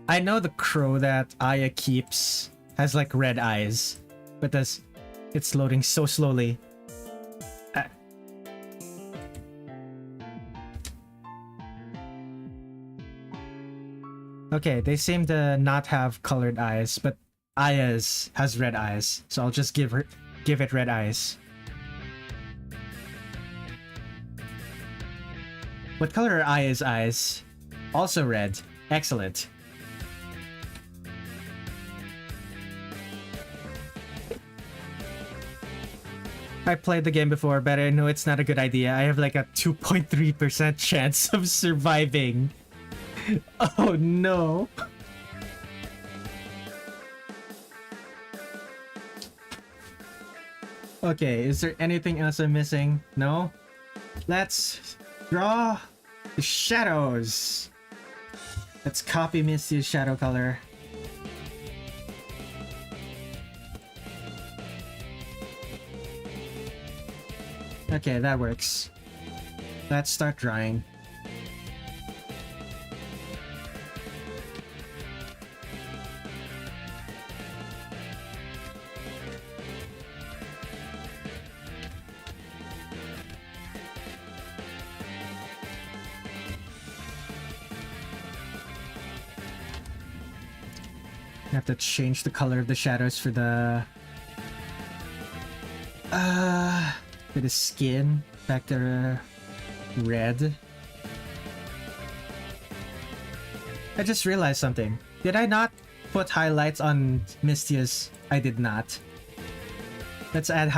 I know the crow that Aya keeps has like red eyes, but it's loading so slowly. Okay, they seem to not have colored eyes, but Aya's has red eyes, so I'll just give it red eyes. What color are Aya's eyes? Also red. Excellent. I played the game before, but I know it's not a good idea. I have like a 2.3% chance of surviving. Oh no. Okay, is there anything else I'm missing? No? Let's draw the shadows. Let's copy Misty's shadow color. Okay, that works. Let's start drawing. I have to change the color of the shadows for the skin back to red. I just realized something. Did I not put highlights on Mystia's? I did not. Let's add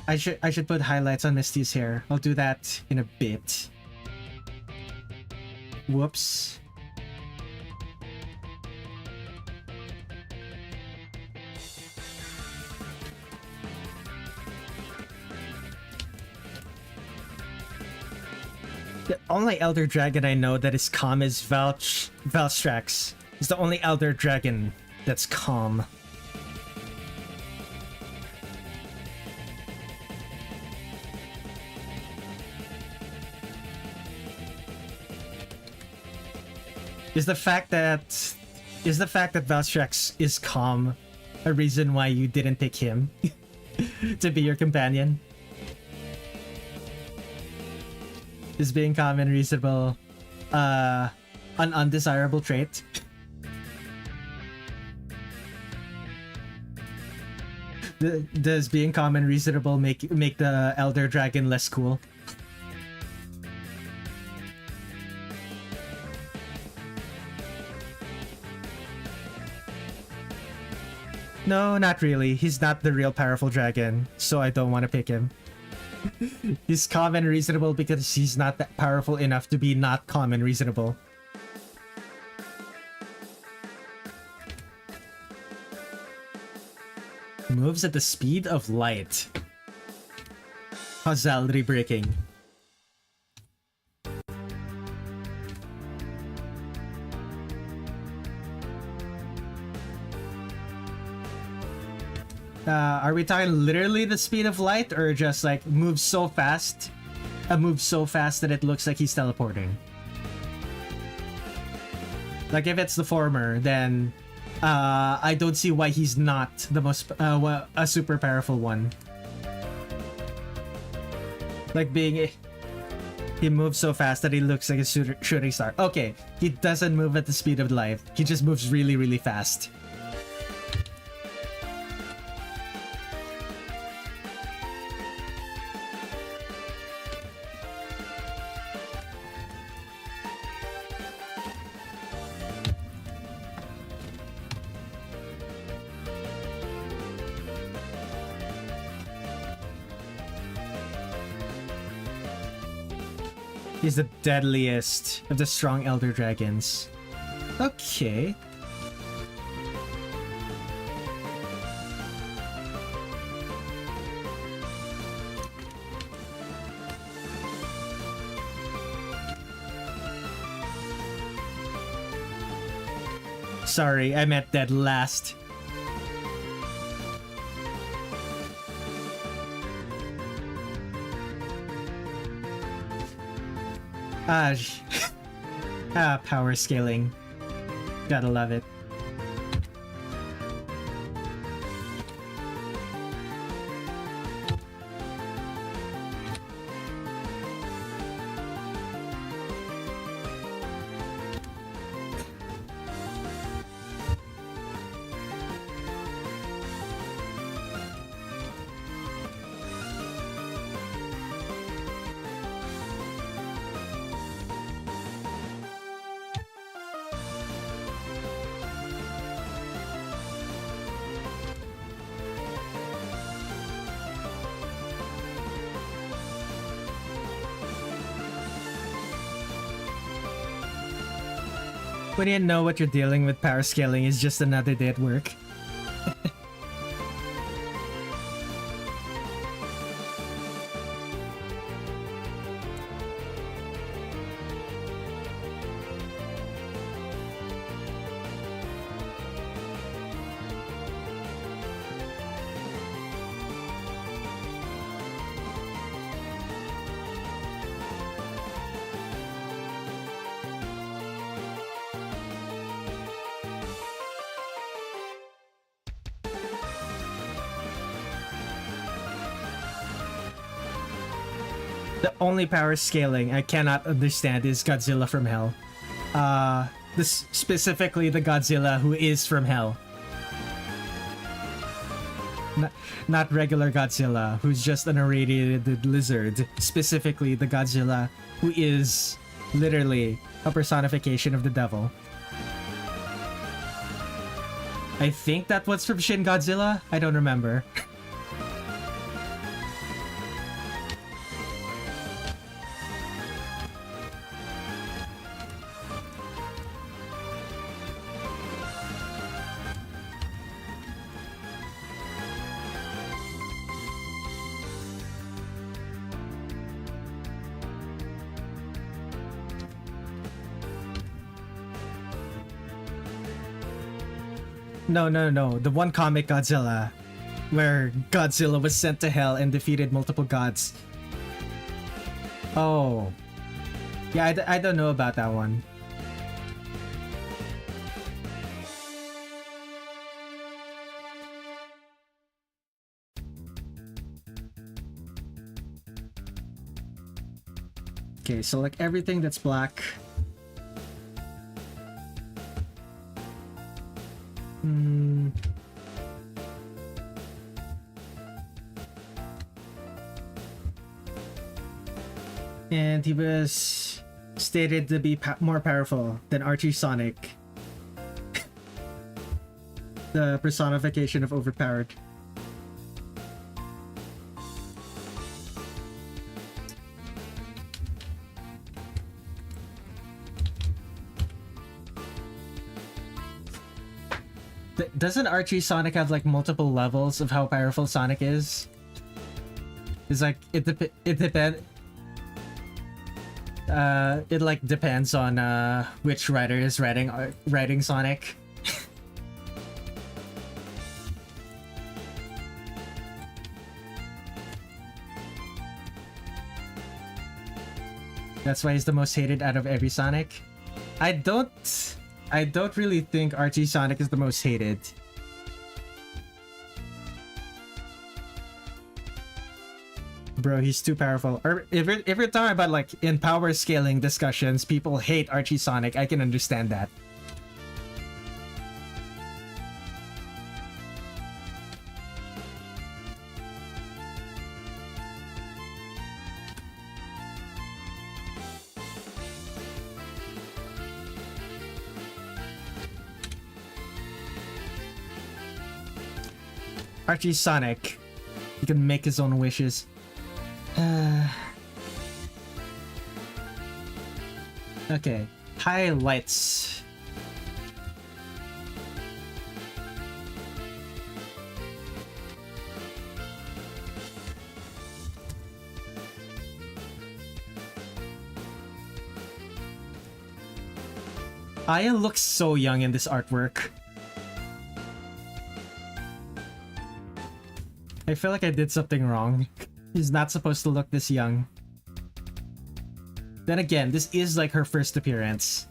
I should put highlights on Misty's hair. I'll do that in a bit. Whoops. The only Elder Dragon I know that is calm is Valstrax. He's the only Elder Dragon that's calm. Is the fact that Valstrax is calm a reason why you didn't pick him to be your companion? Is being calm and reasonable an undesirable trait? Does being calm and reasonable make the Elder Dragon less cool? No, not really. He's not the real powerful dragon, so I don't want to pick him. He's calm and reasonable because he's not that powerful enough to be not calm and reasonable. Moves at the speed of light. Causality breaking. Are we talking literally the speed of light, or just like moves so fast? Moves so fast that it looks like he's teleporting. Like if it's the former, then I don't see why he's not the most a super powerful one. Like he moves so fast that he looks like a shooting star. Okay, he doesn't move at the speed of light. He just moves really, really fast. He's the deadliest of the strong elder dragons. Okay. Sorry, I meant dead last. Power scaling. Gotta love it. When you know what you're dealing with, power scaling is just another day at work. The only power scaling I cannot understand is Godzilla from Hell. Specifically the Godzilla who is from Hell. Not regular Godzilla, who's just an irradiated lizard. Specifically the Godzilla who is literally a personification of the devil. I think that was from Shin Godzilla? I don't remember. No. The one comic Godzilla, where Godzilla was sent to hell and defeated multiple gods. Oh. Yeah, I don't know about that one. Okay, select everything that's black. And he was stated to be more powerful than Archie Sonic. The personification of overpowered. Doesn't Archie Sonic have like multiple levels of how powerful Sonic is? It's like it depends. It like depends on which writer is writing Sonic. That's why he's the most hated out of every Sonic. I don't really think Archie Sonic is the most hated. Bro, he's too powerful. Or if you're talking about like in power scaling discussions, people hate Archie Sonic, I can understand that. Archie Sonic, he can make his own wishes. Okay, highlights. Aya looks so young in this artwork. I feel like I did something wrong. She's not supposed to look this young. Then again, this is like her first appearance.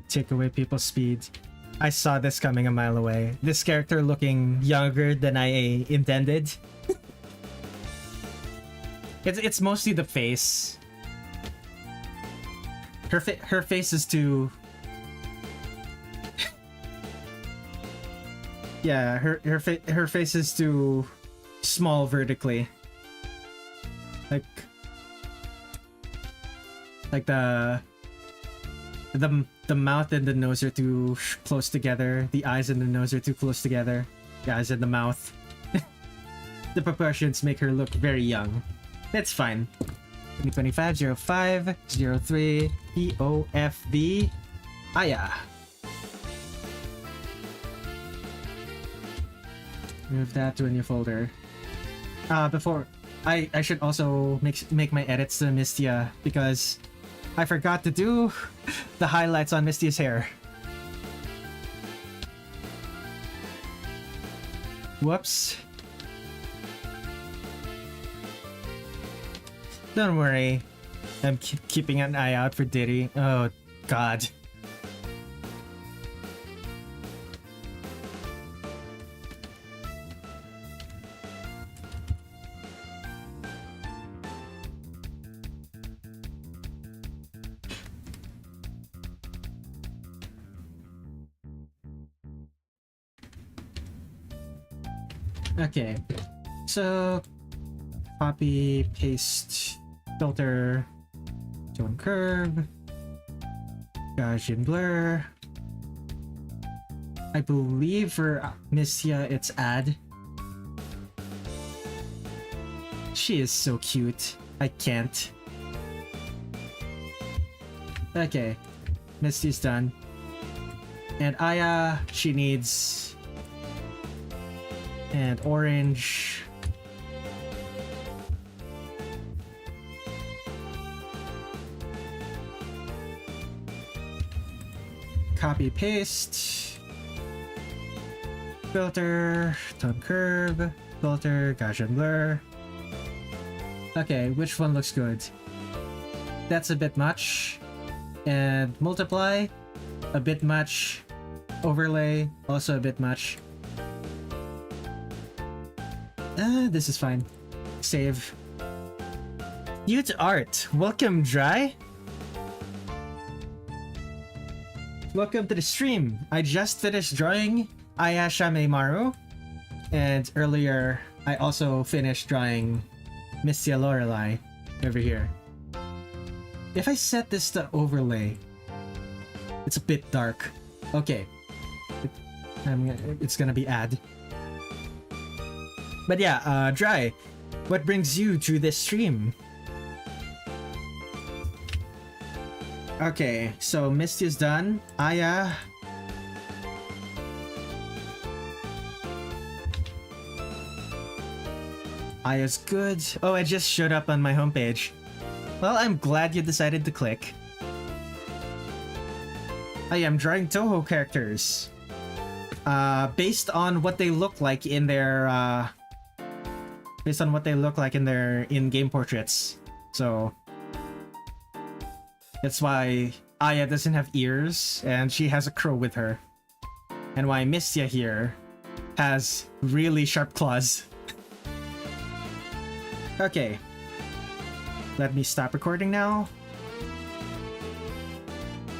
Take away people's speed. I saw this coming a mile away. This character looking younger than I intended. It's mostly the face. Her face is too... yeah, her face is too small vertically. Like the mouth and the nose are too close together. The eyes and the nose are too close together. The eyes and the mouth. The proportions make her look very young. That's fine. 2025 05 03 EOFV Aya. Move that to a new folder. Before I should also make my edits to Mystia because I forgot to do the highlights on Mystia's hair. Whoops. Don't worry. I'm keeping an eye out for Diddy. Oh, God. Okay, so copy, paste, filter, tone curve, Gaussian blur. I believe for Mystia it's add. She is so cute. I can't. Okay, Misty's done. And Aya, she needs... and orange. Copy, paste. Filter, tone curve, filter, Gaussian blur. Okay, which one looks good? That's a bit much. And multiply, a bit much. Overlay, also a bit much. This is fine. Save. New to art. Welcome, Dry. Welcome to the stream. I just finished drawing Aya Shameimaru, and earlier I also finished drawing Mystia Lorelei over here. If I set this to overlay, it's a bit dark. Okay, it's gonna be add. But yeah, Dry, what brings you to this stream? Okay, so Misty's done. Aya. Aya's good. Oh, it just showed up on my homepage. Well, I'm glad you decided to click. I am drawing Touhou characters. Based on what they look like in their in-game portraits. So that's why Aya doesn't have ears and she has a crow with her. and why Mystia here has really sharp claws. Okay. Let me stop recording now.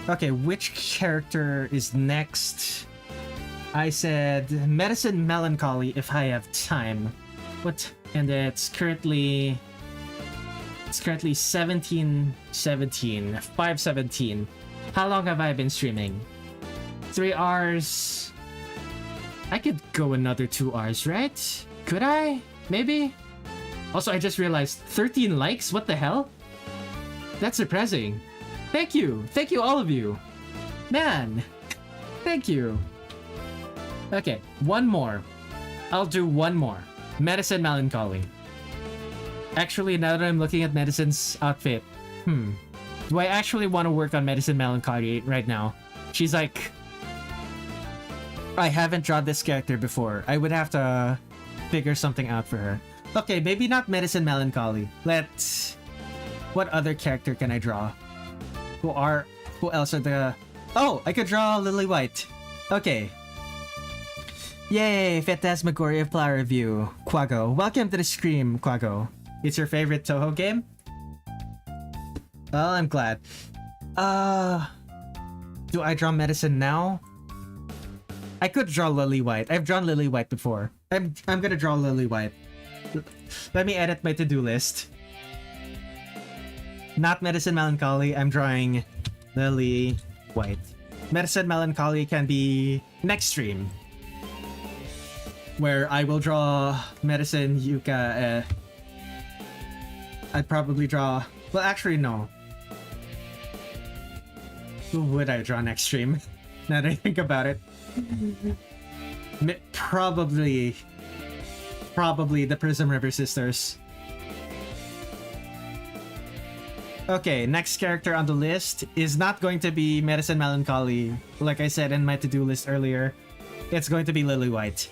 Okay, which character is next? I said Medicine Melancholy if I have time. What? And it's currently 5:17. How long have I been streaming? 3 hours. I could go another 2 hours, right? Could I? Maybe? Also, I just realized 13 likes? What the hell? That's surprising. Thank you. Thank you, all of you. Man. Thank you. Okay, one more. I'll do one more. Medicine Melancholy. Actually, now that I'm looking at Medicine's outfit, do I actually want to work on Medicine Melancholy right now? She's like, I haven't drawn this character before. I would have to figure something out for her. Okay, maybe not Medicine Melancholy. What other character can I draw? Who else are the... Oh, I could draw Lily White. Okay. Yay, Phantasmagoria of Flower View. Quago. Welcome to the stream, Quago. It's your favorite Touhou game? Well, I'm glad. Do I draw Medicine now? I could draw Lily White. I've drawn Lily White before. I'm gonna draw Lily White. Let me edit my to-do list. Not Medicine Melancholy, I'm drawing Lily White. Medicine Melancholy can be next stream, where I will draw Medicine Yuuka. I'd probably draw... Well, actually, no. Who would I draw next stream? Now that I think about it. Probably the Prismriver sisters. Okay, next character on the list is not going to be Medicine Melancholy. Like I said in my to-do list earlier, it's going to be Lily White.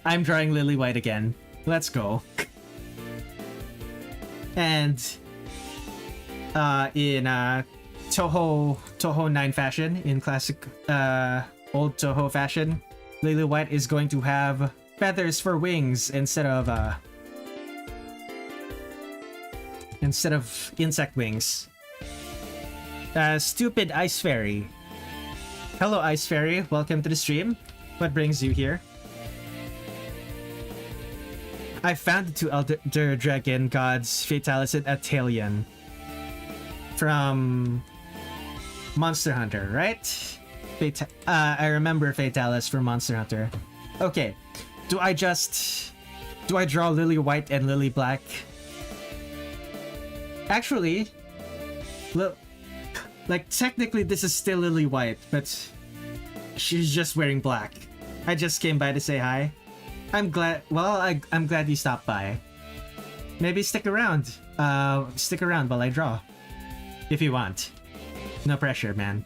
I'm drawing Lily White again. Let's go. And in Touhou 9 fashion, in classic old Touhou fashion, Lily White is going to have feathers for wings instead of insect wings. Stupid Ice Fairy. Hello, Ice Fairy. Welcome to the stream. What brings you here? I found the 2 Elder Dragon gods, Fatalis and Atalian, from Monster Hunter, right? I remember Fatalis from Monster Hunter. Okay, do I draw Lily White and Lily Black? Actually, like technically this is still Lily White, but she's just wearing black. I just came by to say hi. I'm glad. Well, I'm glad you stopped by. Maybe stick around. Stick around while I draw, if you want. No pressure, man.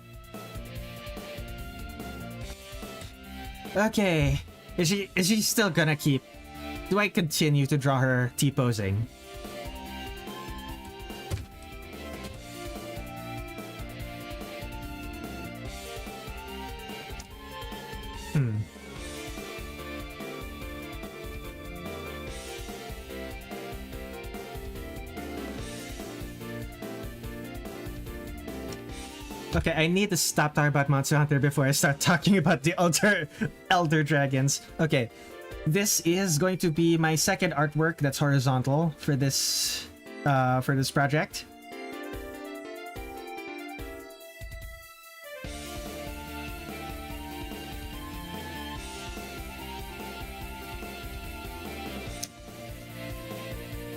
Okay, is she still gonna keep? Do I continue to draw her T-posing? Okay, I need to stop talking about Monster Hunter before I start talking about the Elder Dragons. Okay, this is going to be my second artwork that's horizontal for this project.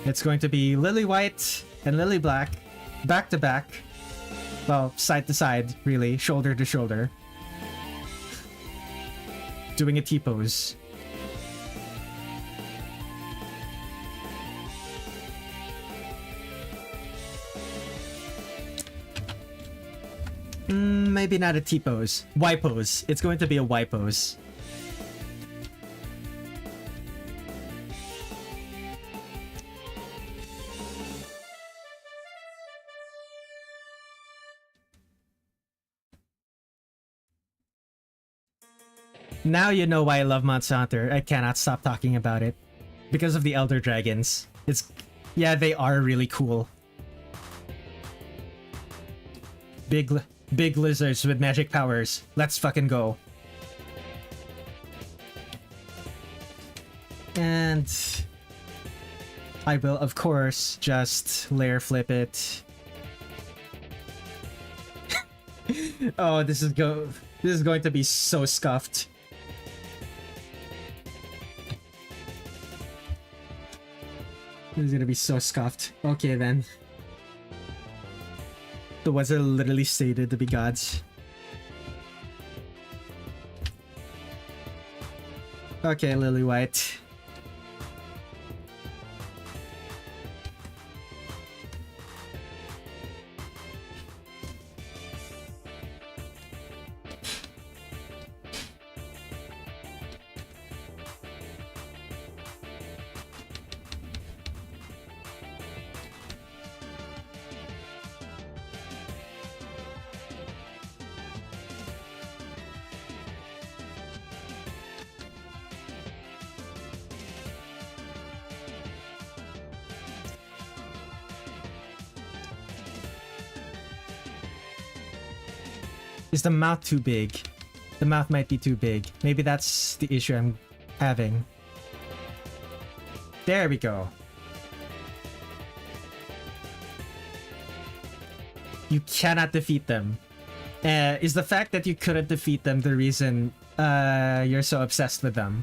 It's going to be Lily White and Lily Black, back to back. Well, side to side, really, shoulder to shoulder. Doing a T-pose. Maybe not a T-pose. Y-pose. It's going to be a Y-pose. Now you know why I love Monster Hunter. I cannot stop talking about it. Because of the Elder Dragons. Yeah, they are really cool. Big lizards with magic powers. Let's fucking go. And I will, of course, just layer flip it. Oh, this is going to be so scuffed. This is gonna be so scuffed. Okay then. The ones that are literally stated to be gods. Okay, Lily White. Is the mouth too big? The mouth might be too big. Maybe that's the issue I'm having. There we go. You cannot defeat them. Is the fact that you couldn't defeat them the reason you're so obsessed with them?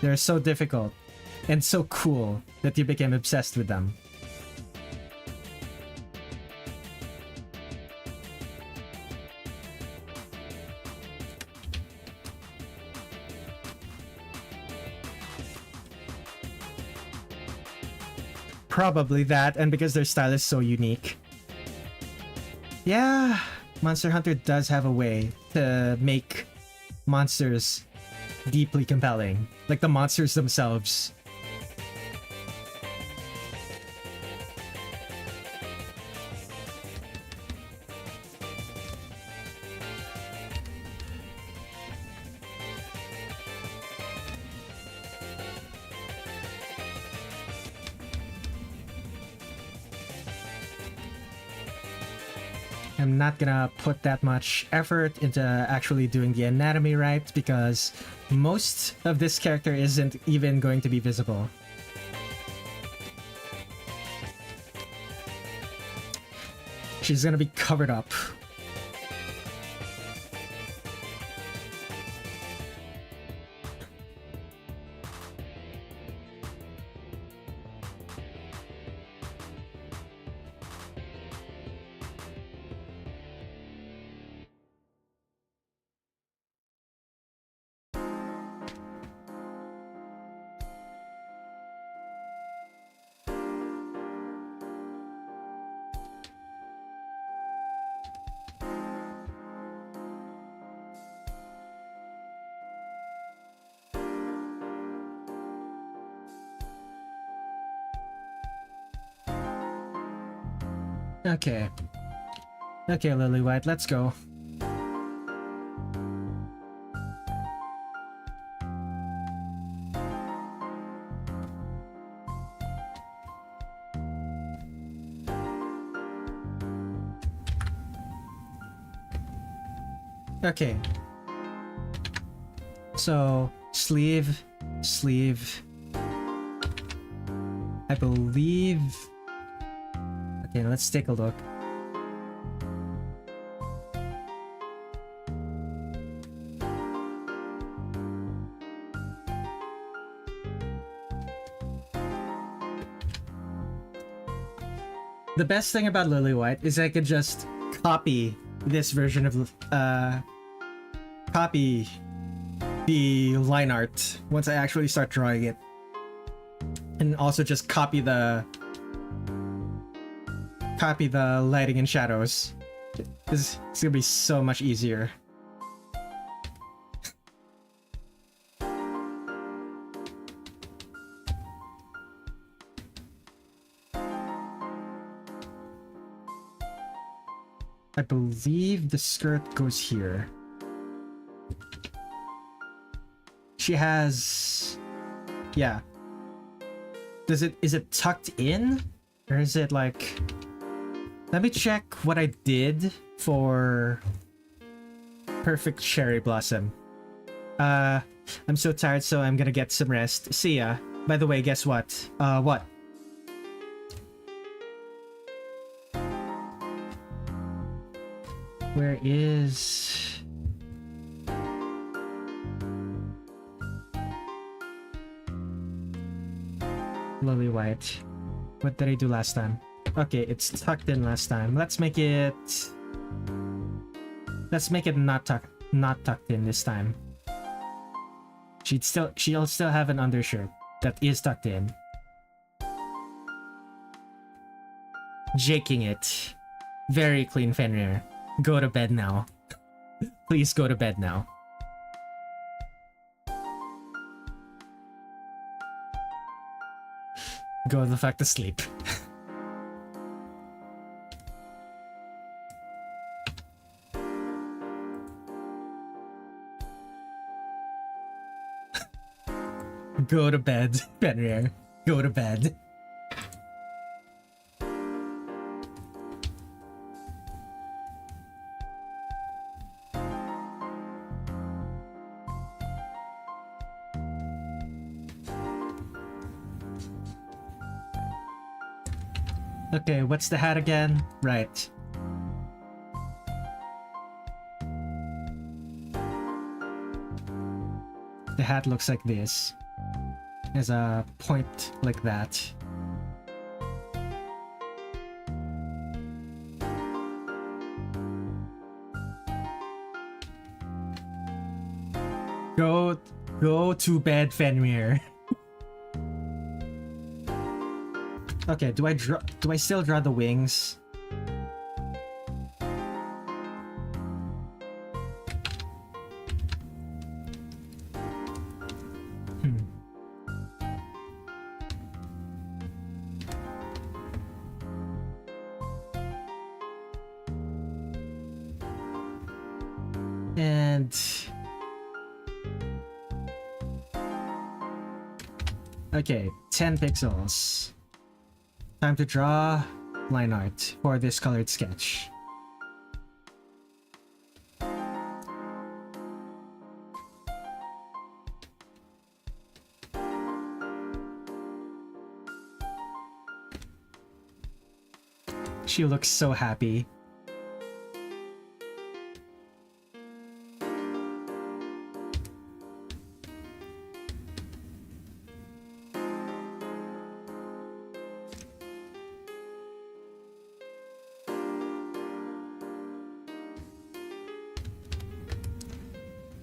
They're so difficult and so cool that you became obsessed with them. Probably that, and because their style is so unique. Yeah, Monster Hunter does have a way to make monsters deeply compelling. Like the monsters themselves. I'm not gonna put that much effort into actually doing the anatomy right because most of this character isn't even going to be visible. She's gonna be covered up. Okay. Okay, Lily White, let's go. Okay. So, sleeve. I believe... Okay, let's take a look. The best thing about Lily White is I could just copy this version of copy the line art once I actually start drawing it, and also just copy the lighting and shadows. It's gonna be so much easier. I believe the skirt goes here. She has... Yeah. Is it tucked in? Or is it like... Let me check what I did for Perfect Cherry Blossom. I'm so tired, so I'm gonna get some rest. See ya. By the way, guess what? What? Where is... Lily White. What did I do last time? Okay, it's tucked in last time. Let's make it not tucked in this time. She'll still have an undershirt that is tucked in. Jaking it. Very clean, Fenrir. Go to bed now. Please go to bed now. Go the fuck to sleep. Go to bed, Fenrir. Go to bed. Okay, what's the hat again? Right. The hat looks like this. There's a point like that. Go to bed, Fenrir. Okay, do I still draw the wings? And okay, 10 pixels. Time to draw line art for this colored sketch. She looks so happy.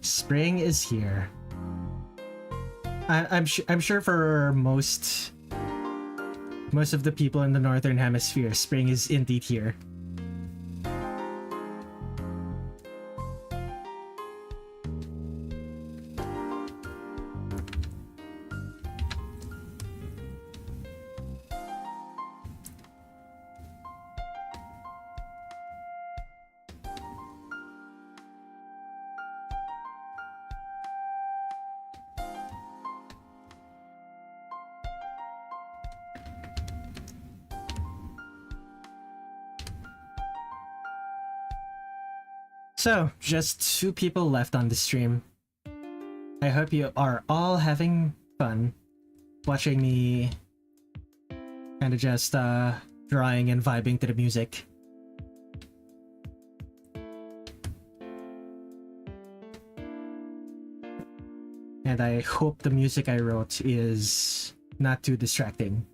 Spring is here. I'm sure for most of the people in the northern hemisphere, spring is indeed here. So, just 2 people left on the stream. I hope you are all having fun watching me kind of just drawing and vibing to the music. And I hope the music I wrote is not too distracting.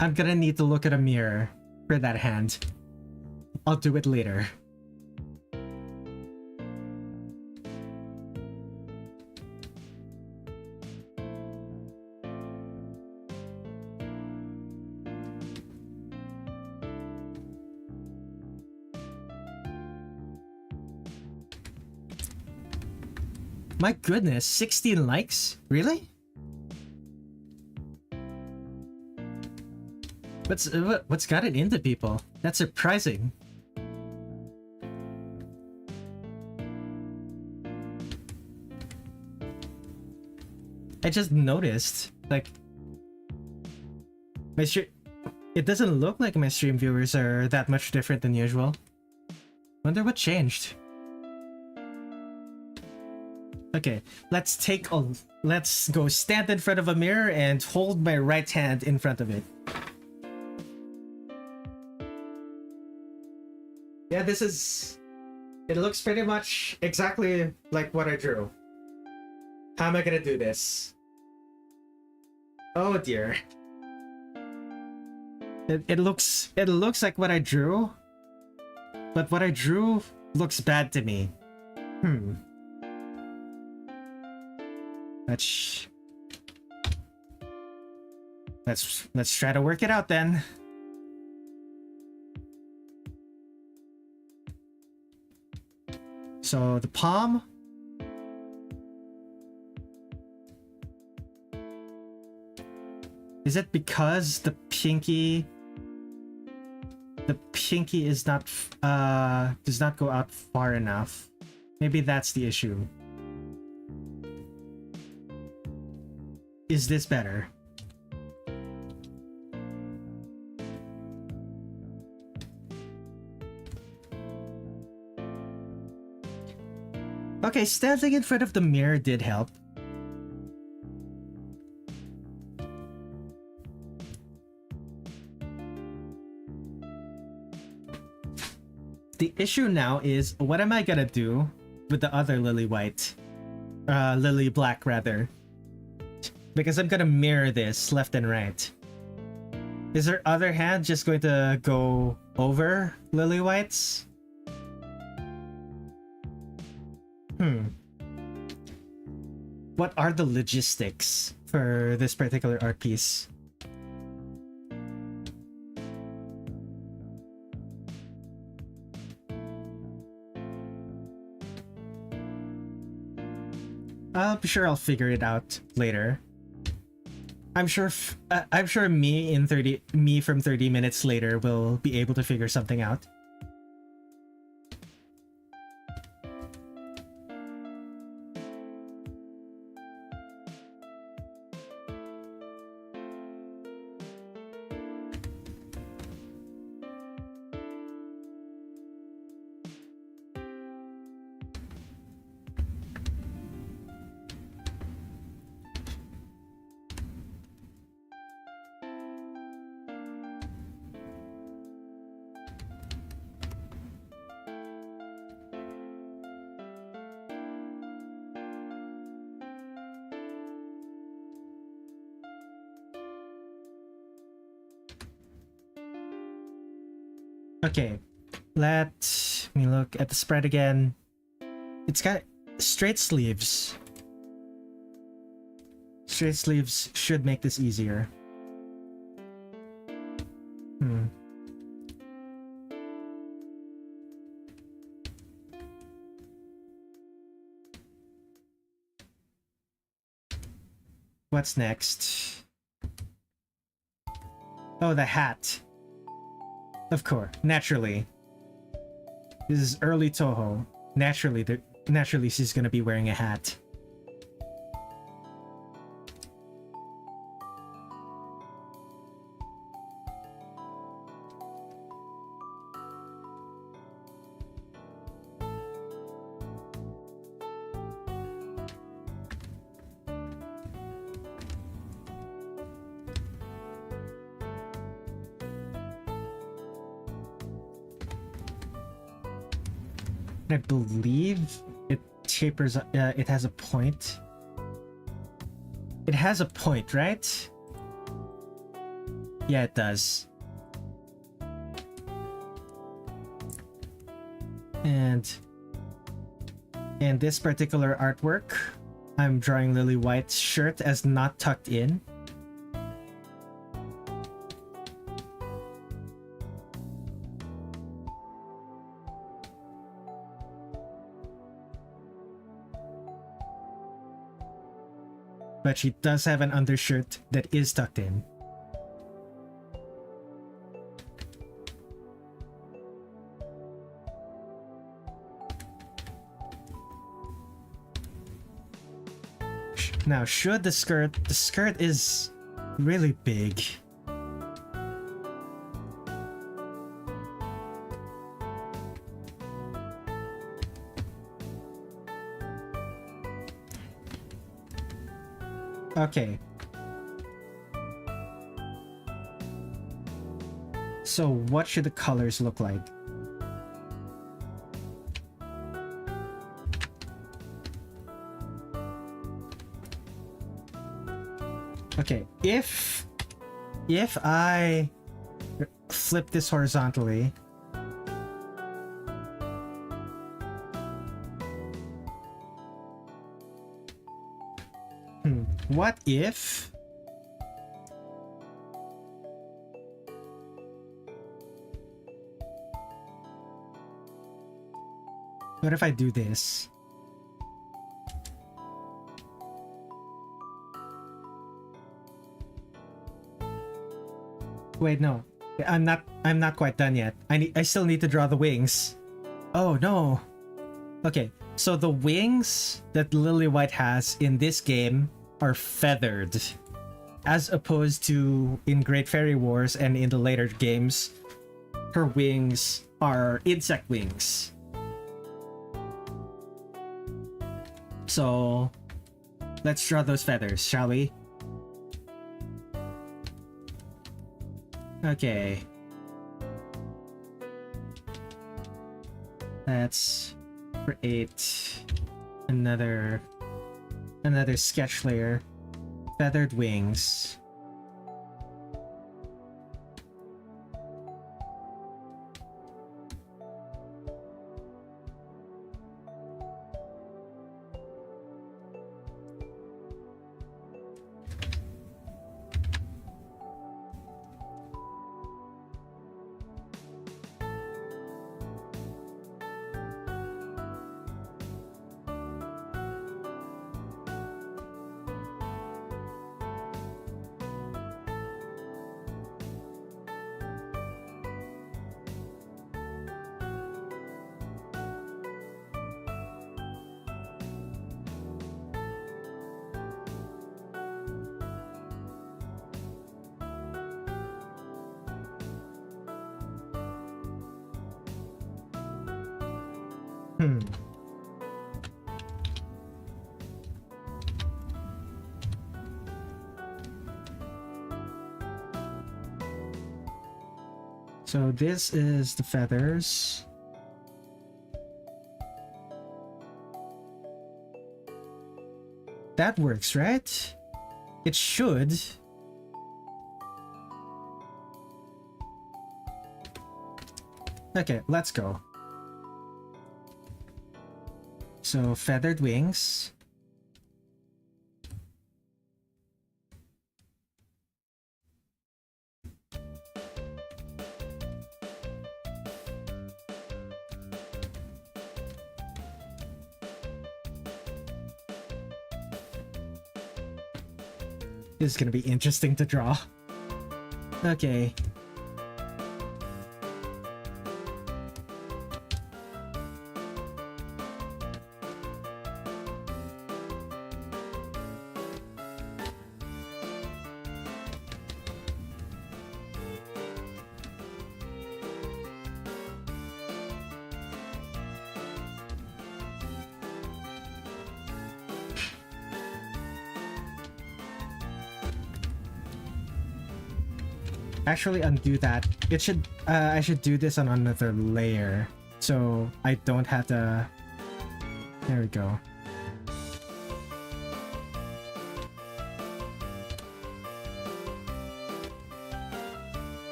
I'm gonna need to look at a mirror for that hand. I'll do it later. My goodness, 16 likes? Really? What's got it into people? That's surprising. I just noticed, like, my stream. It doesn't look like my stream viewers are that much different than usual. Wonder what changed. Okay, let's go stand in front of a mirror and hold my right hand in front of it. Yeah, it looks pretty much exactly like what I drew. How am I gonna do this? Oh dear. It looks like what I drew, but what I drew looks bad to me. Let's try to work it out then. So the palm. Is it because the pinky is not does not go out far enough? Maybe that's the issue. Is this better? Okay, standing in front of the mirror did help. The issue now is, what am I gonna do with the other lily black rather? Because I'm gonna mirror this left and right. Is her other hand just going to go over lily white's? What are the logistics for this particular art piece? I'm sure I'll figure it out later. I'm sure me from 30 minutes later will be able to figure something out. Okay, let me look at the spread again. It's got straight sleeves. Straight sleeves should make this easier. What's next? Oh, the hat. Of course, naturally. This is early Touhou. Naturally she's gonna be wearing a hat. I believe it tapers, it has a point. It has a point, right? Yeah, it does. And in this particular artwork, I'm drawing Lily White's shirt as not tucked in. but she does have an undershirt that is tucked in. Now, should the skirt is really big. Okay. So what should the colors look like? Okay, if I flip this horizontally, what if I do this? Wait, no. I'm not quite done yet. I still need to draw the wings. Oh no. Okay, so the wings that Lily White has in this game are feathered, as opposed to in Great Fairy Wars and in the later games, her wings are insect wings. So let's draw those feathers, shall we? Okay. Let's create another sketch layer. Feathered wings. So this is the feathers. That works, right? It should. Okay, let's go. So feathered wings. This is gonna be interesting to draw. Okay. Actually undo that. It should I should do this on another layer so I don't have to. There we go.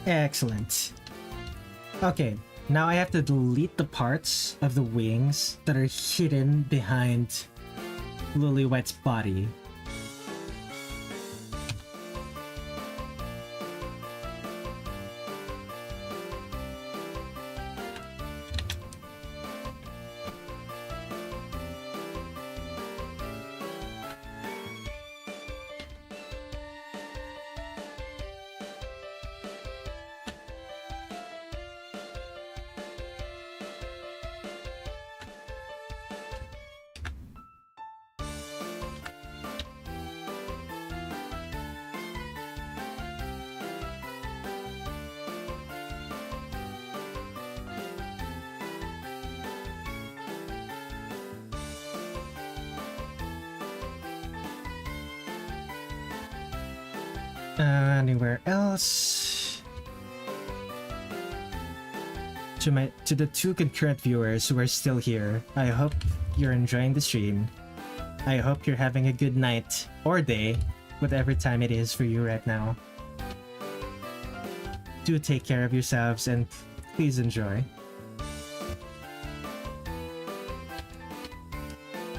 Excellent. Okay, Now I have to delete the parts of the wings that are hidden behind Lily-White's body. Anywhere else? To the two concurrent viewers who are still here, I hope you're enjoying the stream. I hope you're having a good night or day, whatever time it is for you right now. Do take care of yourselves and please enjoy.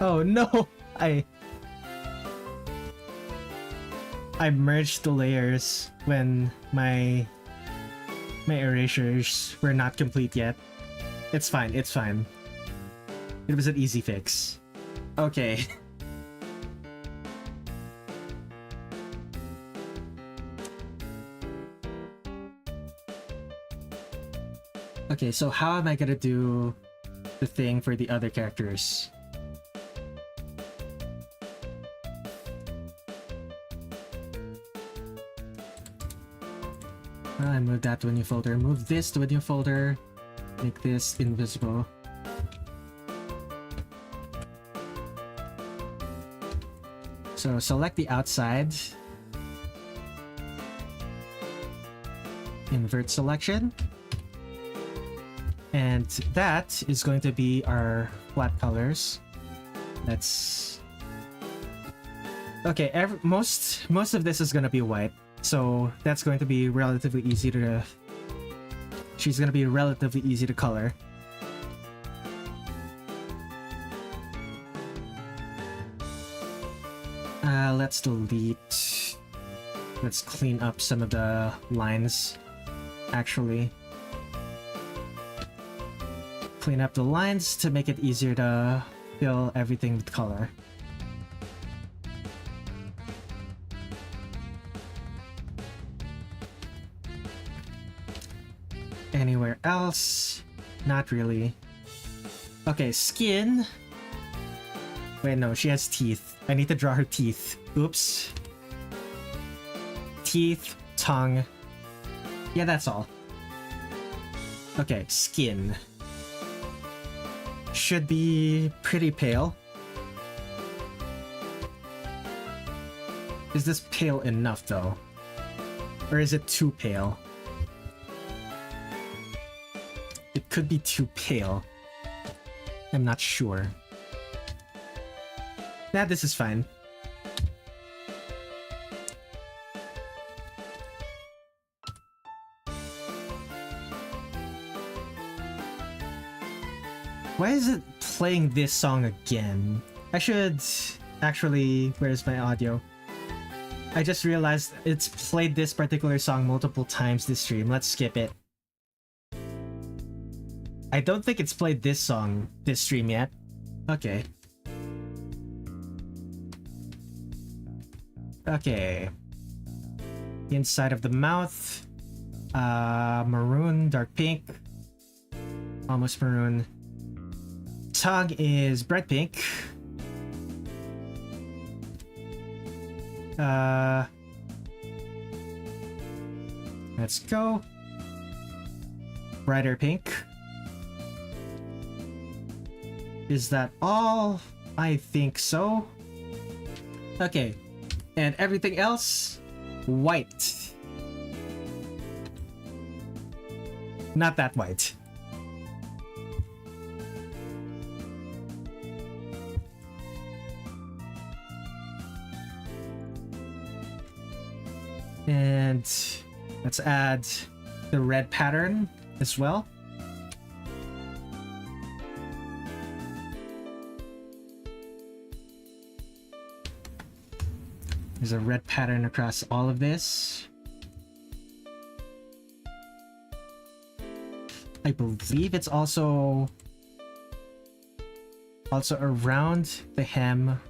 Oh no! I merged the layers when my erasures were not complete yet. It's fine, it's fine. It was an easy fix. Okay. Okay, so how am I gonna do the thing for the other characters? I moved that to a new folder. Move this to a new folder. Make this invisible. So select the outside. Invert selection. And that is going to be our flat colors. Let's... Okay, most of this is going to be white. So that's going to be relatively easy to... She's going to be relatively easy to color. Let's delete... Let's clean up some of the lines, actually. Clean up the lines to make it easier to fill everything with color. Anywhere else? Not really. Okay, skin. Wait, no, she has teeth. I need to draw her teeth. Oops. Teeth, tongue. Yeah, that's all. Okay, skin. Should be pretty pale. Is this pale enough, though? Or is it too pale? It could be too pale. I'm not sure. Nah, this is fine. Why is it playing this song again? I should... Actually, where's my audio? I just realized it's played this particular song multiple times this stream. Let's skip it. I don't think it's played this song this stream yet. Okay. Okay. Inside of the mouth. Maroon, dark pink. Almost maroon. Tongue is bright pink. Let's go. Brighter pink. Is that all? I think so. Okay. And everything else? White. Not that white. And let's add the red pattern as well. There's a red pattern across all of this. I believe it's also around the hem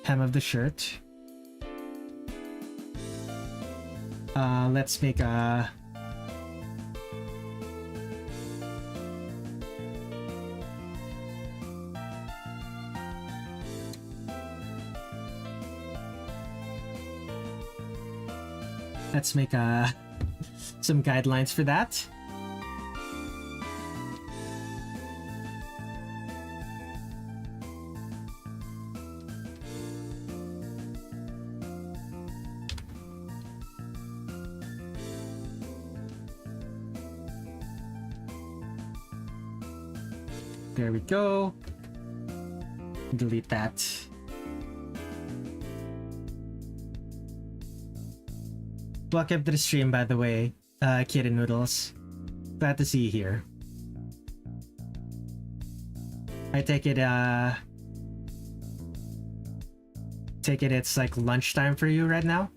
of the shirt. Let's make a some guidelines for that. There we go. Delete that. Welcome to the stream, by the way, Kid and Noodles. Glad to see you here. I take it it's like lunchtime for you right now?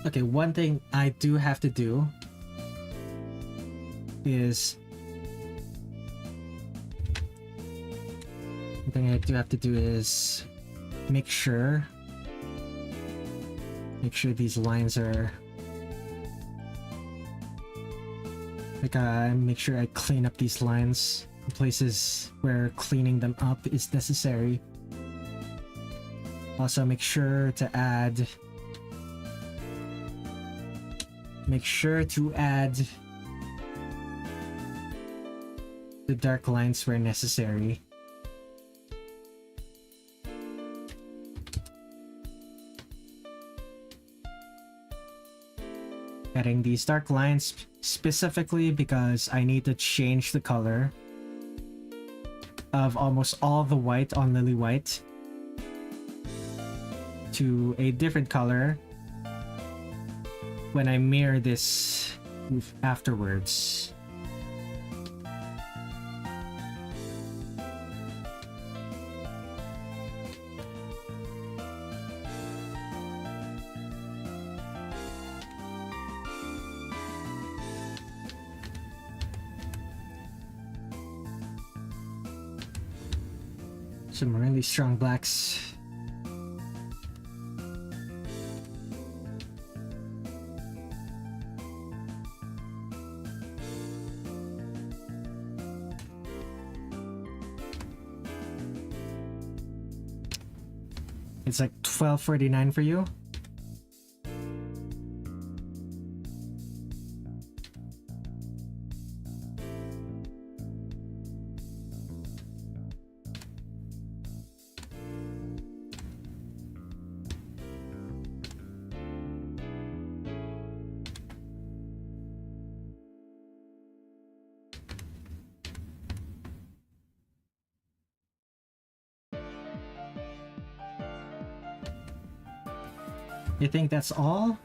Okay, one thing I do have to do is make sure these lines are like make sure I clean up these lines in places where cleaning them up is necessary. Also make sure to add the dark lines where necessary. Adding these dark lines specifically because I need to change the color of almost all the white on Lily White to a different color when I mirror this afterwards. Some really strong blacks. It's like 12:49 for you. You think that's all?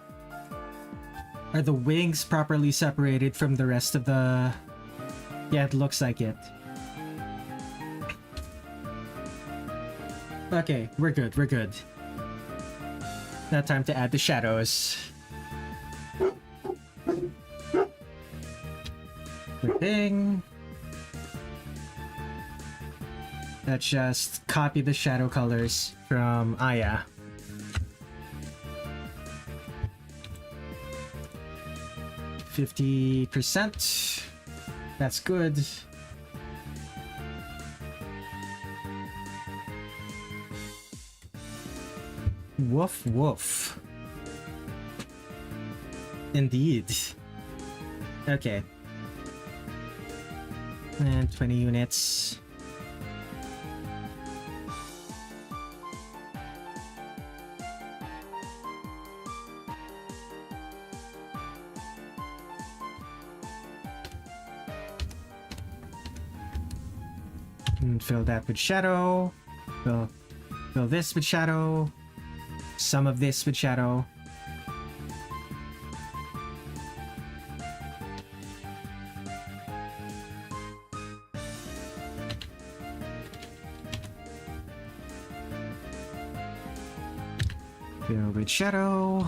Are the wings properly separated from the rest of the... Yeah, it looks like it. Okay, we're good, we're good. Now time to add the shadows. Good thing. Let's just copy the shadow colors from Aya. %. That's good. Woof woof. Indeed. Okay. And 20 units. And fill that with shadow. Fill this with shadow. Some of this with shadow. Fill with shadow.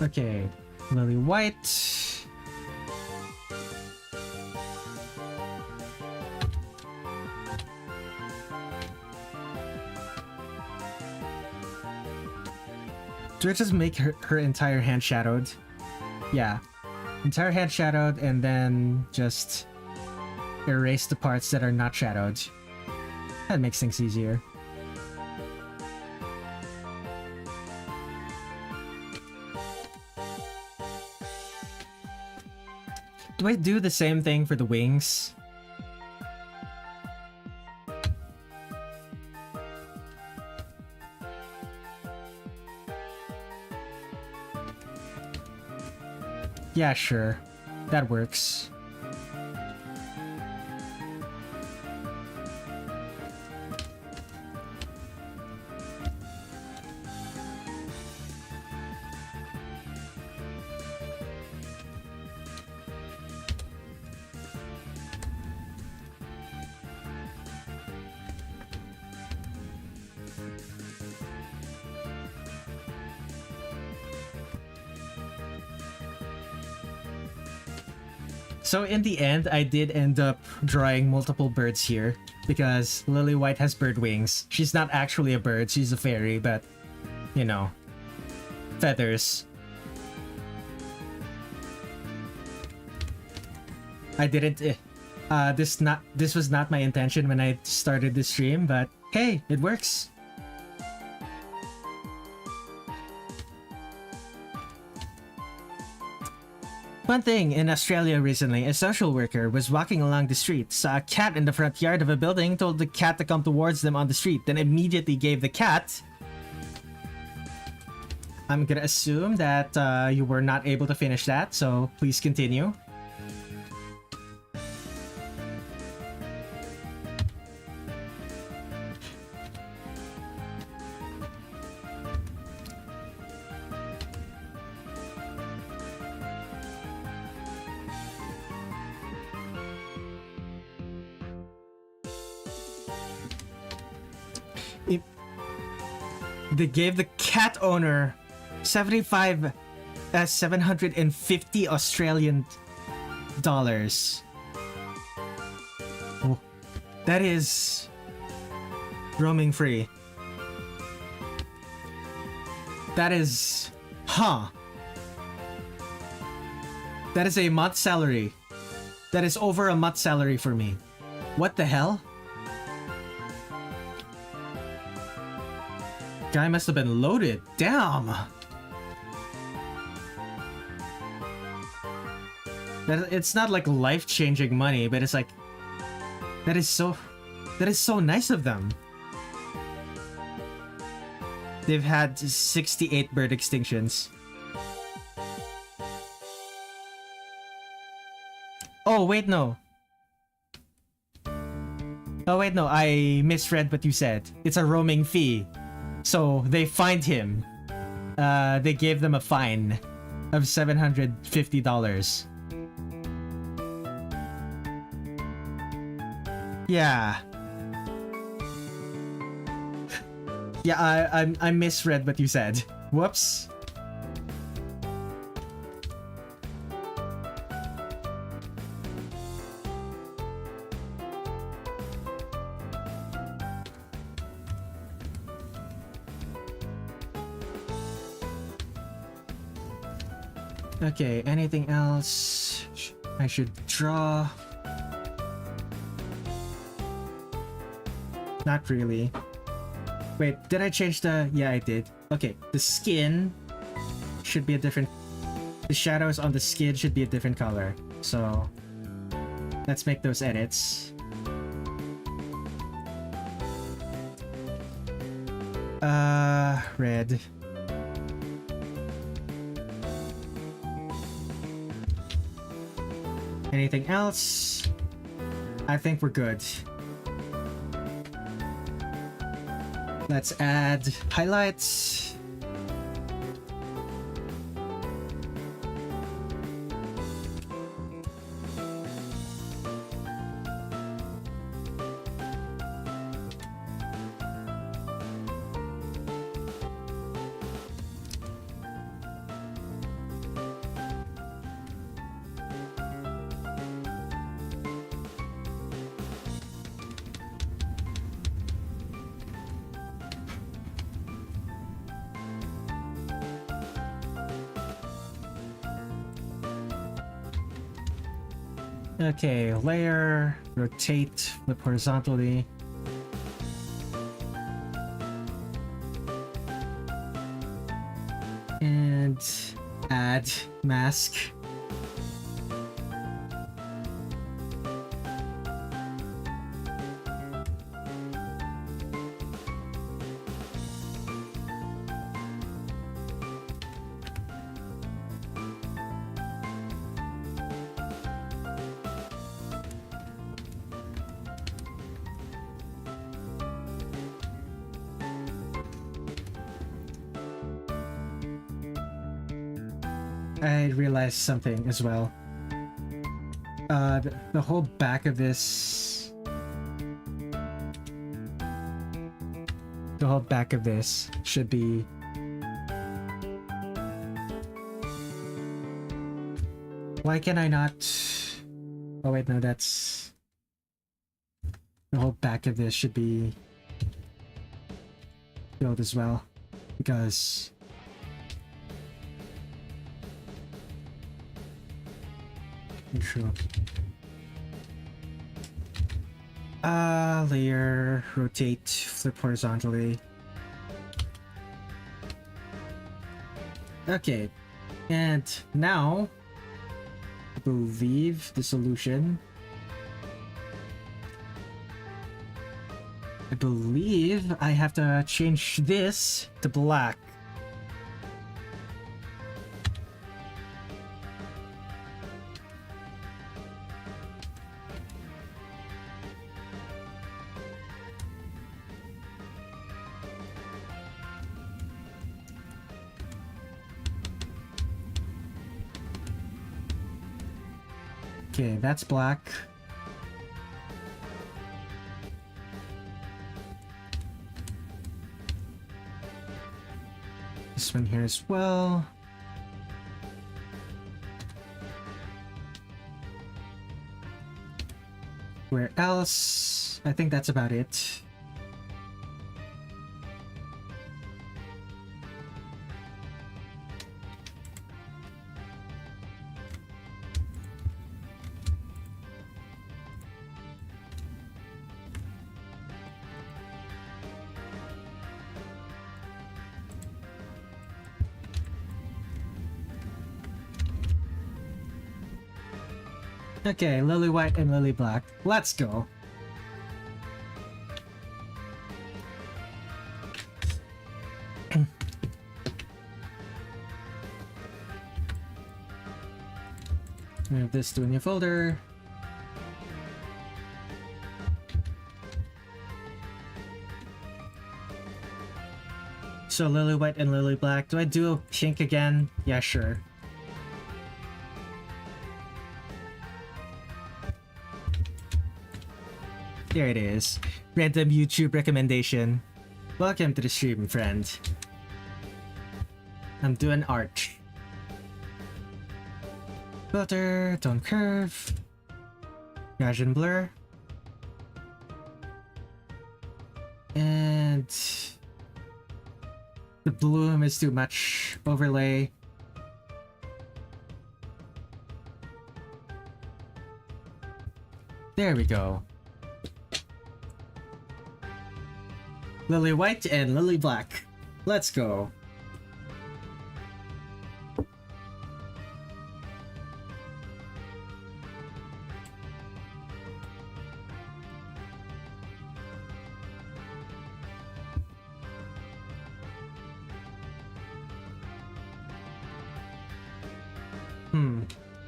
Okay, Lily White. Do I just make her entire hand shadowed? Yeah, entire hand shadowed and then just erase the parts that are not shadowed. That makes things easier. Do I do the same thing for the wings? Yeah, sure. That works. So in the end, I did end up drawing multiple birds here because Lily White has bird wings. She's not actually a bird, she's a fairy, but you know, feathers. I didn't this was not my intention when I started this stream, but hey, it works. One thing, in Australia recently, a social worker was walking along the street, saw a cat in the front yard of a building, told the cat to come towards them on the street, then immediately gave the cat... I'm gonna assume that you were not able to finish that, so please continue. They gave the cat owner 750 Australian dollars. Oh, that is roaming free. That is, that is a month's salary. That is over a month's salary for me. What the hell? Guy must have been loaded. Damn. It's not like life-changing money, but it's like that is so nice of them. They've had 68 bird extinctions. Oh wait, no. Oh wait, no. I misread what you said. It's a roaming fee. So they fined him. They gave them a fine of $750. Yeah. Yeah, I misread what you said. Whoops. Okay, anything else I should draw? Not really. Wait, did I change the... Yeah, I did. Okay, the skin should be a different... The shadows on the skin should be a different color. So, let's make those edits. Red. Anything else? I think we're good. Let's add highlights. Okay, layer, rotate, flip horizontally. And add mask. I realized something as well. The whole back of this... The whole back of this should be... Why can I not... Oh wait, no, that's... The whole back of this should be... filled as well. Because... Sure. Layer, rotate, flip horizontally. Okay, and now I believe the solution. I believe I have to change this to black. Okay, that's black. This one here as well. Where else? I think that's about it. Okay, Lily White and Lily Black. Let's go. Move this to a new folder. So Lily White and Lily Black. Do I do a pink again? Yeah, sure. There it is. Random YouTube recommendation. Welcome to the stream, friend. I'm doing art. Filter, tone curve, Gaussian blur, and the bloom is too much. Overlay. There we go. Lily White and Lily Black. Let's go.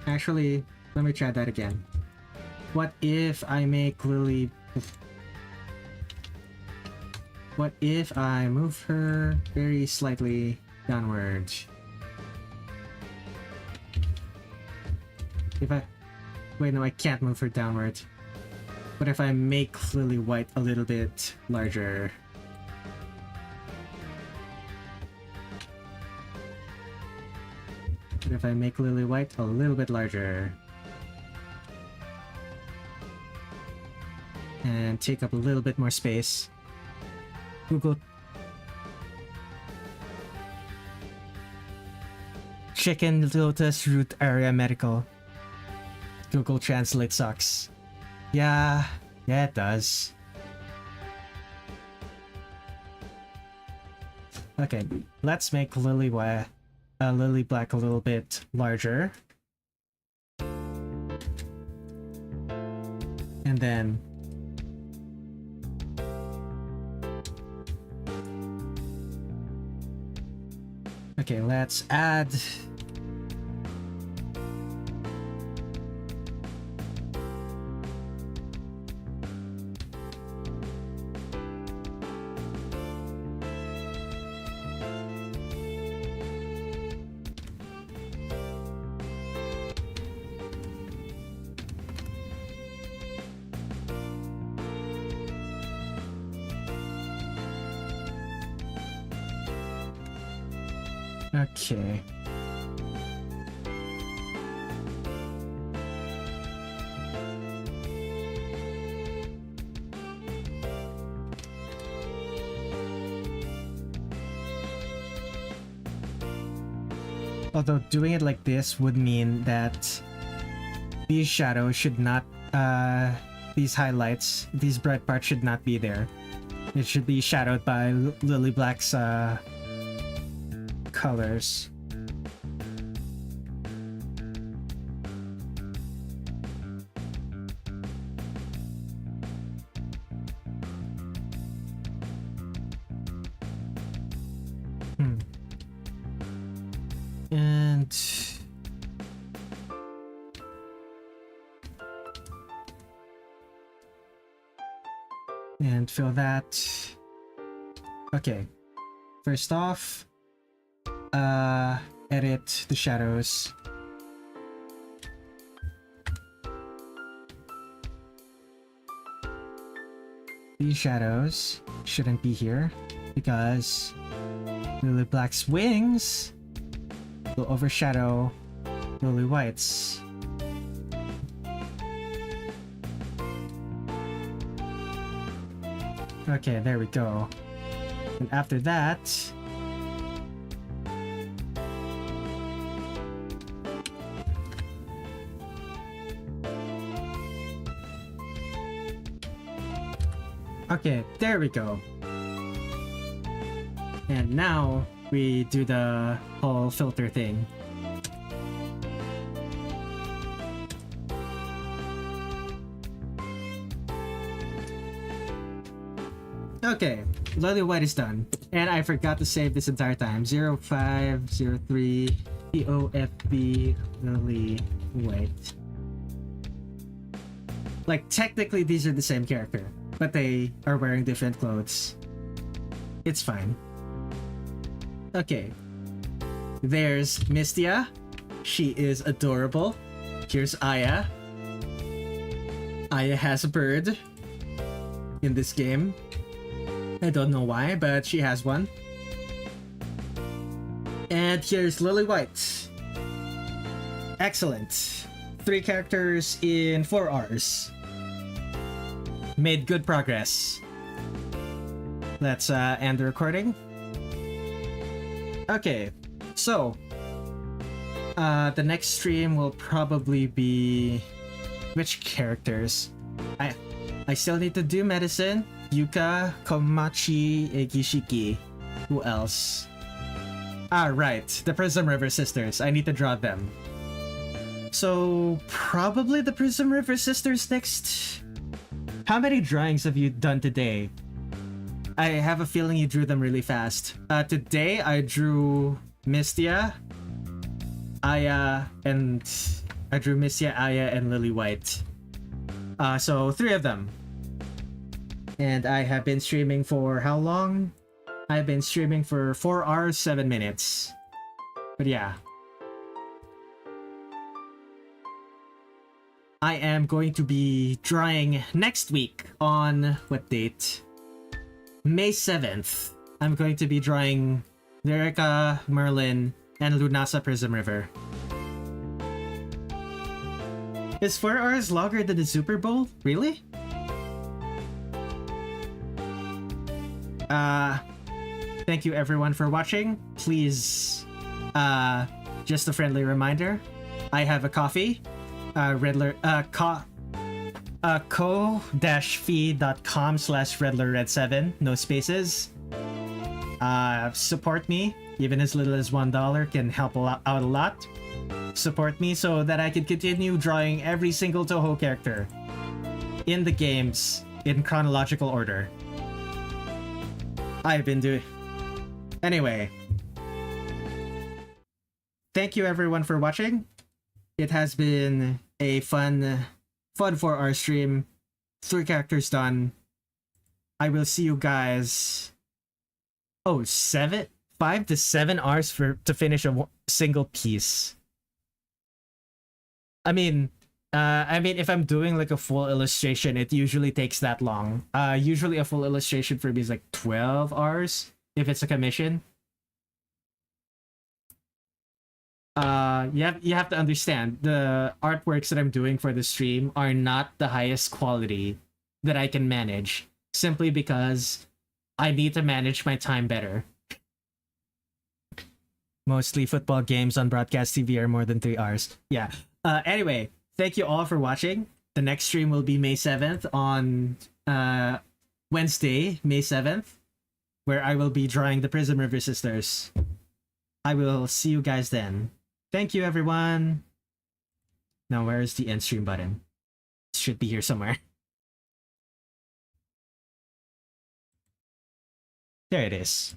Actually, let me try that again. What if I make Lily... What if I move her very slightly downward? If I... Wait, no, I can't move her downward. What if I make Lily White a little bit larger? What if I make Lily White a little bit larger? And take up a little bit more space. Google... Chicken Lotus Root Area Medical. Google Translate sucks. Yeah, it does. Okay, let's make Lily Black a little bit larger. And then... Okay, let's add... Okay. Although doing it like this would mean that these shadows should not, these highlights, these bright parts should not be there. It should be shadowed by Lily Black's, colors. And fill that. Okay. First off, edit the shadows. These shadows shouldn't be here because Lily Black's wings will overshadow Lily White's. Okay, there we go. And after that, okay, there we go. And now we do the whole filter thing. Okay, Lily White is done. And I forgot to save this entire time. 0503 POFB Lily White. Like, technically these are the same character, but they are wearing different clothes. It's fine. Okay. There's Mystia. She is adorable. Here's Aya. Aya has a bird in this game. I don't know why, but she has one. And here's Lily White. Excellent. 3 characters in 4 hours. Made good progress. Let's end the recording. Okay, so the next stream will probably be which characters? I still need to do medicine. Yuuka, Komachi, Eiki, Shiki. Who else? Ah, right. The Prismriver sisters. I need to draw them. So, probably the Prismriver sisters next. How many drawings have you done today? I have a feeling you drew them really fast. Today, I drew Mystia, Aya, and I drew Mystia, Aya, and Lily White. So 3 of them. And I have been streaming for how long? I've been streaming for 4 hours, 7 minutes. But yeah. I am going to be drawing next week on what date? May 7th. I'm going to be drawing Lyrica, Merlin, and Lunasa Prismriver. Is 4 hours longer than the Super Bowl? Really? Thank you everyone for watching. Please, just a friendly reminder, I have a coffee. Redler, ko-fi.com/Redler Red7, no spaces. Support me, even as little as $1 can help out a lot. Support me so that I can continue drawing every single Touhou character in the games in chronological order. I've been doing... Anyway. Thank you everyone for watching. It has been a fun 4-hour stream. 3 characters done. I will see you guys... Oh, 5 to 7 hours to finish a single piece. I mean, if I'm doing like a full illustration, it usually takes that long. Usually a full illustration for me is like 12 hours if it's a commission. You have to understand, the artworks that I'm doing for the stream are not the highest quality that I can manage, simply because I need to manage my time better. Mostly football games on broadcast TV are more than 3 hours. Yeah. Anyway, thank you all for watching. The next stream will be May 7th on Wednesday, May 7th, where I will be drawing the Prismriver sisters. I will see you guys then. Thank you, everyone. Now, where is the end stream button? It should be here somewhere. There it is.